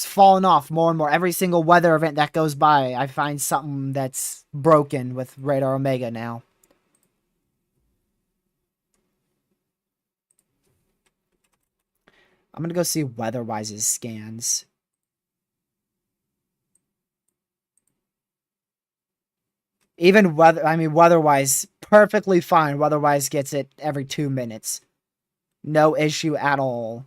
falling off more and more. Every single weather event that goes by, I find something that's broken with Radar Omega now. I'm going to go see WeatherWise's scans. Even WeatherWise, perfectly fine. WeatherWise gets it every 2 minutes. No issue at all.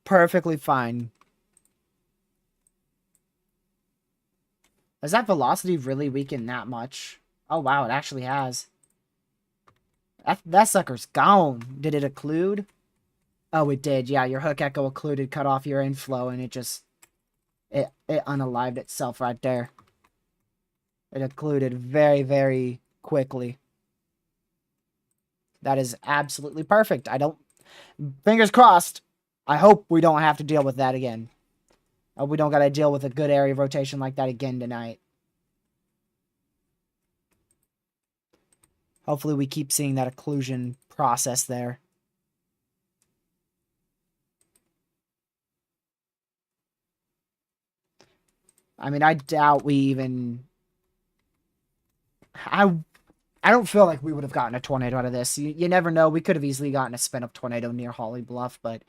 Perfectly fine. Has that velocity really weakened that much? Oh, wow, it actually has. That sucker's gone. Did it occlude? Oh, it did. Yeah, your hook echo occluded, cut off your inflow, and it just... It unalived itself right there. It occluded very, very quickly. That is absolutely perfect. I don't... Fingers crossed. I hope we don't have to deal with that again. We don't got to deal with a good area of rotation like that again tonight. Hopefully we keep seeing that occlusion process there. I mean, I doubt we even... I don't feel like we would have gotten a tornado out of this. You never know. We could have easily gotten a spin-up tornado near Holly Bluff, but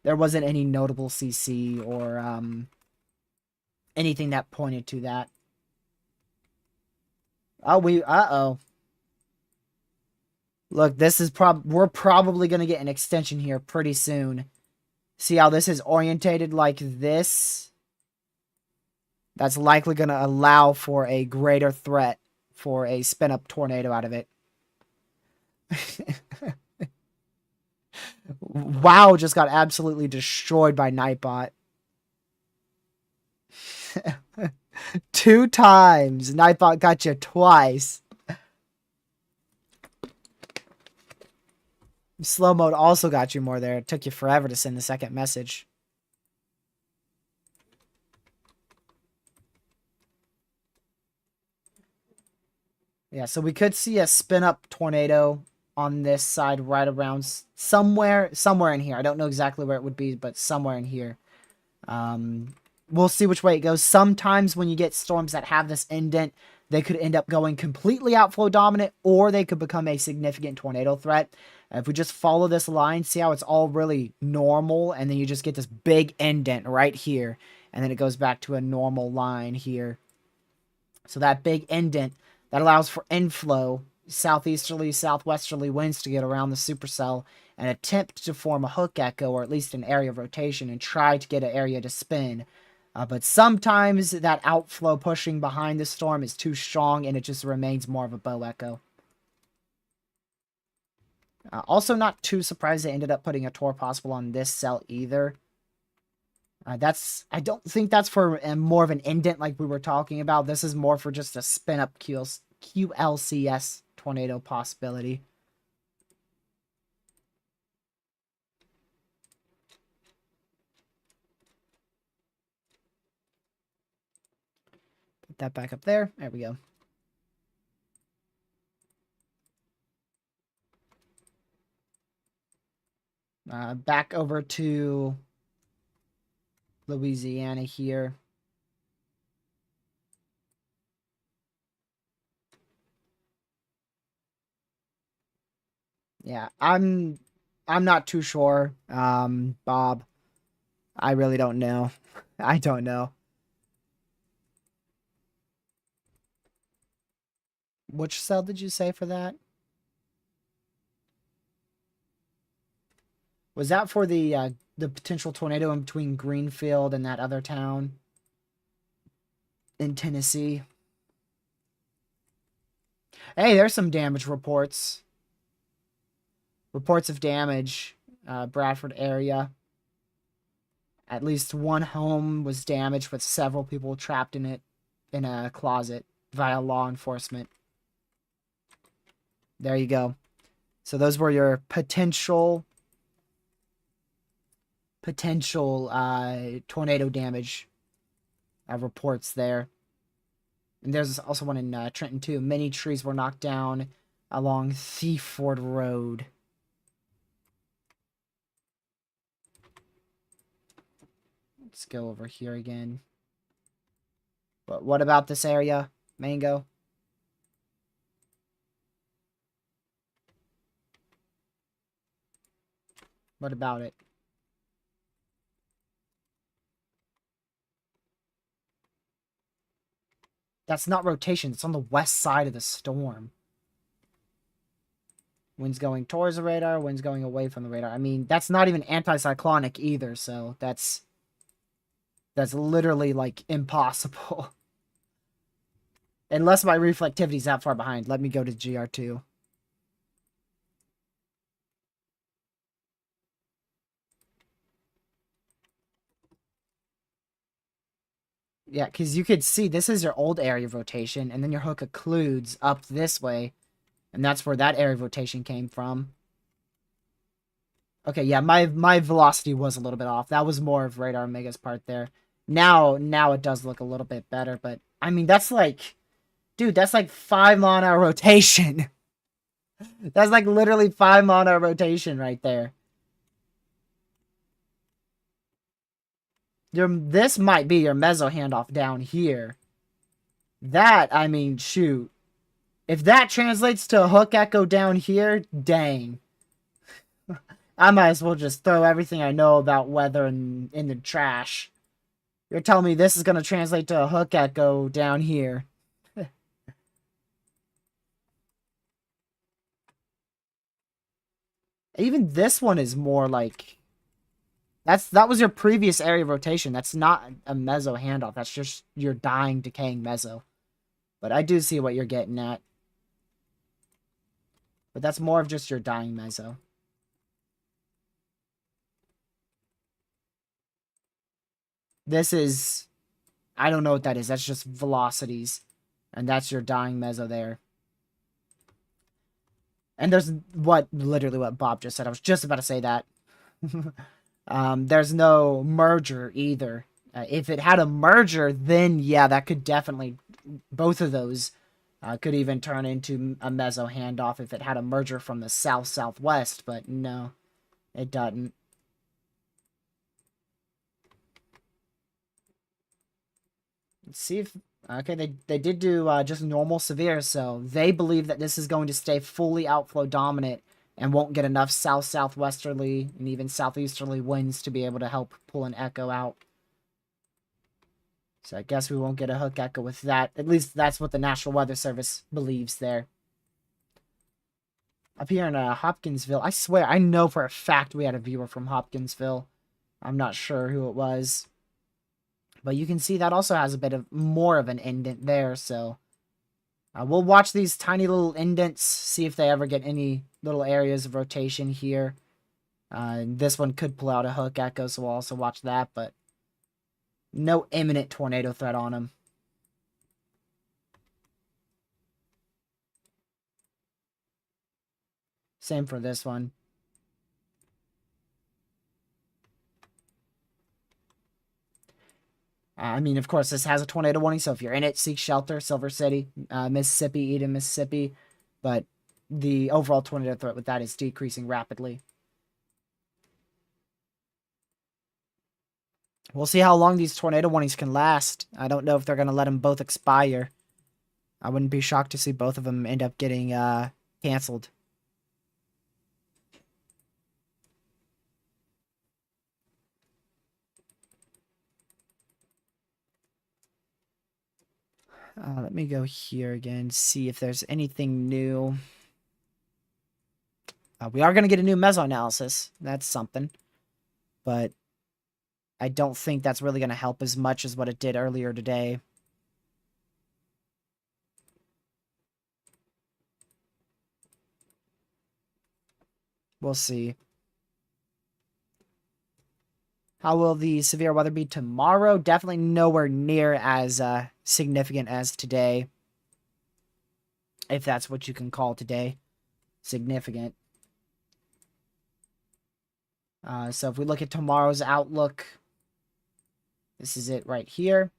there wasn't any notable CC or anything that pointed to that. Oh, uh-oh. Look, this is we're probably going to get an extension here pretty soon. See how this is orientated like this? That's likely going to allow for a greater threat for a spin-up tornado out of it. WoW just got absolutely destroyed by Nightbot. 2 times. Nightbot got you twice. Slow mode also got you more there. It took you forever to send the second message. Yeah, so we could see a spin-up tornado on this side right around somewhere in here. I don't know exactly where it would be, but somewhere in here. We'll see which way it goes. Sometimes when you get storms that have this indent, they could end up going completely outflow dominant, or they could become a significant tornado threat. If we just follow this line, see how it's all really normal, and then you just get this big indent right here, and then it goes back to a normal line here. So that big indent, that allows for inflow, southeasterly, southwesterly winds to get around the supercell and attempt to form a hook echo, or at least an area of rotation, and try to get an area to spin. But sometimes that outflow pushing behind the storm is too strong, and it just remains more of a bow echo. Also, not too surprised they ended up putting a Tor possible on this cell either. I don't think that's for more of an indent like we were talking about. This is more for just a spin-up QLCS tornado possibility. Put that back up there. There we go. Back over to Louisiana here. Yeah, I'm not too sure, Bob. I really don't know. I don't know. Which cell did you say for that? Was that for the potential tornado in between Greenfield and that other town in Tennessee? Hey, there's some damage reports. Reports of damage, Bradford area. At least one home was damaged with several people trapped in it in a closet via law enforcement. There you go. So those were your potential tornado damage reports there. And there's also one in Trenton too. Many trees were knocked down along Thiefford Road. Let's go over here again. But what about this area, Mango? What about it? That's not rotation. It's on the west side of the storm. Wind's going towards the radar. Wind's going away from the radar. I mean, that's not even anticyclonic either, so that's literally, like, impossible. Unless my reflectivity's that far behind. Let me go to GR2. Yeah, because you could see this is your old area of rotation, and then your hook occludes up this way, and that's where that area of rotation came from. Okay, yeah, my velocity was a little bit off. That was more of Radar Omega's part there. Now it does look a little bit better, but I mean that's like, dude, that's like 5 mile an hour rotation. That's like literally 5 mile an hour rotation right there. This might be your meso handoff down here. That, I mean, shoot. If that translates to a hook echo down here, dang. I might as well just throw everything I know about weather in the trash. You're telling me this is going to translate to a hook echo down here. Even this one is more like... That was your previous area of rotation. That's not a meso handoff. That's just your dying, decaying meso. But I do see what you're getting at. But that's more of just your dying meso. This is... I don't know what that is. That's just velocities. And that's your dying meso there. And there's literally what Bob just said. I was just about to say that. There's no merger either. If it had a merger, then yeah, that could definitely... Both of those could even turn into a meso handoff if it had a merger from the south-southwest. But no, it doesn't. Let's see if... Okay, they did do just normal severe, so they believe that this is going to stay fully outflow dominant and won't get enough south-southwesterly and even southeasterly winds to be able to help pull an echo out. So I guess we won't get a hook echo with that. At least that's what the National Weather Service believes there. Up here in Hopkinsville, I swear, I know for a fact we had a viewer from Hopkinsville. I'm not sure who it was. But you can see that also has a bit of more of an indent there, so we'll watch these tiny little indents, see if they ever get any little areas of rotation here. This one could pull out a hook echo, so we'll also watch that, but no imminent tornado threat on them. Same for this one. I mean, of course, this has a tornado warning, so if you're in it, seek shelter. Silver City, Mississippi, Eden, Mississippi. But the overall tornado threat with that is decreasing rapidly. We'll see how long these tornado warnings can last. I don't know if they're going to let them both expire. I wouldn't be shocked to see both of them end up getting canceled. Let me go here again, see if there's anything new. We are going to get a new meso-analysis. That's something. But I don't think that's really going to help as much as what it did earlier today. We'll see. How will the severe weather be tomorrow? Definitely nowhere near as significant as today. If that's what you can call today. Significant. So if we look at tomorrow's outlook, this is it right here.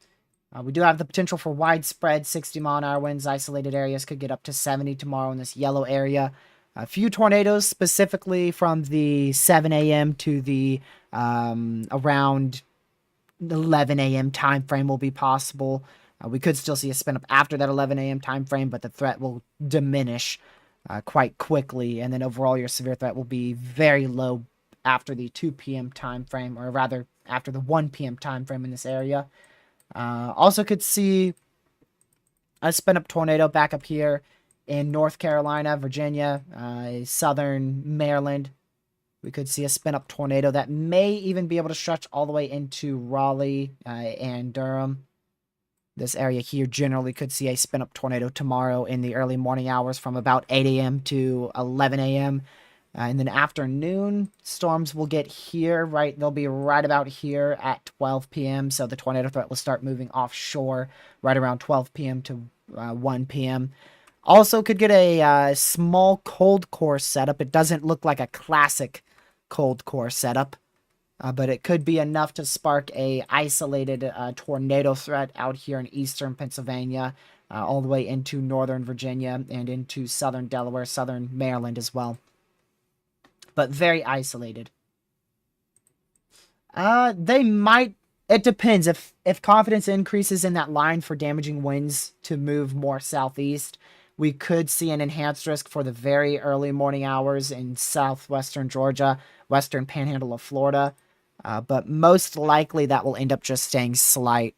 We do have the potential for widespread 60-mile-an-hour winds. Isolated areas could get up to 70 tomorrow in this yellow area. A few tornadoes, specifically from the 7 a.m. to the around 11 a.m. time frame will be possible. We could still see a spin up after that 11 a.m. time frame, but the threat will diminish quite quickly, and then overall your severe threat will be very low after the 2 p.m. time frame, or rather after the 1 p.m. time frame in this area. Also could see a spin up tornado back up here in North Carolina, Virginia, southern Maryland. We could see a spin up tornado that may even be able to stretch all the way into Raleigh and Durham. This area here generally could see a spin up tornado tomorrow in the early morning hours from about 8 a.m. to 11 a.m. And then afternoon, storms will get here, right? They'll be right about here at 12 p.m. So the tornado threat will start moving offshore right around 12 p.m. to 1 p.m. Also could get a small cold core setup. It doesn't look like a classic cold core setup, but it could be enough to spark a isolated tornado threat out here in eastern Pennsylvania, all the way into northern Virginia and into southern Delaware, southern Maryland as well. But very isolated. They might. It depends. If confidence increases in that line for damaging winds to move more southeast, we could see an enhanced risk for the very early morning hours in southwestern Georgia, western panhandle of Florida. But most likely that will end up just staying slight.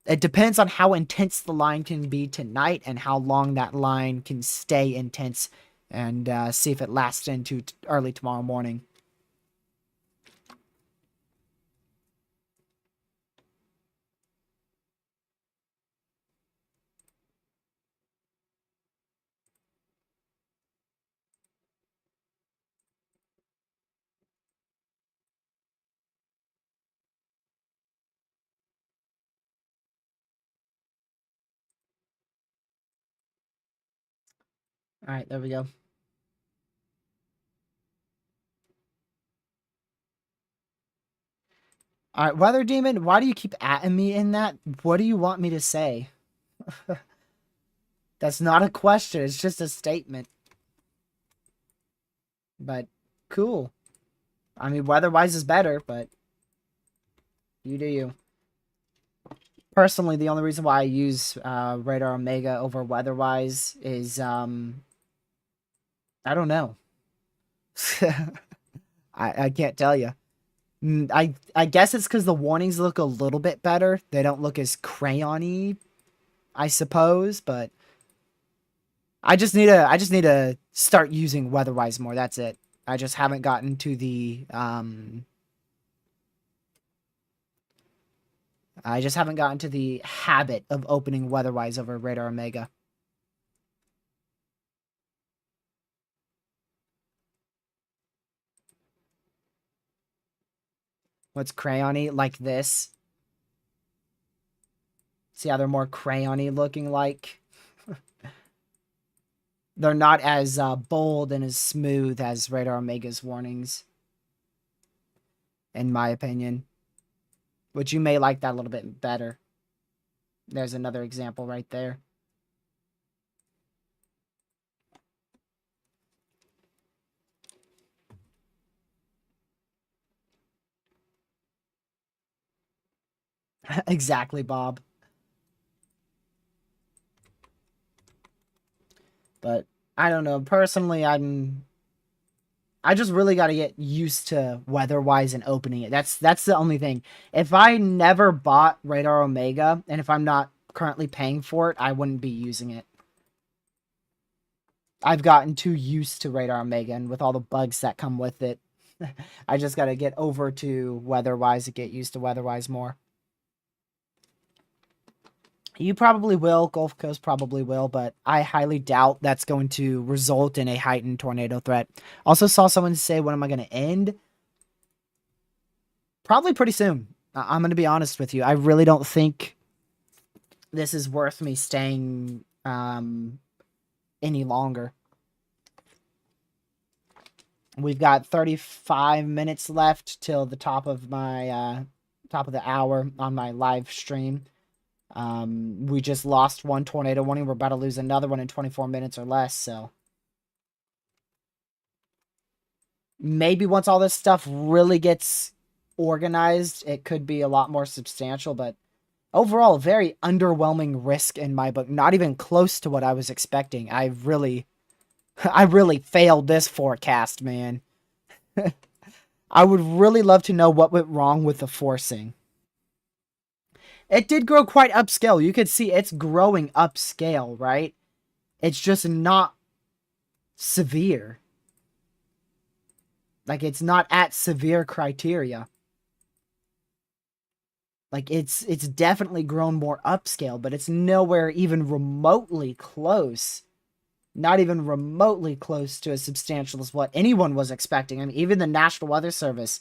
It depends on how intense the line can be tonight and how long that line can stay intense, and see if it lasts into early tomorrow morning. All right, there we go. All right, Weather Demon, why do you keep atting me in that? What do you want me to say? That's not a question. It's just a statement. But cool. I mean, weather-wise is better, but you do you. Personally, the only reason why I use Radar Omega over weather-wise is, I don't know. I can't tell you. I guess it's because the warnings look a little bit better. They don't look as crayon-y, I suppose, but I just need to start using weather-wise more. That's it. I just haven't gotten to the habit of opening weather-wise over Radar Omega. What's crayon-y? Like this. See how they're more crayon-y looking like? They're not as bold and as smooth as Radar Omega's warnings, in my opinion. Which you may like that a little bit better. There's another example right there. Exactly, Bob. But I don't know. Personally, I just really got to get used to weather-wise and opening it. That's the only thing. If I never bought Radar Omega, and if I'm not currently paying for it, I wouldn't be using it. I've gotten too used to Radar Omega, and with all the bugs that come with it, I just got to get over to Weatherwise to get used to Weatherwise more. You probably will, Gulf Coast probably will, but I highly doubt that's going to result in a heightened tornado threat. Also saw someone say, when am I going to end? Probably pretty soon. I'm going to be honest with you. I really don't think this is worth me staying any longer. We've got 35 minutes left till the top of my top of the hour on my live stream. We just lost one tornado warning. We're about to lose another one in 24 minutes or less, so maybe once all this stuff really gets organized, it could be a lot more substantial, but overall, very underwhelming risk in my book. Not even close to what I was expecting. I really failed this forecast, man. I would really love to know what went wrong with the forcing. It did grow quite upscale. You could see it's growing upscale, right? It's just not severe. Like, it's not at severe criteria. Like, it's definitely grown more upscale, but it's nowhere even remotely close. Not even remotely close to as substantial as what anyone was expecting. I mean, even the National Weather Service,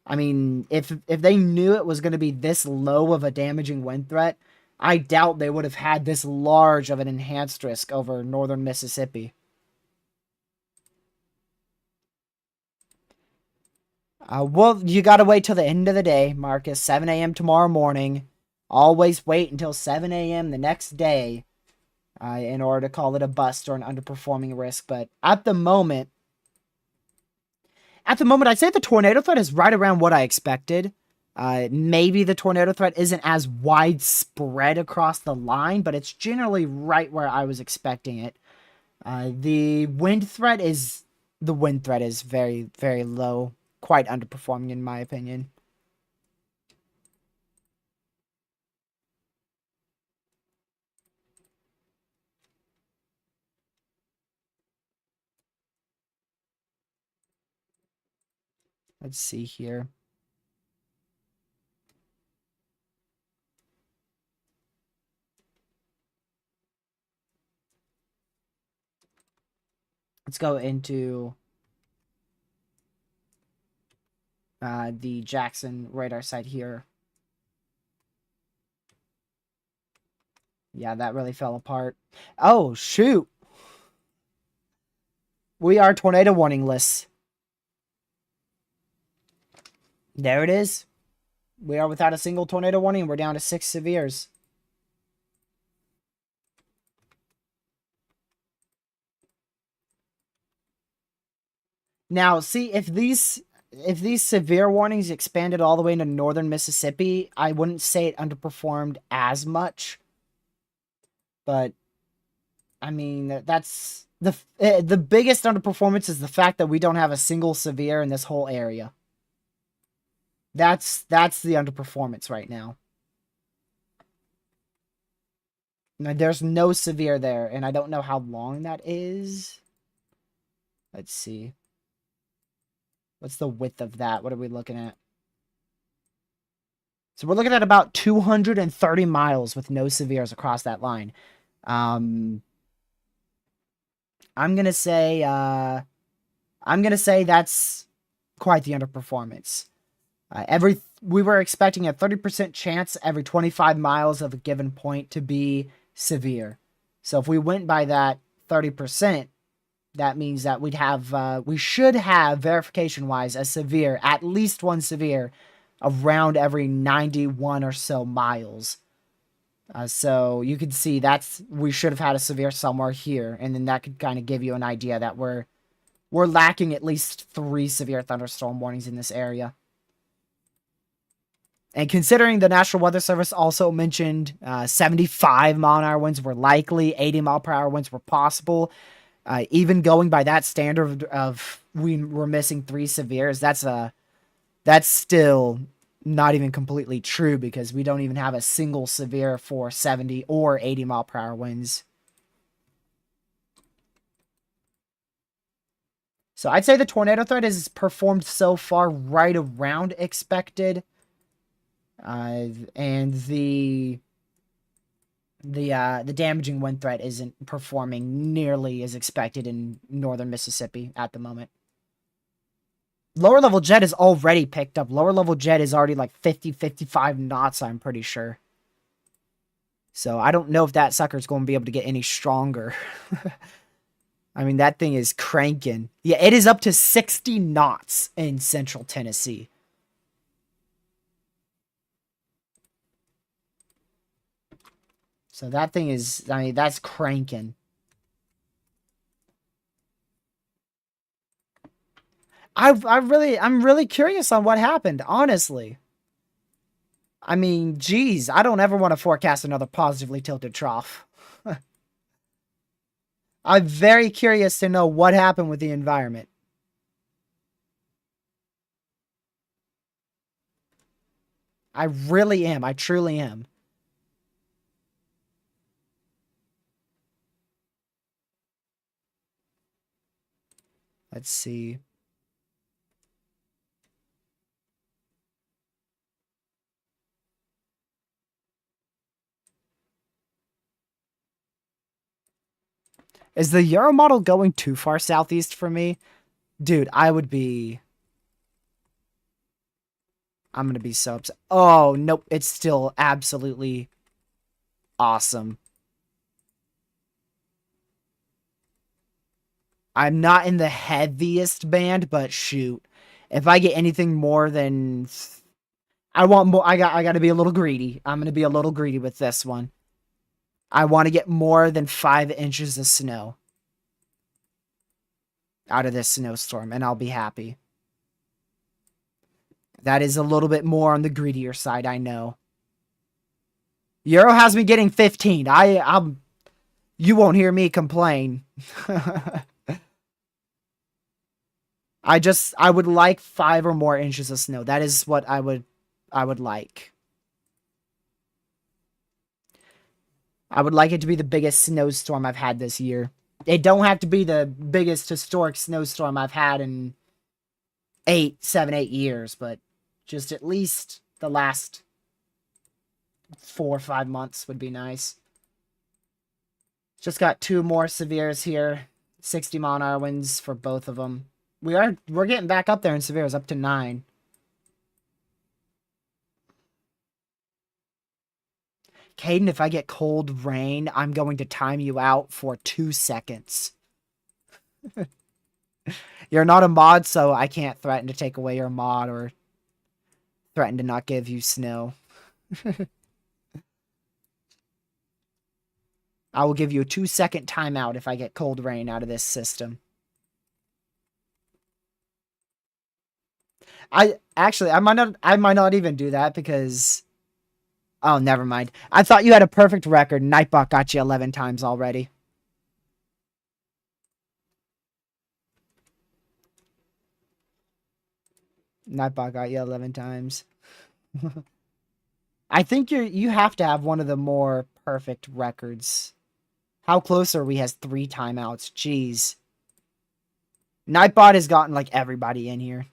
I mean, if they knew it was going to be this low of a damaging wind threat, I doubt they would have had this large of an enhanced risk over northern Mississippi. Well, you gotta wait till the end of the day, Marcus. 7 a.m. tomorrow morning. Always wait until 7 a.m. the next day in order to call it a bust or an underperforming risk. But at the moment, I'd say the tornado threat is right around what I expected. Maybe the tornado threat isn't as widespread across the line, but it's generally right where I was expecting it. The wind threat is very, very low. Quite underperforming in my opinion. Let's see here. Let's go into the Jackson radar site here. Yeah, that really fell apart. Oh, shoot. We are tornado warning lists. There it is. We are without a single tornado warning. We're down to 6 severes. Now, see, if these severe warnings expanded all the way into northern Mississippi, I wouldn't say it underperformed as much. But I mean, that's the biggest underperformance is the fact that we don't have a single severe in this whole area. That's the underperformance right now. Now, there's no severe there, and I don't know how long that is. Let's see. What's the width of that? What are we looking at? So we're looking at about 230 miles with no severes across that line. I'm gonna say that's quite the underperformance. We were expecting a 30% chance every 25 miles of a given point to be severe. So if we went by that 30%, that means that we should have verification wise a severe, at least one severe, around every 91 or so miles. So you can see we should have had a severe somewhere here, and then that could kind of give you an idea that we're lacking at least 3 severe thunderstorm warnings in this area. And considering the National Weather Service also mentioned 75 mile an hour winds were likely, 80 mile per hour winds were possible, even going by that standard of we're missing 3 severes, that's still not even completely true because we don't even have a single severe for 70 or 80 mile per hour winds. So I'd say the tornado threat has performed so far right around expected. And the damaging wind threat isn't performing nearly as expected in northern Mississippi at the moment. Lower level jet is already picked up. Lower level jet is already like 50, 55 knots, I'm pretty sure. So I don't know if that sucker's going to be able to get any stronger. I mean, that thing is cranking. Yeah, it is up to 60 knots in central Tennessee. So that thing is, I mean, that's cranking. I'm really curious on what happened, honestly. I mean, geez, I don't ever want to forecast another positively tilted trough. I'm very curious to know what happened with the environment. I really am. I truly am. Let's see. Is the Euro model going too far southeast for me? Dude, I'm gonna be so upset. Oh, nope. It's still absolutely awesome. I'm not in the heaviest band, but shoot. If I get anything more than... I want more. I got to be a little greedy. I'm going to be a little greedy with this one. I want to get more than 5 inches of snow out of this snowstorm, and I'll be happy. That is a little bit more on the greedier side, I know. Euro has me getting 15. You won't hear me complain. I would like 5 or more inches of snow. That is what I would like. I would like it to be the biggest snowstorm I've had this year. It don't have to be the biggest historic snowstorm I've had in 7, 8 years, but just at least the last 4 or 5 months would be nice. Just got 2 more severes here. 60-mile-an-hour winds for both of them. We're getting back up there in severes, up to 9. Caden, if I get cold rain, I'm going to time you out for 2 seconds. You're not a mod, so I can't threaten to take away your mod or threaten to not give you snow. I will give you a 2-second timeout if I get cold rain out of this system. I might not even do that because... Oh, never mind. I thought you had a perfect record. Nightbot got you 11 times already. Nightbot got you 11 times. I think you have to have one of the more perfect records. How close are we? Has 3 timeouts. Jeez. Nightbot has gotten like everybody in here.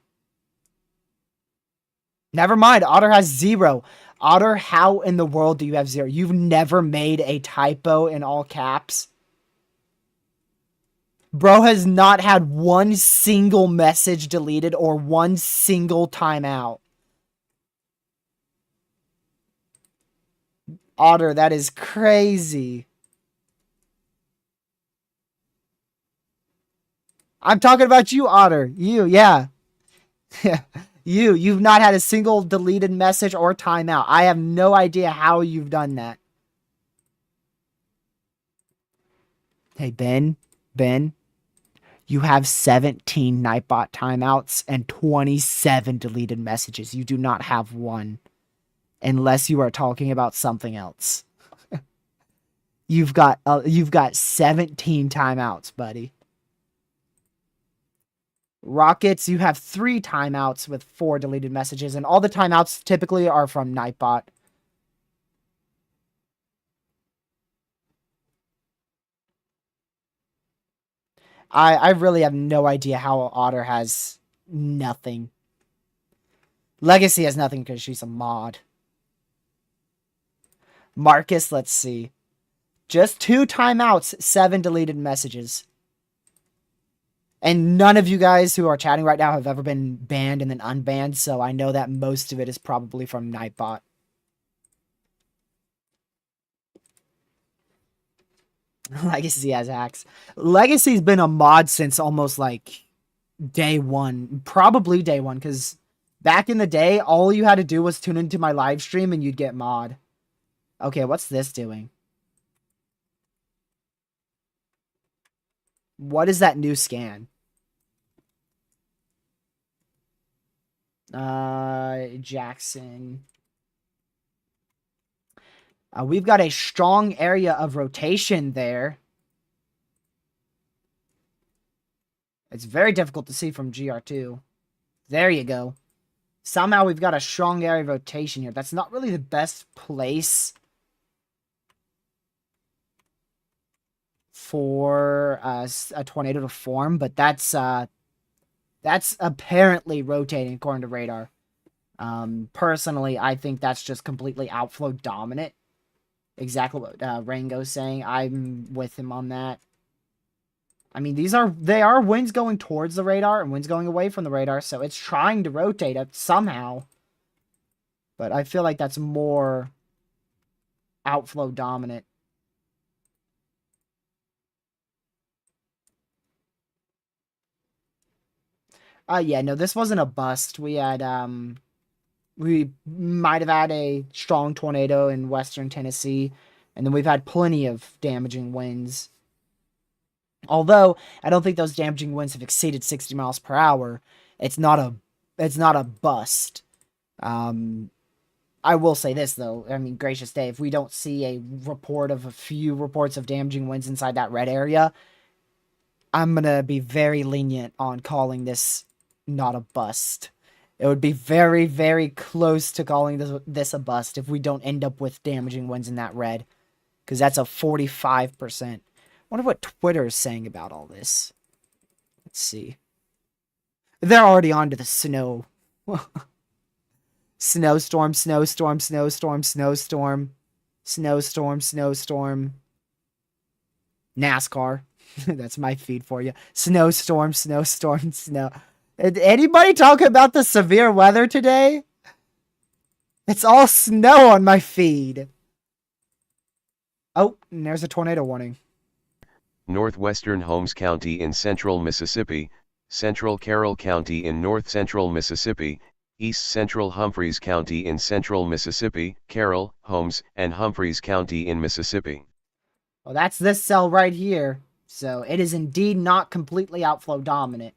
Never mind. Otter has 0. Otter, how in the world do you have 0? You've never made a typo in all caps. Bro has not had 1 single message deleted or 1 single timeout. Otter, that is crazy. I'm talking about you, Otter. You, yeah. You've not had a single deleted message or timeout. I have no idea how you've done that. Hey, Ben, you have 17 Nightbot timeouts and 27 deleted messages. You do not have 1. Unless you are talking about something else. You've got 17 timeouts, buddy. Rockets, you have 3 timeouts with 4 deleted messages, and all the timeouts typically are from Nightbot. I really have no idea how Otter has nothing. Legacy has nothing because she's a mod. Marcus, let's see. Just 2 timeouts, 7 deleted messages. And none of you guys who are chatting right now have ever been banned and then unbanned, so I know that most of it is probably from Nightbot. Legacy has hacks. Legacy's been a mod since almost like day one. Probably day one, because back in the day, all you had to do was tune into my live stream and you'd get mod. Okay, what's this doing? What is that new scan? Jackson. We've got a strong area of rotation there. It's very difficult to see from GR2. There you go. Somehow we've got a strong area of rotation here. That's not really the best place for a tornado to form, but that's apparently rotating according to radar. Personally, I think that's just completely outflow dominant. Exactly what Rango's saying. I'm with him on that. I mean, they are winds going towards the radar and winds going away from the radar, so it's trying to rotate it somehow. But I feel like that's more outflow dominant. Yeah, no, this wasn't a bust. We had we might have had a strong tornado in western Tennessee, and then we've had plenty of damaging winds. Although I don't think those damaging winds have exceeded 60 miles per hour, it's not a bust. I will say this though. I mean, gracious day, if we don't see a few reports of damaging winds inside that red area, I'm gonna be very lenient on calling this not a bust. It would be very, very close to calling this a bust if we don't end up with damaging winds in that red, because that's a 45%. Wonder what Twitter is saying about all this. Let's see. They're already on to the snow. Snowstorm, snowstorm, snowstorm, snowstorm, snowstorm, snowstorm. NASCAR. That's my feed for you. Snowstorm, snowstorm, snow. Anybody talk about the severe weather today? It's all snow on my feed. Oh, and there's a tornado warning. Northwestern Holmes County in central Mississippi, central Carroll County in north central Mississippi, east central Humphreys County in central Mississippi, Carroll, Holmes, and Humphreys County in Mississippi. Well, that's this cell right here. So it is indeed not completely outflow dominant.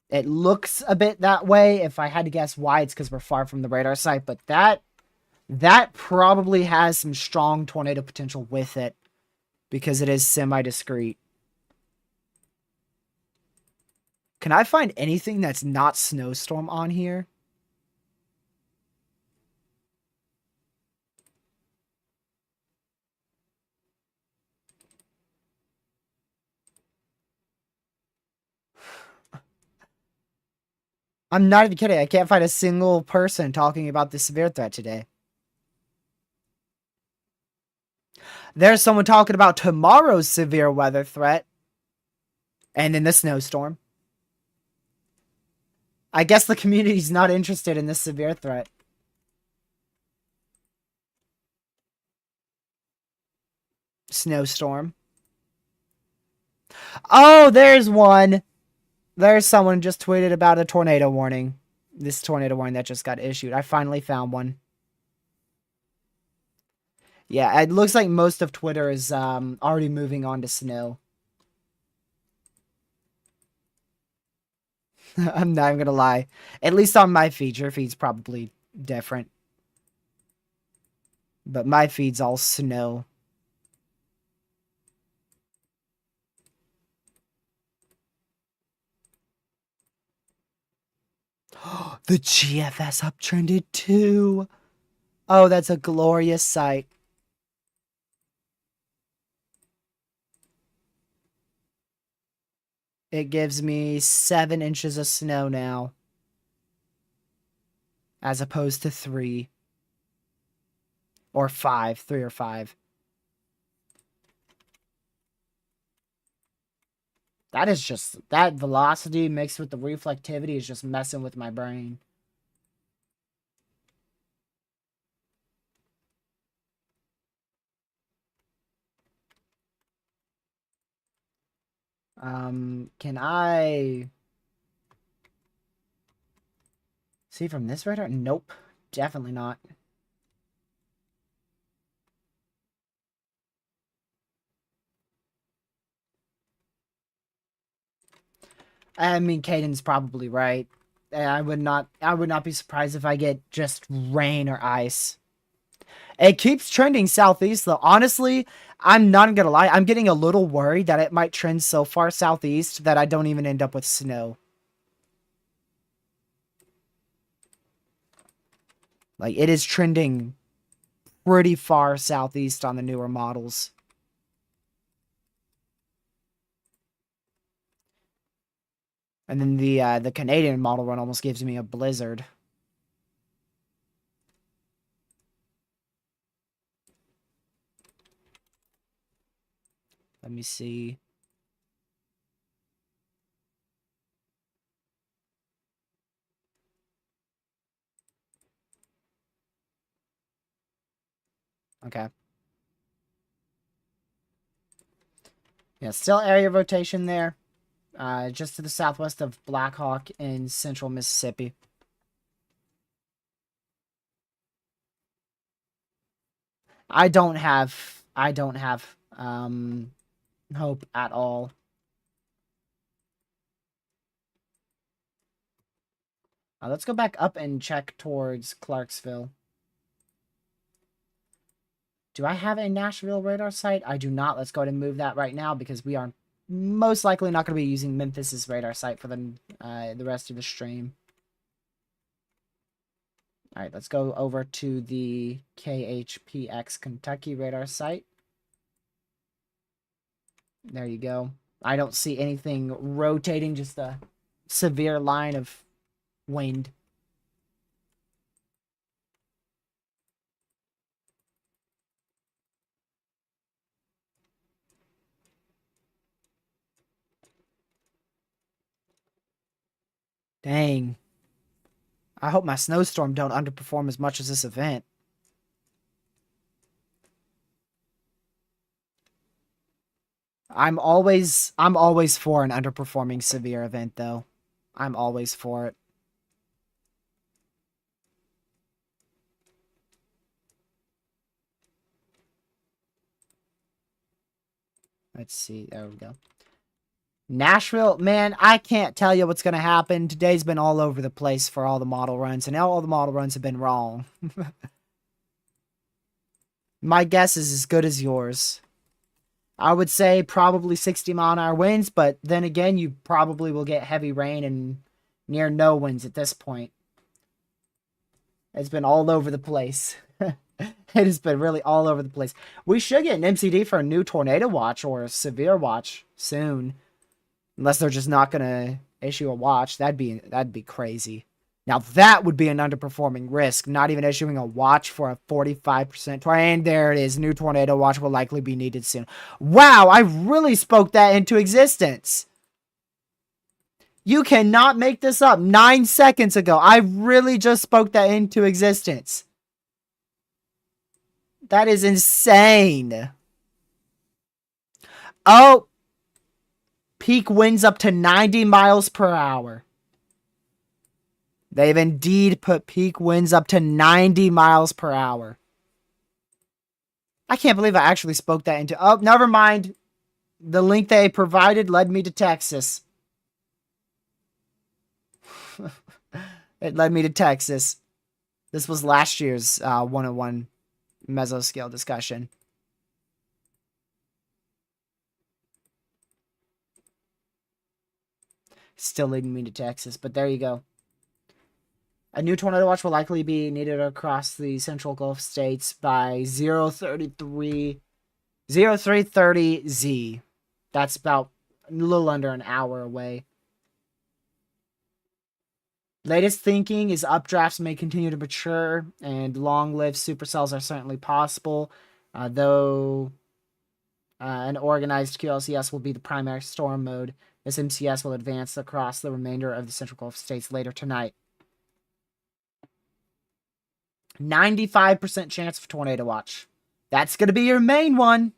It looks a bit that way. If I had to guess why, it's because we're far from the radar site. But that probably has some strong tornado potential with it, because it is semi-discrete. Can I find anything that's not snowstorm on here? I'm not even kidding. I can't find a single person talking about the severe threat today. There's someone talking about tomorrow's severe weather threat. And then the snowstorm. I guess the community's not interested in this severe threat. Snowstorm. Oh, there's one. There's someone just tweeted about a tornado warning. This tornado warning that just got issued. I finally found one. Yeah, it looks like most of Twitter is already moving on to snow. I'm not even gonna lie. At least on my feed. Your feed's probably different. But my feed's all snow. The GFS uptrended too. Oh, that's a glorious sight. It gives me 7 inches of snow now, as opposed to 3 or 5, 3 or 5. That is just, that velocity mixed with the reflectivity is just messing with my brain. Can I see from this radar? Nope, definitely not. I mean, Caden's probably right. I would not be surprised if I get just rain or ice. It keeps trending southeast though. Honestly, I'm not gonna lie. I'm getting a little worried that it might trend so far southeast that I don't even end up with snow. Like, it is trending pretty far southeast on the newer models. And then the Canadian model run almost gives me a blizzard. Let me see. Okay. Yeah, still area rotation there. Just to the southwest of Blackhawk in central Mississippi. I don't have hope at all. Let's go back up and check towards Clarksville. Do I have a Nashville radar site? I do not. Let's go ahead and move that right now because we are most likely not going to be using Memphis's radar site for the rest of the stream. All right, let's go over to the KHPX Kentucky radar site. There you go. I don't see anything rotating, just a severe line of wind. Dang. I hope my snowstorm don't underperform as much as this event. I'm always for an underperforming severe event though. I'm always for it. Let's see. There we go. Nashville, man, I can't tell you what's going to happen. Today's been all over the place for all the model runs, and now all the model runs have been wrong. My guess is as good as yours. I would say probably 60-mile-an-hour winds, but then again, you probably will get heavy rain and near no winds at this point. It's been all over the place. It has been really all over the place. We should get an MCD for a new tornado watch or a severe watch soon. Unless they're just not gonna issue a watch. That'd be crazy. Now that would be an underperforming risk. Not even issuing a watch for a 45% and there it is. New tornado watch will likely be needed soon. Wow, I really spoke that into existence. You cannot make this up. 9 seconds ago, I really just spoke that into existence. That is insane. Oh, peak winds up to 90 miles per hour. They've indeed put peak winds up to 90 miles per hour. I can't believe I actually spoke that into... Oh, never mind. The link they provided led me to Texas. It led me to Texas. This was last year's 101 mesoscale discussion. Still leading me to Texas, but there you go. A new tornado watch will likely be needed across the central Gulf states by 0330 Z. That's about a little under an hour away. Latest thinking is updrafts may continue to mature, and long-lived supercells are certainly possible, though an organized QLCS will be the primary storm mode. This MCS will advance across the remainder of the Central Gulf states later tonight. 95% chance of tornado watch. That's going to be your main one.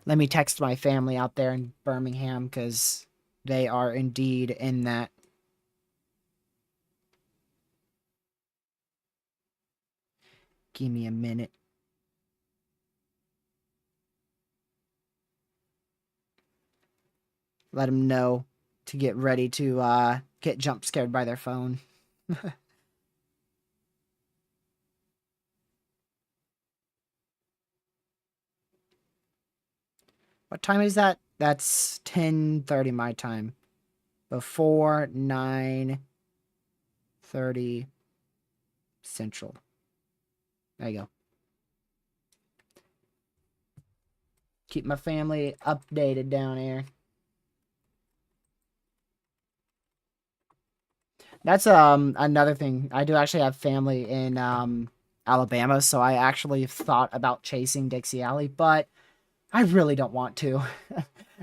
Let me text my family out there in Birmingham because they are indeed in that. Give me a minute. Let them know to get ready to get jump scared by their phone. What time is that? That's 10:30 my time. Before 9:30 Central. There you go. Keep my family updated down here. That's another thing. I do actually have family in Alabama, so I actually thought about chasing Dixie Alley, but I really don't want to.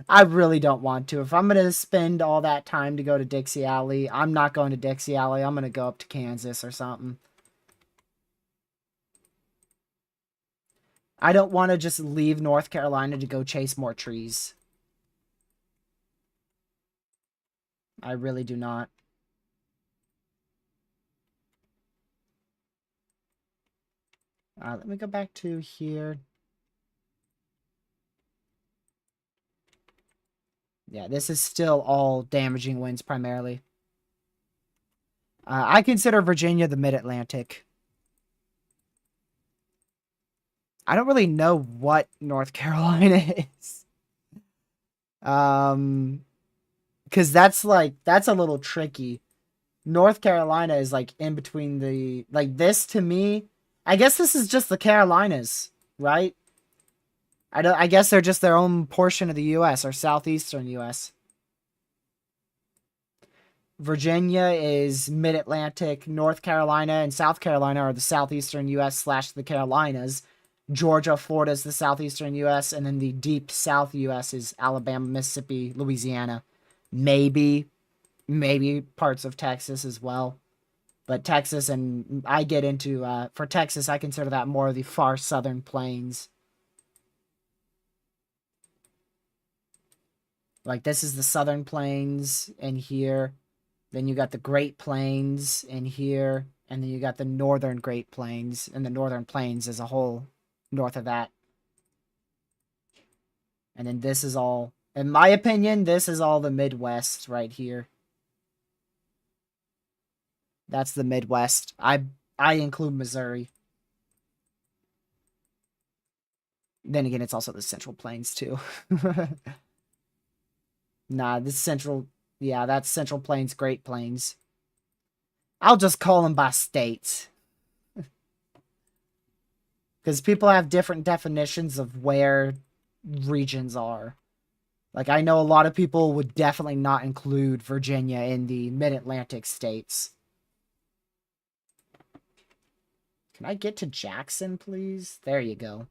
I really don't want to. If I'm going to spend all that time to go to Dixie Alley, I'm not going to Dixie Alley. I'm going to go up to Kansas or something. I don't want to just leave North Carolina to go chase more trees. I really do not. Let me go back to here. Yeah, this is still all damaging winds primarily. I consider Virginia the mid-Atlantic. I don't really know what North Carolina is. Because that's a little tricky. North Carolina is like in between the, like this to me. I guess this is just the Carolinas, right? I guess they're just their own portion of the U.S. or southeastern U.S. Virginia is mid-Atlantic. North Carolina and South Carolina are the southeastern U.S. / the Carolinas. Georgia, Florida is the southeastern U.S. And then the deep south U.S. is Alabama, Mississippi, Louisiana. Maybe parts of Texas as well. But Texas, and I get into, for Texas, I consider that more of the far southern plains. Like, this is the southern plains in here. Then you got the Great Plains in here. And then you got the northern Great Plains. And the northern plains as a whole north of that. And then this is all, in my opinion, this is all the Midwest right here. That's the Midwest. I include Missouri. Then again, it's also the Central Plains too. Nah, this Central, yeah, that's Central Plains, Great Plains. I'll just call them by states. Because people have different definitions of where regions are. Like, I know a lot of people would definitely not include Virginia in the mid-Atlantic states. Can I get to Jackson, please? There you go.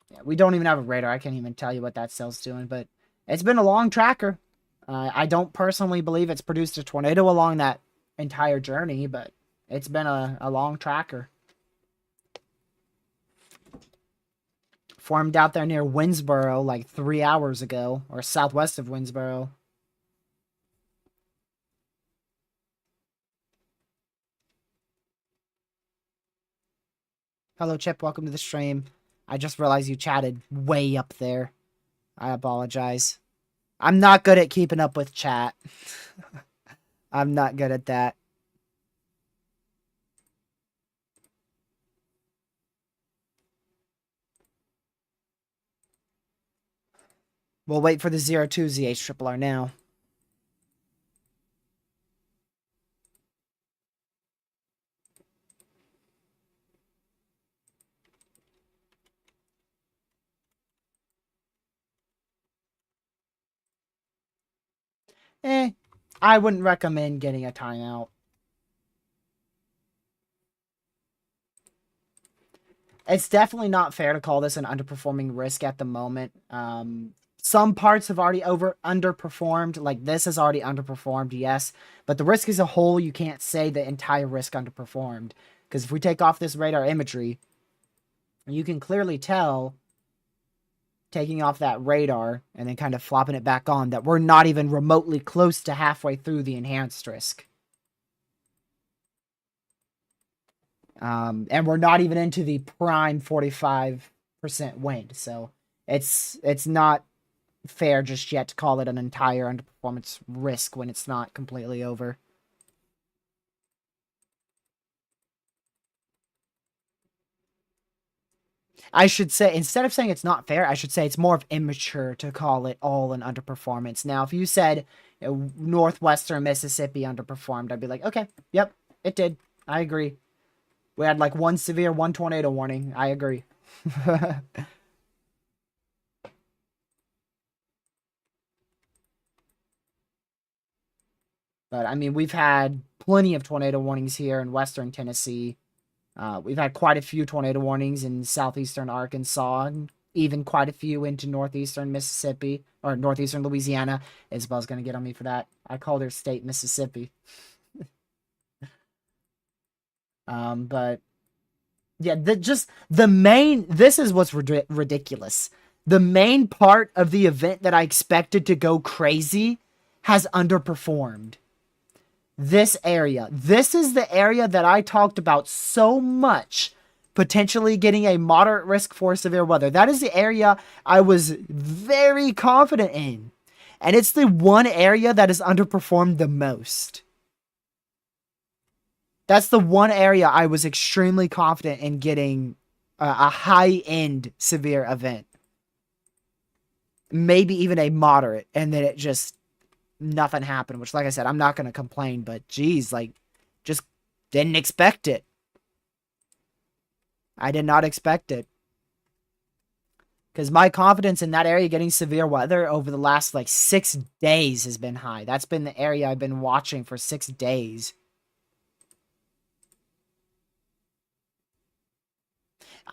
Yeah, we don't even have a radar. I can't even tell you what that cell's doing, but it's been a long tracker. I don't personally believe it's produced a tornado along that entire journey, but it's been a long tracker. Formed out there near Winnsboro like 3 hours ago, or southwest of Winnsboro. Hello, Chip. Welcome to the stream. I just realized you chatted way up there. I apologize. I'm not good at keeping up with chat. I'm not good at that. We'll wait for the 02 ZH triple R now. I wouldn't recommend getting a timeout. It's definitely not fair to call this an underperforming risk at the moment. Some parts have already underperformed. Like this has already underperformed, yes. But the risk as a whole, you can't say the entire risk underperformed. Because if we take off this radar imagery, you can clearly tell, taking off that radar and then kind of flopping it back on, that we're not even remotely close to halfway through the enhanced risk. And we're not even into the prime 45% wind. So it's not fair just yet to call it an entire underperformance risk when it's not completely over. I should say, instead of saying it's not fair, I should say it's more of immature to call it all an underperformance. Now, if you said northwestern Mississippi underperformed, I'd be like, okay, yep, it did. I agree. We had like one severe, one tornado warning. I agree. But I mean, we've had plenty of tornado warnings here in western Tennessee. We've had quite a few tornado warnings in southeastern Arkansas, and even quite a few into northeastern Mississippi or northeastern Louisiana. Isabel's gonna get on me for that. I called her state Mississippi. But yeah, the main. This is what's ridiculous. The main part of the event that I expected to go crazy has underperformed. This area. This is the area that I talked about so much, potentially getting a moderate risk for severe weather. That is the area I was very confident in. And it's the one area that has underperformed the most. That's the one area I was extremely confident in getting a high-end severe event. Maybe even a moderate. And then it just nothing happened, which, like I said, I'm not going to complain, but geez, like, just didn't expect it. I did not expect it. Because my confidence in that area getting severe weather over the last, like, 6 days has been high. That's been the area I've been watching for 6 days.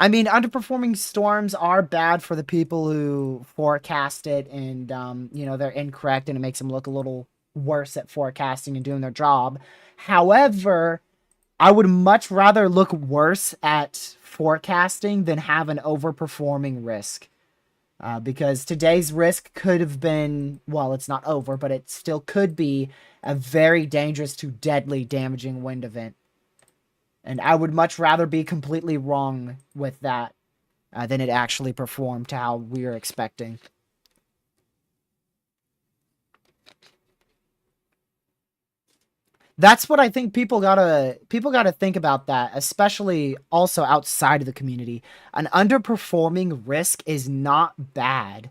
I mean, underperforming storms are bad for the people who forecast it, and they're incorrect, and it makes them look a little worse at forecasting and doing their job. However, I would much rather look worse at forecasting than have an overperforming risk. Because today's risk could have been, well, it's not over, but it still could be a very dangerous to deadly damaging wind event. And I would much rather be completely wrong with that than it actually perform to how we are expecting. That's what I think people gotta think about that, especially also outside of the community. An underperforming risk is not bad.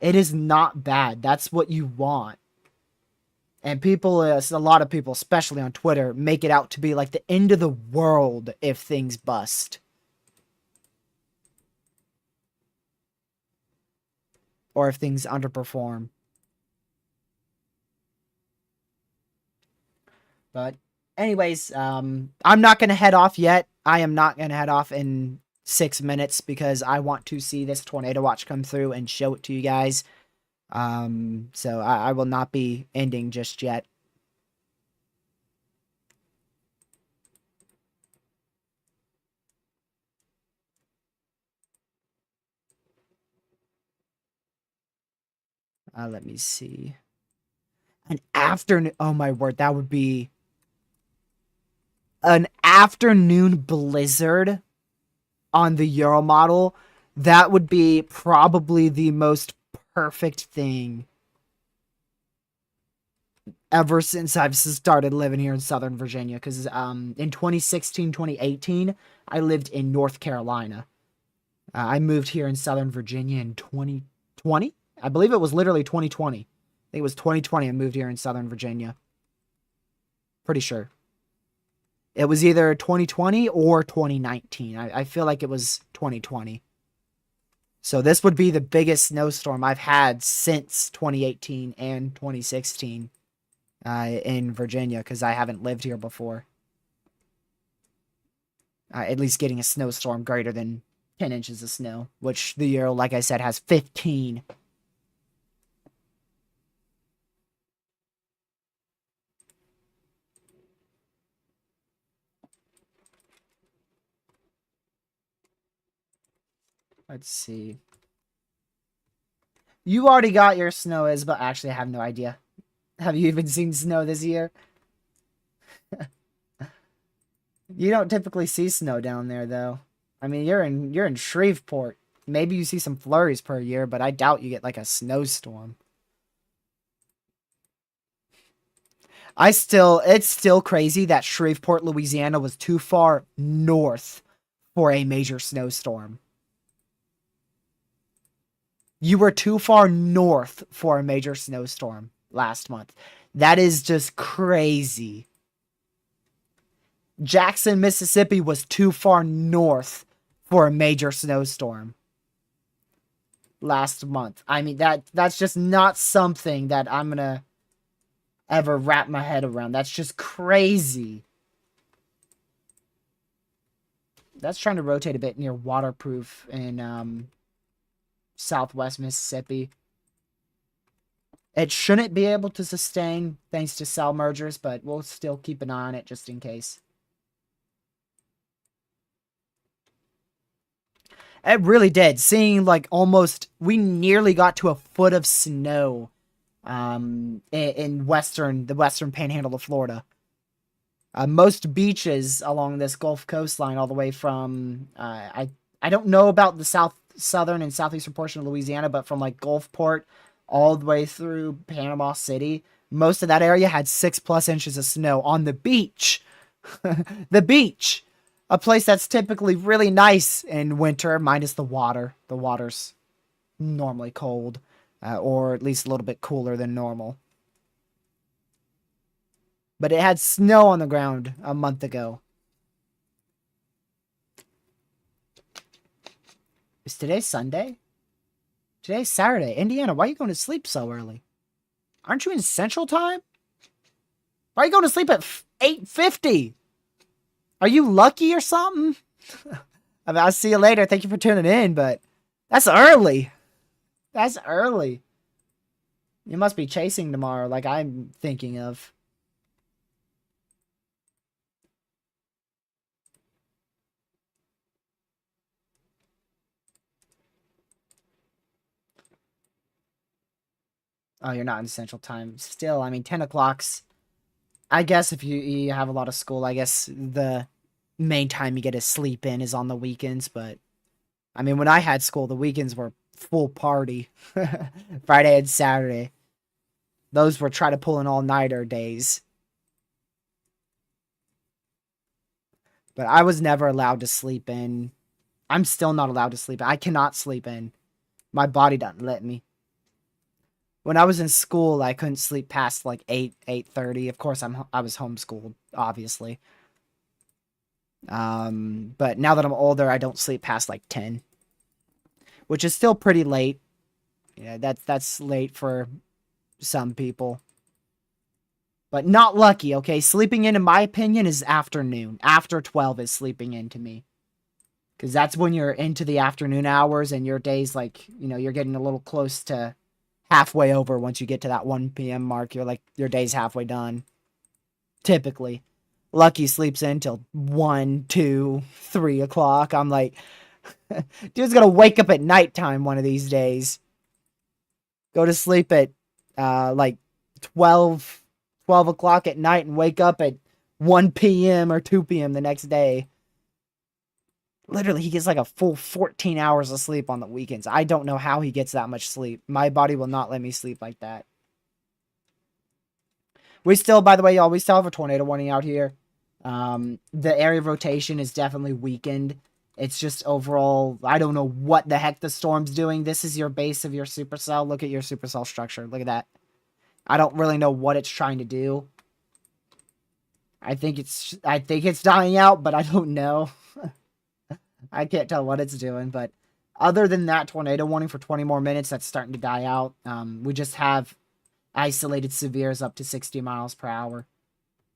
It is not bad. That's what you want. And people, a lot of people, especially on Twitter, make it out to be like the end of the world if things bust. Or if things underperform. But anyways, I'm not going to head off yet. I am not going to head off in 6 minutes because I want to see this tornado watch come through and show it to you guys. So I will not be ending just yet. Let me see. An afternoon. Oh my word, that would be an afternoon blizzard on the Euro model. That would be probably the most perfect thing ever since I've started living here in Southern Virginia. Because in 2016, 2018, I lived in North Carolina. I moved here in Southern Virginia in 2020. I believe it was literally 2020. I think it was 2020 I moved here in Southern Virginia. Pretty sure. It was either 2020 or 2019. I feel like it was 2020. So this would be the biggest snowstorm I've had since 2018 and 2016. in Virginia because I haven't lived here before. At least getting a snowstorm greater than 10 inches of snow, which the year, like I said, has 15. Let's see. You already got your snow, but actually, I have no idea. Have you even seen snow this year? You don't typically see snow down there, though. I mean, you're in Shreveport. Maybe you see some flurries per year, but I doubt you get like a snowstorm. It's still crazy that Shreveport, Louisiana was too far north for a major snowstorm. You were too far north for a major snowstorm last month. That is just crazy. Jackson, Mississippi was too far north for a major snowstorm last month. I mean, that's just not something that I'm going to ever wrap my head around. That's just crazy. That's trying to rotate a bit near Waterproof in Southwest Mississippi. It shouldn't be able to sustain thanks to cell mergers, but we'll still keep an eye on it just in case. It really did. Seeing like we nearly got to a foot of snow in the western panhandle of Florida. Most beaches along this Gulf coastline, all the way from I don't know about the southern and southeastern portion of Louisiana, but from like Gulfport all the way through Panama City, most of that area had 6+ inches of snow on the beach. The beach, a place that's typically really nice in winter, minus the water. The water's normally cold, or at least a little bit cooler than normal. But it had snow on the ground a month ago. Is today Sunday? Today's Saturday. Indiana, why are you going to sleep so early? Aren't you in Central Time? Why are you going to sleep at 8:50? Are you lucky or something? I mean, I'll see you later. Thank you for tuning in, but that's early. That's early. You must be chasing tomorrow like I'm thinking of. Oh, you're not in Central Time. Still, I mean, 10 o'clock's... I guess if you have a lot of school, I guess the main time you get to sleep in is on the weekends, but... I mean, when I had school, the weekends were full party. Friday and Saturday. Those were try to pull an all-nighter days. But I was never allowed to sleep in. I'm still not allowed to sleep in. I cannot sleep in. My body doesn't let me. When I was in school, I couldn't sleep past like 8:30. Of course, I was homeschooled, obviously. But now that I'm older, I don't sleep past like 10, which is still pretty late. Yeah, that's late for some people. But not lucky, okay? Sleeping in my opinion, is afternoon. After 12 is sleeping in to me. Because that's when you're into the afternoon hours and your day's like, you're getting a little close to halfway over. Once you get to that 1 p.m. mark, you're like, your day's halfway done. Typically. Lucky sleeps in till 1, 2, 3 o'clock. I'm like, dude's gonna wake up at nighttime one of these days. Go to sleep at like 12 o'clock at night and wake up at 1 p.m. or 2 p.m. the next day. Literally, he gets like a full 14 hours of sleep on the weekends. I don't know how he gets that much sleep. My body will not let me sleep like that. We still, by the way, y'all, we still have a tornado warning out here. The area of rotation is definitely weakened. It's just overall, I don't know what the heck the storm's doing. This is your base of your supercell. Look at your supercell structure. Look at that. I don't really know what it's trying to do. I think it's dying out, but I don't know. I can't tell what it's doing, but other than that tornado warning for 20 more minutes, that's starting to die out. We just have Isolated severes up to 60 miles per hour.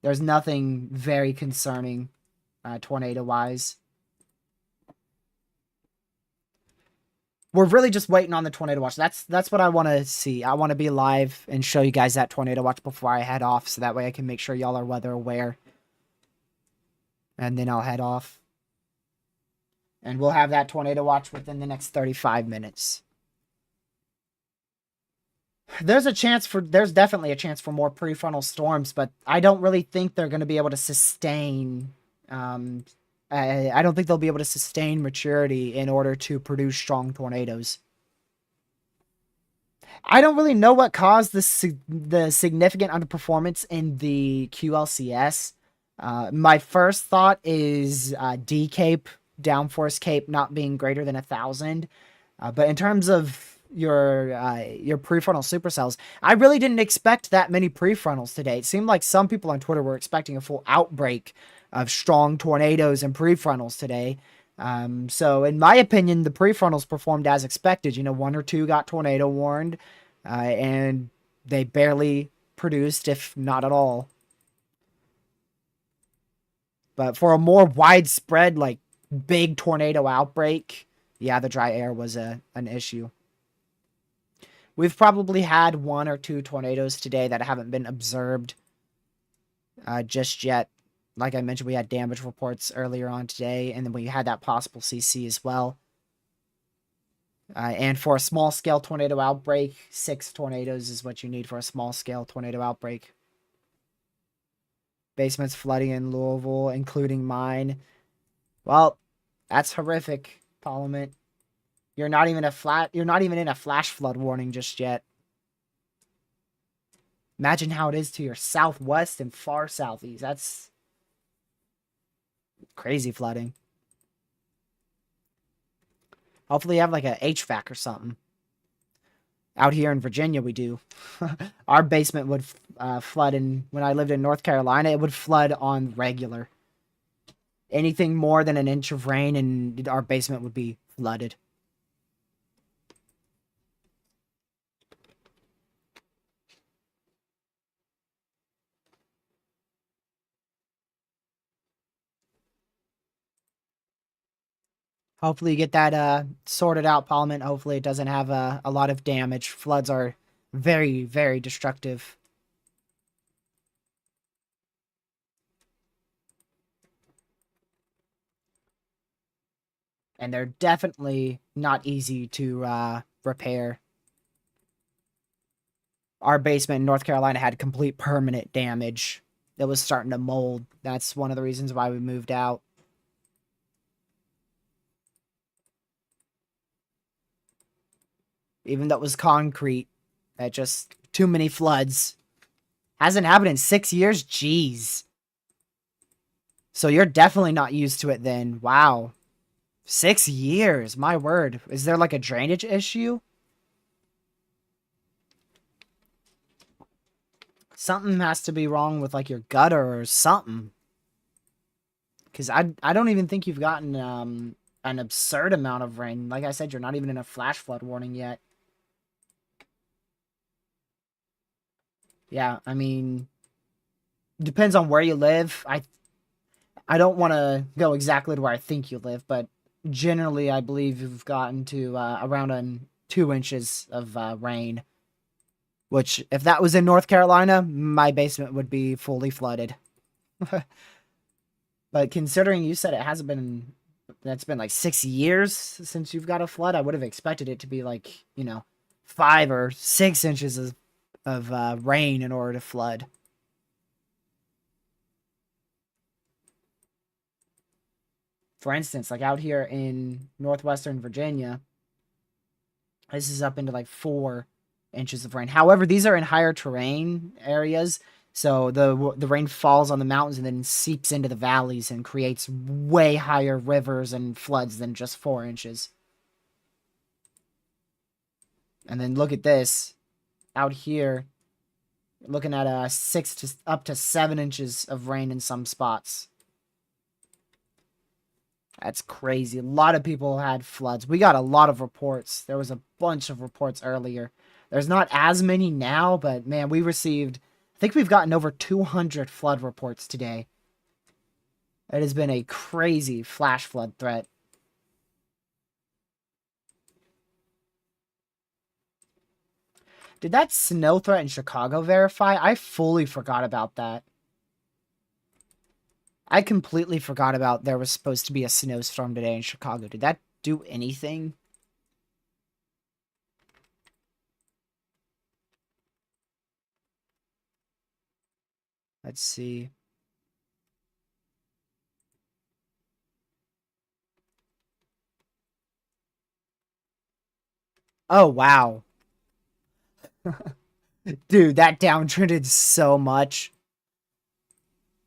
There's nothing very concerning tornado-wise. We're really just waiting on the tornado watch. That's what I want to see. I want to be live and show you guys that tornado watch before I head off, so that way I can make sure y'all are weather aware. And then I'll head off. And we'll have that tornado watch within the next 35 minutes. There's definitely a chance for more prefrontal storms, but I don't really think they're going to be able to sustain. I don't think they'll be able to sustain maturity in order to produce strong tornadoes. I don't really know what caused the significant underperformance in the QLCS. My first thought is D Cape, downforce Cape not being greater than 1,000. But in terms of your prefrontal supercells, I really didn't expect that many prefrontals today. It seemed like some people on Twitter were expecting a full outbreak of strong tornadoes and prefrontals today. So in my opinion, the prefrontals performed as expected. You know, one or two got tornado warned, and they barely produced, if not at all. But for a more widespread, like, big tornado outbreak, yeah, the dry air was an issue. We've probably had one or two tornadoes today that haven't been observed just yet. Like I mentioned, we had damage reports earlier on today, and then we had that possible CC as well. And for a small-scale tornado outbreak, 6 tornadoes is what you need for a small-scale tornado outbreak. Basements flooding in Louisville, including mine. Well, that's horrific, Parliament. You're not even in a flash flood warning just yet. Imagine how it is to your southwest and far southeast. That's crazy flooding. Hopefully you have like a HVAC or something. Out here in Virginia, we do. Our basement would flood when I lived in North Carolina, it would flood on regular. Anything more than an inch of rain and our basement would be flooded. Hopefully you get that sorted out, Parliament. Hopefully it doesn't have a lot of damage. Floods are very, very destructive. And they're definitely not easy to repair. Our basement in North Carolina had complete permanent damage. It was starting to mold. That's one of the reasons why we moved out. Even though it was concrete, that just too many floods. Hasn't happened in 6 years? Jeez. So you're definitely not used to it then. Wow. 6 years, my word. Is there like a drainage issue? Something has to be wrong with like your gutter or something. Because I don't even think you've gotten an absurd amount of rain. Like I said, you're not even in a flash flood warning yet. Yeah, I mean, depends on where you live. I don't want to go exactly to where I think you live, but generally I believe you've gotten to around 2 inches of rain. Which, if that was in North Carolina, my basement would be fully flooded. But considering you said that's been like 6 years since you've got a flood, I would have expected it to be like, 5 or 6 inches of rain in order to flood. For instance, like out here in northwestern Virginia, this is up into like 4 inches of rain. However, these are in higher terrain areas, so the rain falls on the mountains and then seeps into the valleys and creates way higher rivers and floods than just 4 inches. And then look at this. Out here, looking at 6 to up to 7 inches of rain in some spots. That's crazy. A lot of people had floods. We got a lot of reports. There was a bunch of reports earlier. There's not as many now, but man, I think we've gotten over 200 flood reports today. It has been a crazy flash flood threat. Did that snow threat in Chicago verify? I fully forgot about that. I completely forgot about there was supposed to be a snowstorm today in Chicago. Did that do anything? Let's see. Oh, wow. Dude, that downtrended so much.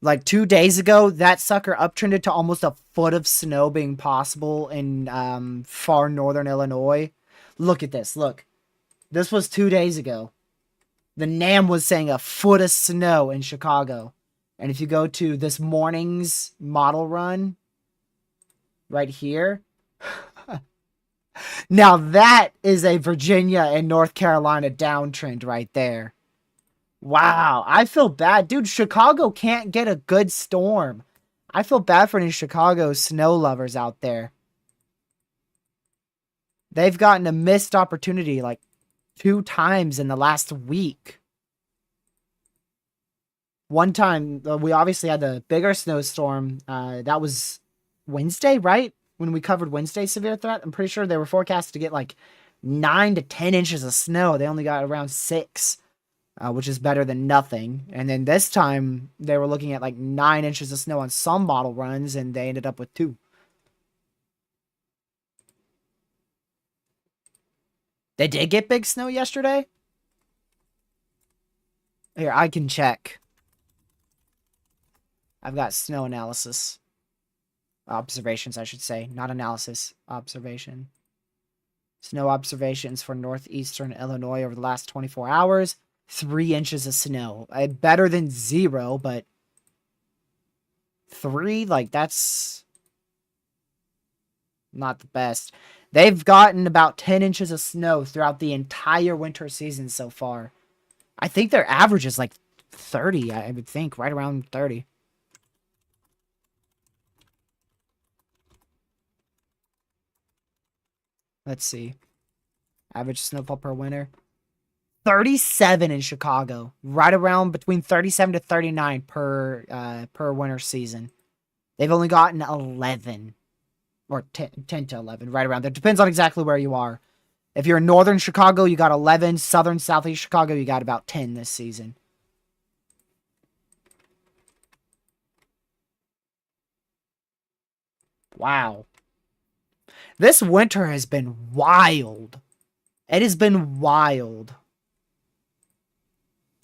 Like 2 days ago, that sucker uptrended to almost a foot of snow being possible in far northern Illinois. Look at this. Look. This was 2 days ago. The NAM was saying a foot of snow in Chicago. And if you go to this morning's model run, right here, now that is a Virginia and North Carolina downtrend right there. Wow, I feel bad. Dude, Chicago can't get a good storm. I feel bad for any Chicago snow lovers out there. They've gotten a missed opportunity like 2 times in the last week. One time, we obviously had the bigger snowstorm. That was Wednesday, right? When we covered Wednesday's severe threat. I'm pretty sure they were forecast to get like 9 to 10 inches of snow. They only got around 6. Which is better than nothing. And then this time, they were looking at like 9 inches of snow on some model runs, and they ended up with 2. They did get big snow yesterday? Here, I can check. I've got snow analysis. Observations, I should say. Not analysis. Observation. Snow observations for northeastern Illinois over the last 24 hours. 3 inches of snow. Better than 0, but 3, like, that's not the best. They've gotten about 10 inches of snow throughout the entire winter season so far. I think their average is like 30, I would think, right around 30. Let's see. Average snowfall per winter. 37 in Chicago, right around between 37 to 39 per winter season. They've only gotten 11 or 10 to 11, right around there. Depends on exactly where you are. If you're in northern Chicago, you got 11. Southern, southeast Chicago, you got about 10 this season. Wow. This winter has been wild. It has been wild.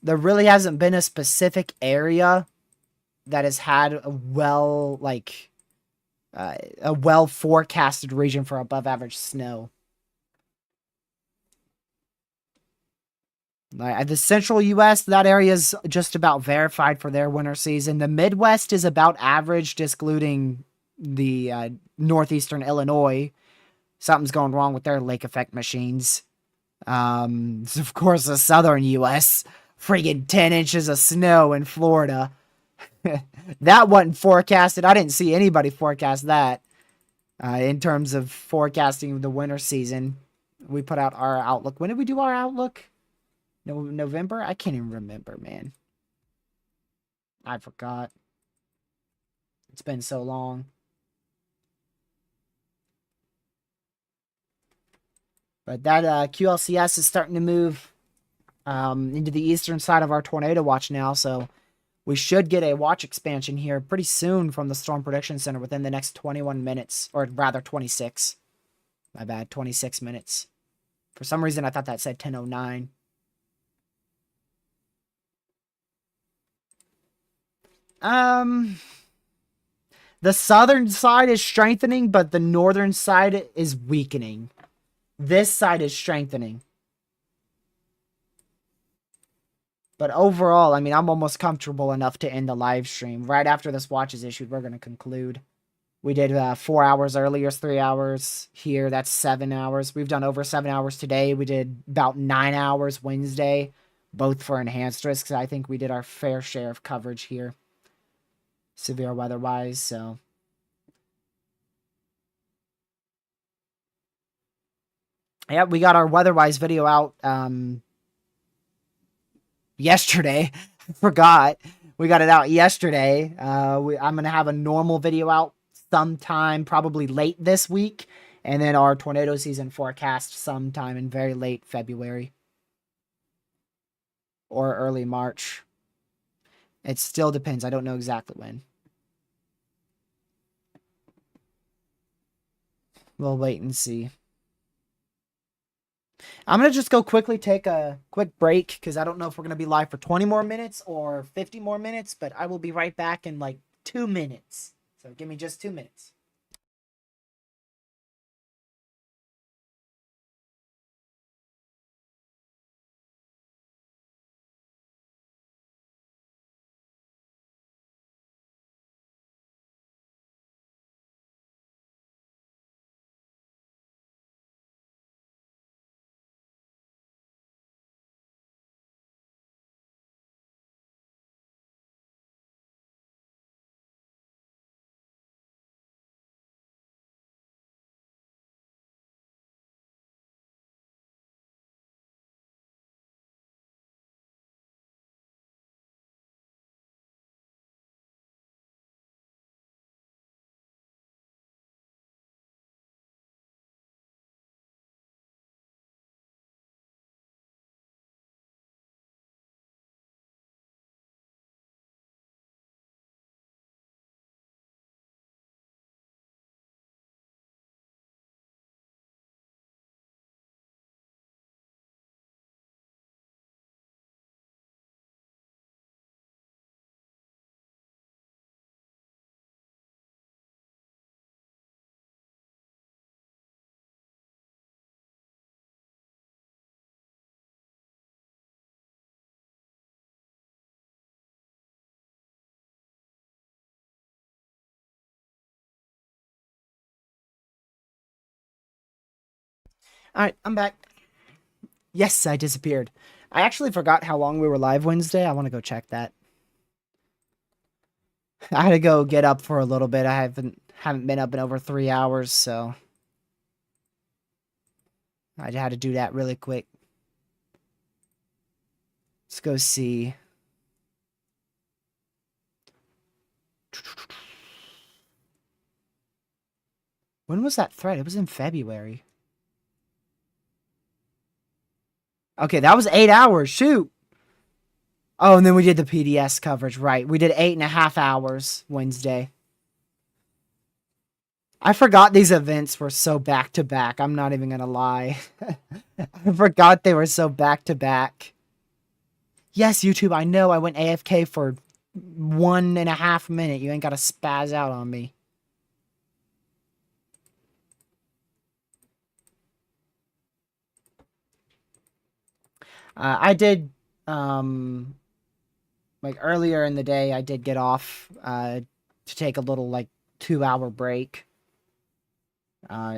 There really hasn't been a specific area that has had a well forecasted region for above average snow. The central U.S., that area is just about verified for their winter season. The Midwest is about average, excluding the northeastern Illinois. Something's going wrong with their lake effect machines. Of course, the southern U.S., friggin' 10 inches of snow in Florida. That wasn't forecasted. I didn't see anybody forecast that. In terms of forecasting the winter season, we put out our outlook. When did we do our outlook? November? I can't even remember, man. I forgot. It's been so long. But that QLCS is starting to move into the eastern side of our tornado watch now, so we should get a watch expansion here pretty soon from the Storm Prediction Center within the next 21 minutes, or rather 26. My bad, 26 minutes. For some reason, I thought that said 10:09. The southern side is strengthening, but the northern side is weakening. This side is strengthening. But overall, I mean, I'm almost comfortable enough to end the live stream. Right after this watch is issued, we're going to conclude We did 4 hours earlier, 3 hours here. That's 7 hours. We've done over 7 hours today. We did about 9 hours Wednesday, both for enhanced risks. I think we did our fair share of coverage here, severe weather wise. So, yeah, we got our weather-wise video out yesterday. I forgot. We got it out yesterday. I'm gonna have a normal video out sometime, probably late this week, and then our tornado season forecast sometime in very late February or early March. It still depends. I don't know exactly when. We'll wait and see. I'm going to just go quickly take a quick break because I don't know if we're going to be live for 20 more minutes or 50 more minutes, but I will be right back in like 2 minutes. So give me just 2 minutes. All right, I'm back. Yes, I disappeared. I actually forgot how long we were live Wednesday. I want to go check that. I had to go get up for a little bit. I haven't been up in over 3 hours, so I had to do that really quick. Let's go see. When was that thread? It was in February. Okay, that was 8 hours. Shoot. Oh, and then we did the PDS coverage. Right. We did 8.5 hours Wednesday. I forgot these events were so back to back. I'm not even going to lie. I forgot they were so back to back. Yes, YouTube, I know I went AFK for 1.5 minutes. You ain't got to spaz out on me. I did, like earlier in the day, I did get off to take a little, like, 2-hour break.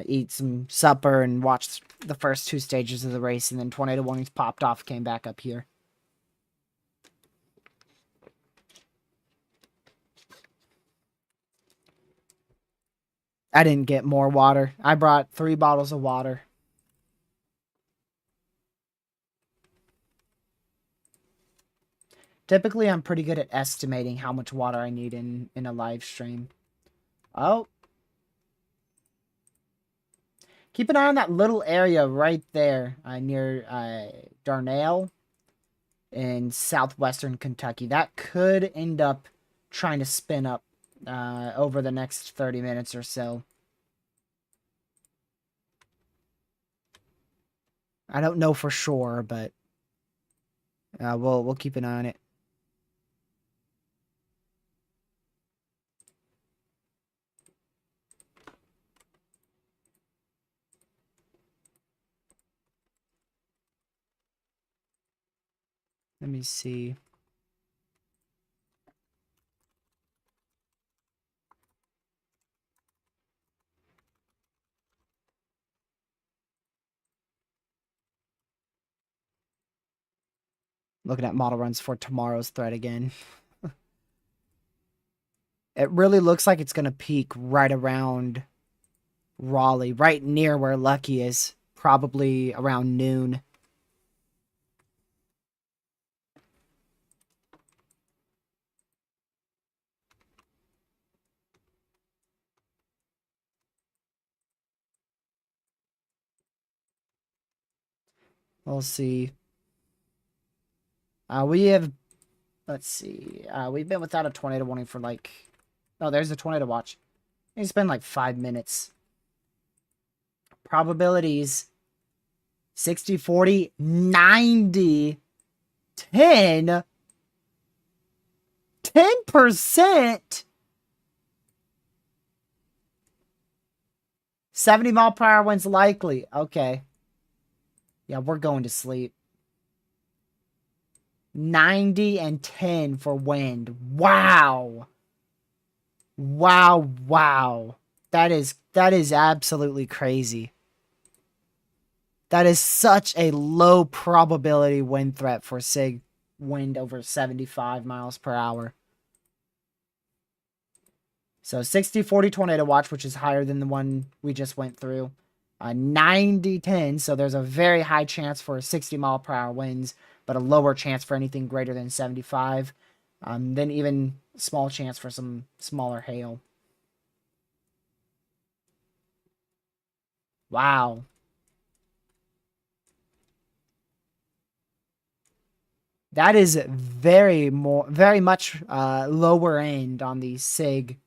Eat some supper and watch the first 2 stages of the race, and then tornado warnings popped off, came back up here. I didn't get more water. I brought 3 bottles of water. Typically, I'm pretty good at estimating how much water I need in a live stream. Oh. Keep an eye on that little area right there near Darnell in southwestern Kentucky. That could end up trying to spin up over the next 30 minutes or so. I don't know for sure, but we'll keep an eye on it. Let me see. Looking at model runs for tomorrow's threat again. It really looks like it's going to peak right around Raleigh, right near where Lucky is. Probably around noon. We'll see. We have, let's see. We've been without a tornado warning for like, oh, there's a tornado watch. It's been like 5 minutes. Probabilities 60, 40, 90, 10, 10%. 70-mile-per-hour winds likely. Okay. Yeah, we're going to sleep. 90 and 10 for wind. Wow. Wow, wow. That is absolutely crazy. That is such a low probability wind threat for SIG wind over 75 miles per hour. So 60-40 tornado watch, which is higher than the one we just went through. 90-10, so there's a very high chance for 60-mile-per-hour winds, but a lower chance for anything greater than 75. Then even small chance for some smaller hail. Wow. That is very much lower end on the SIG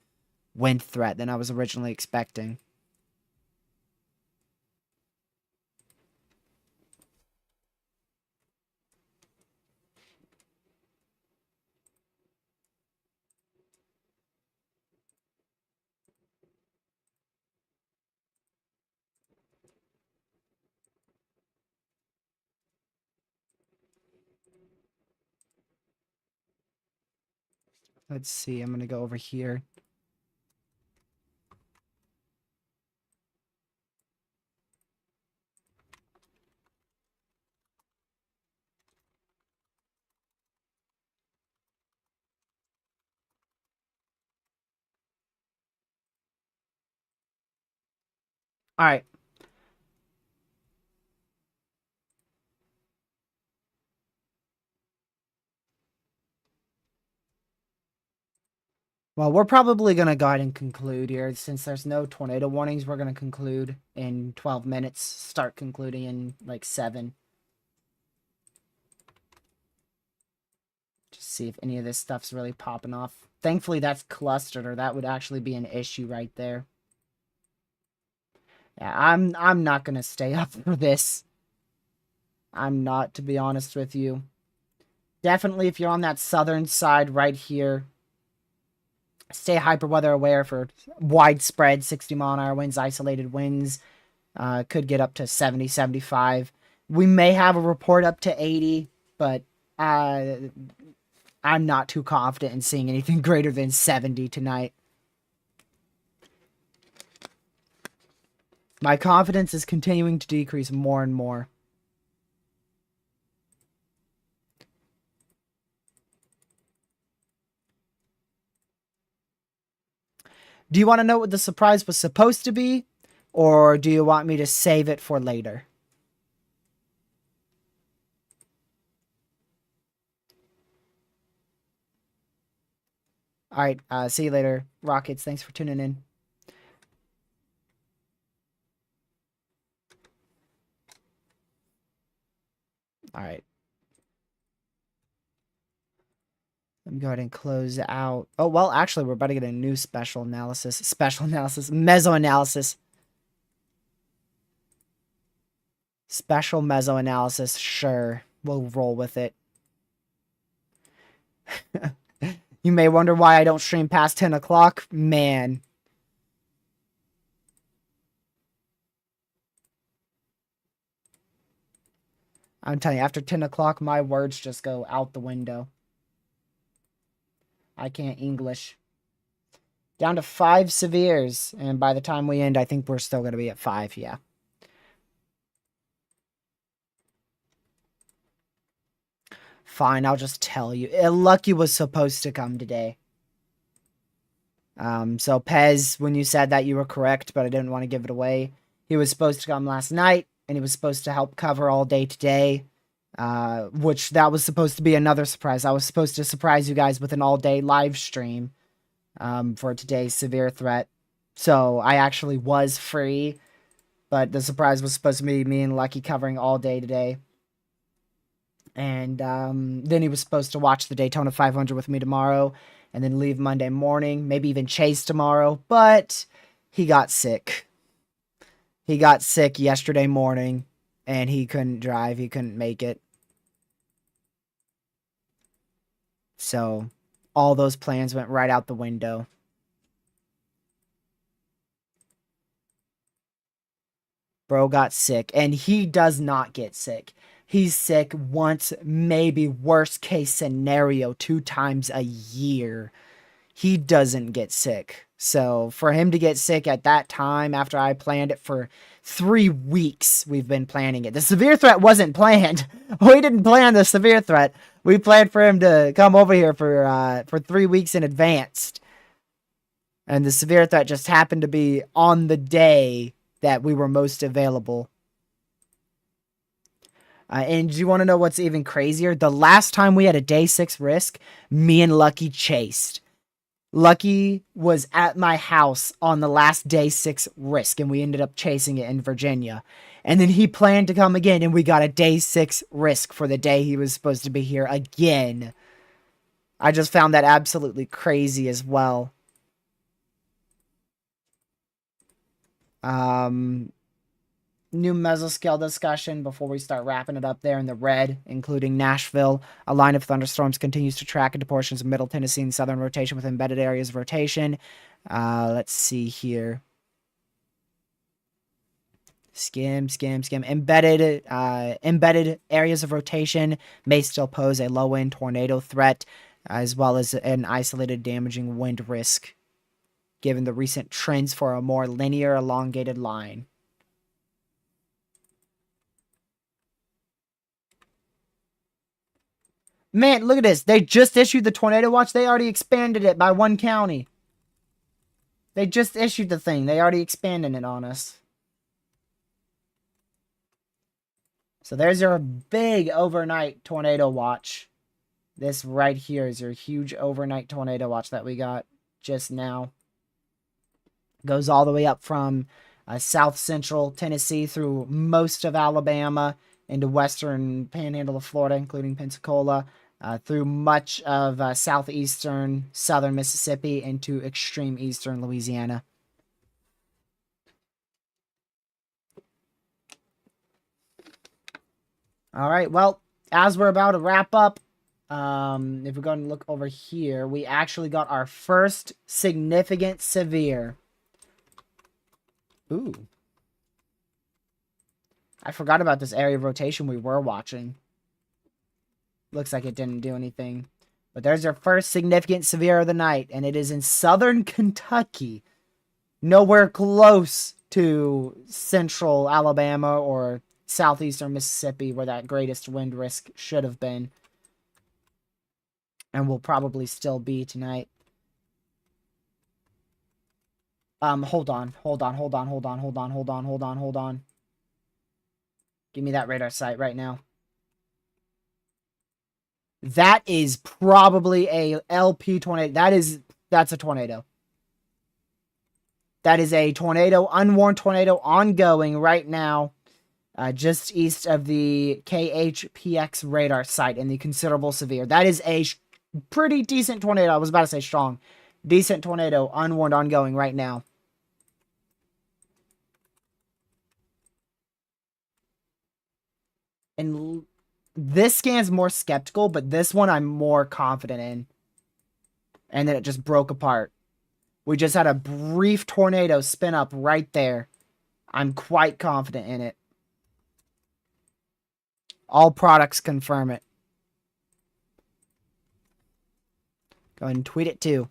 wind threat than I was originally expecting. Let's see, I'm going to go over here. All right. Well, we're probably going to go ahead and conclude here. Since there's no tornado warnings, we're going to conclude in 12 minutes. Start concluding in like 7. Just see if any of this stuff's really popping off. Thankfully, that's clustered, or that would actually be an issue right there. Yeah, I'm not going to stay up for this. I'm not, to be honest with you. Definitely, if you're on that southern side right here, stay hyperweather aware for widespread 60-mile-an-hour winds, isolated winds. Could get up to 70, 75. We may have a report up to 80, but I'm not too confident in seeing anything greater than 70 tonight. My confidence is continuing to decrease more and more. Do you want to know what the surprise was supposed to be? Or do you want me to save it for later? Alright, see you later, Rockets. Thanks for tuning in. Alright. Let me go ahead and close out. Oh, well, actually, we're about to get a new special analysis. Mesoanalysis. Special mesoanalysis, sure. We'll roll with it. You may wonder why I don't stream past 10 o'clock. Man. I'm telling you, after 10 o'clock, my words just go out the window. I can't English. Down to 5 severes. And by the time we end, I think we're still going to be at 5, yeah. Fine, I'll just tell you. Lucky was supposed to come today. So Pez, when you said that, you were correct, but I didn't want to give it away. He was supposed to come last night, and he was supposed to help cover all day today. Which that was supposed to be another surprise. I was supposed to surprise you guys with an all-day live stream, for today's severe threat. So I actually was free, but the surprise was supposed to be me and Lucky covering all day today. And then he was supposed to watch the Daytona 500 with me tomorrow, and then leave Monday morning, maybe even chase tomorrow, but he got sick. He got sick yesterday morning, and he couldn't drive. He couldn't make it. So all those plans went right out the window. Bro got sick, and he does not get sick. He's sick once, maybe worst case scenario, 2 times a year. He doesn't get sick. So for him to get sick at that time, after I planned it for 3 weeks, we've been planning it. The severe threat wasn't planned. We didn't plan the severe threat. We planned for him to come over here for 3 weeks in advance. And the severe threat just happened to be on the day that we were most available. And do you want to know what's even crazier? The last time we had a day 6 risk, me and Lucky chased. Lucky was at my house on the last day 6 risk, and we ended up chasing it in Virginia. And then he planned to come again, and we got a day 6 risk for the day he was supposed to be here again. I just found that absolutely crazy as well. New mesoscale discussion before we start wrapping it up there in the red, including Nashville. A line of thunderstorms continues to track into portions of Middle Tennessee and southern rotation with embedded areas of rotation. Let's see here. Skim. Embedded areas of rotation may still pose a low-wind tornado threat, as well as an isolated damaging wind risk, given the recent trends for a more linear, elongated line. Man, look at this. They just issued the tornado watch. They already expanded it by 1 county. They just issued the thing. They already expanded it on us. So there's your big overnight tornado watch. This right here is your huge overnight tornado watch that we got just now. Goes all the way up from south central Tennessee through most of Alabama into western panhandle of Florida, including Pensacola, through much of southeastern southern Mississippi into extreme eastern Louisiana. All right, well, as we're about to wrap up, if we're going to look over here, we actually got our first significant severe. Ooh. I forgot about this area of rotation we were watching. Looks like it didn't do anything. But there's our first significant severe of the night, and it is in southern Kentucky. Nowhere close to central Alabama or southeastern Mississippi, where that greatest wind risk should have been. And will probably still be tonight. Hold on. Give me that radar site right now. That is probably a LP tornado. That's a tornado. That is a tornado, unwarned tornado, ongoing right now, just east of the KHPX radar site in the considerable severe. That is a pretty decent tornado. I was about to say strong. Decent tornado, unwarned, ongoing right now. And this scan's more skeptical, but this one I'm more confident in. And then it just broke apart. We just had a brief tornado spin up right there. I'm quite confident in it. All products confirm it. Go ahead and tweet it too.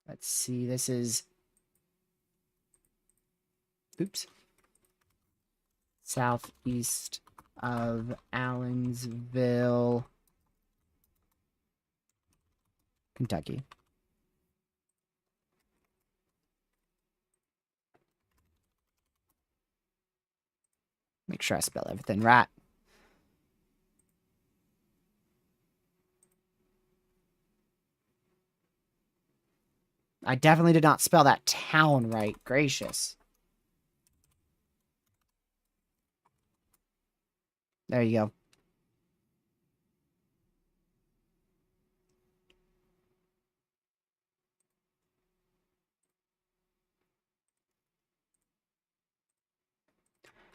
Let's see. This is... Oops. Southeast of Allensville, Kentucky. Make sure I spell everything right. I definitely did not spell that town right. Gracious. There you go.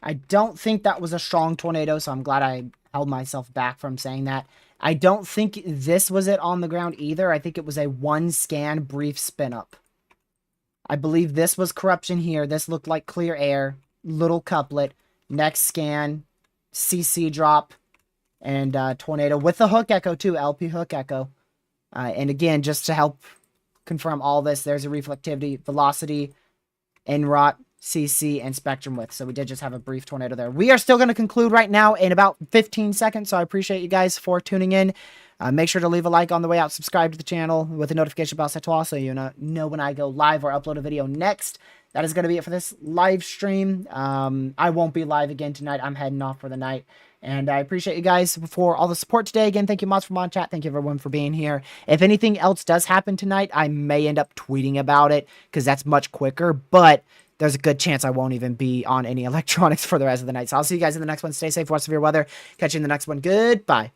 I don't think that was a strong tornado, so I'm glad I held myself back from saying that. I don't think this was it on the ground either. I think it was a one scan brief spin up. I believe this was corruption here. This looked like clear air. Little couplet. Next scan. CC drop. And tornado with the hook echo too. LP hook echo. And again, just to help confirm all this, there's a reflectivity, velocity, NROT, CC, and spectrum width. So we did just have a brief tornado there. We are still going to conclude right now in about 15 seconds. So I appreciate you guys for tuning in. Make sure to leave a like on the way out. Subscribe to the channel with the notification bell set to all so you know when I go live or upload a video next. That is going to be it for this live stream. I won't be live again tonight. I'm heading off for the night. And I appreciate you guys for all the support today. Again, thank you, Mods from On Chat. Thank you, everyone, for being here. If anything else does happen tonight, I may end up tweeting about it because that's much quicker. But there's a good chance I won't even be on any electronics for the rest of the night. So I'll see you guys in the next one. Stay safe, watch severe weather. Catch you in the next one. Goodbye.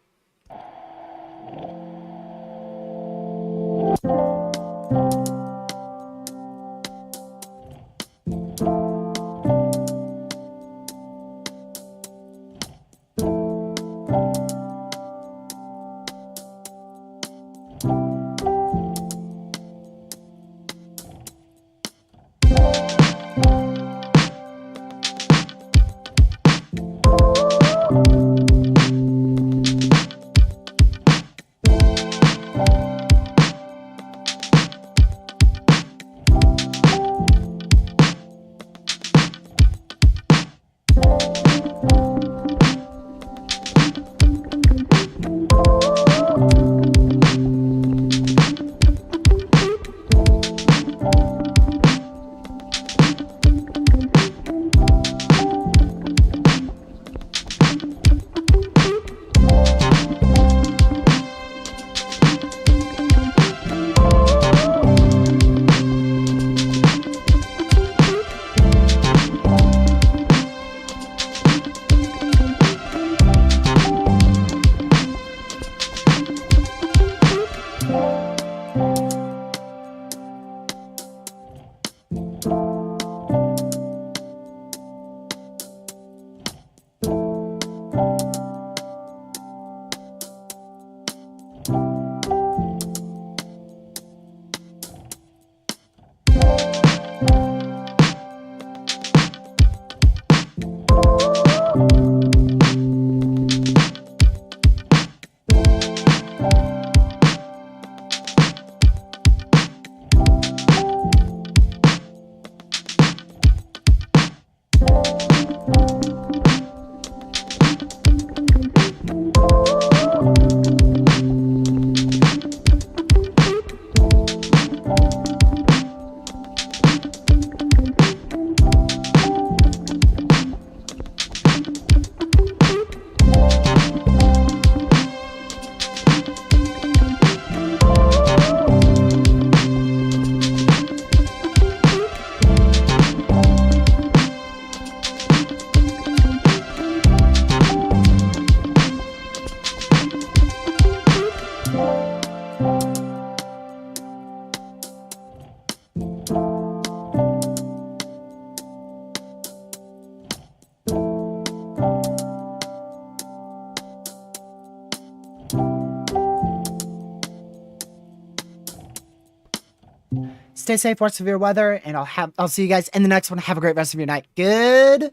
Stay safe, watch severe weather, and I'll see you guys in the next one. Have a great rest of your night. Good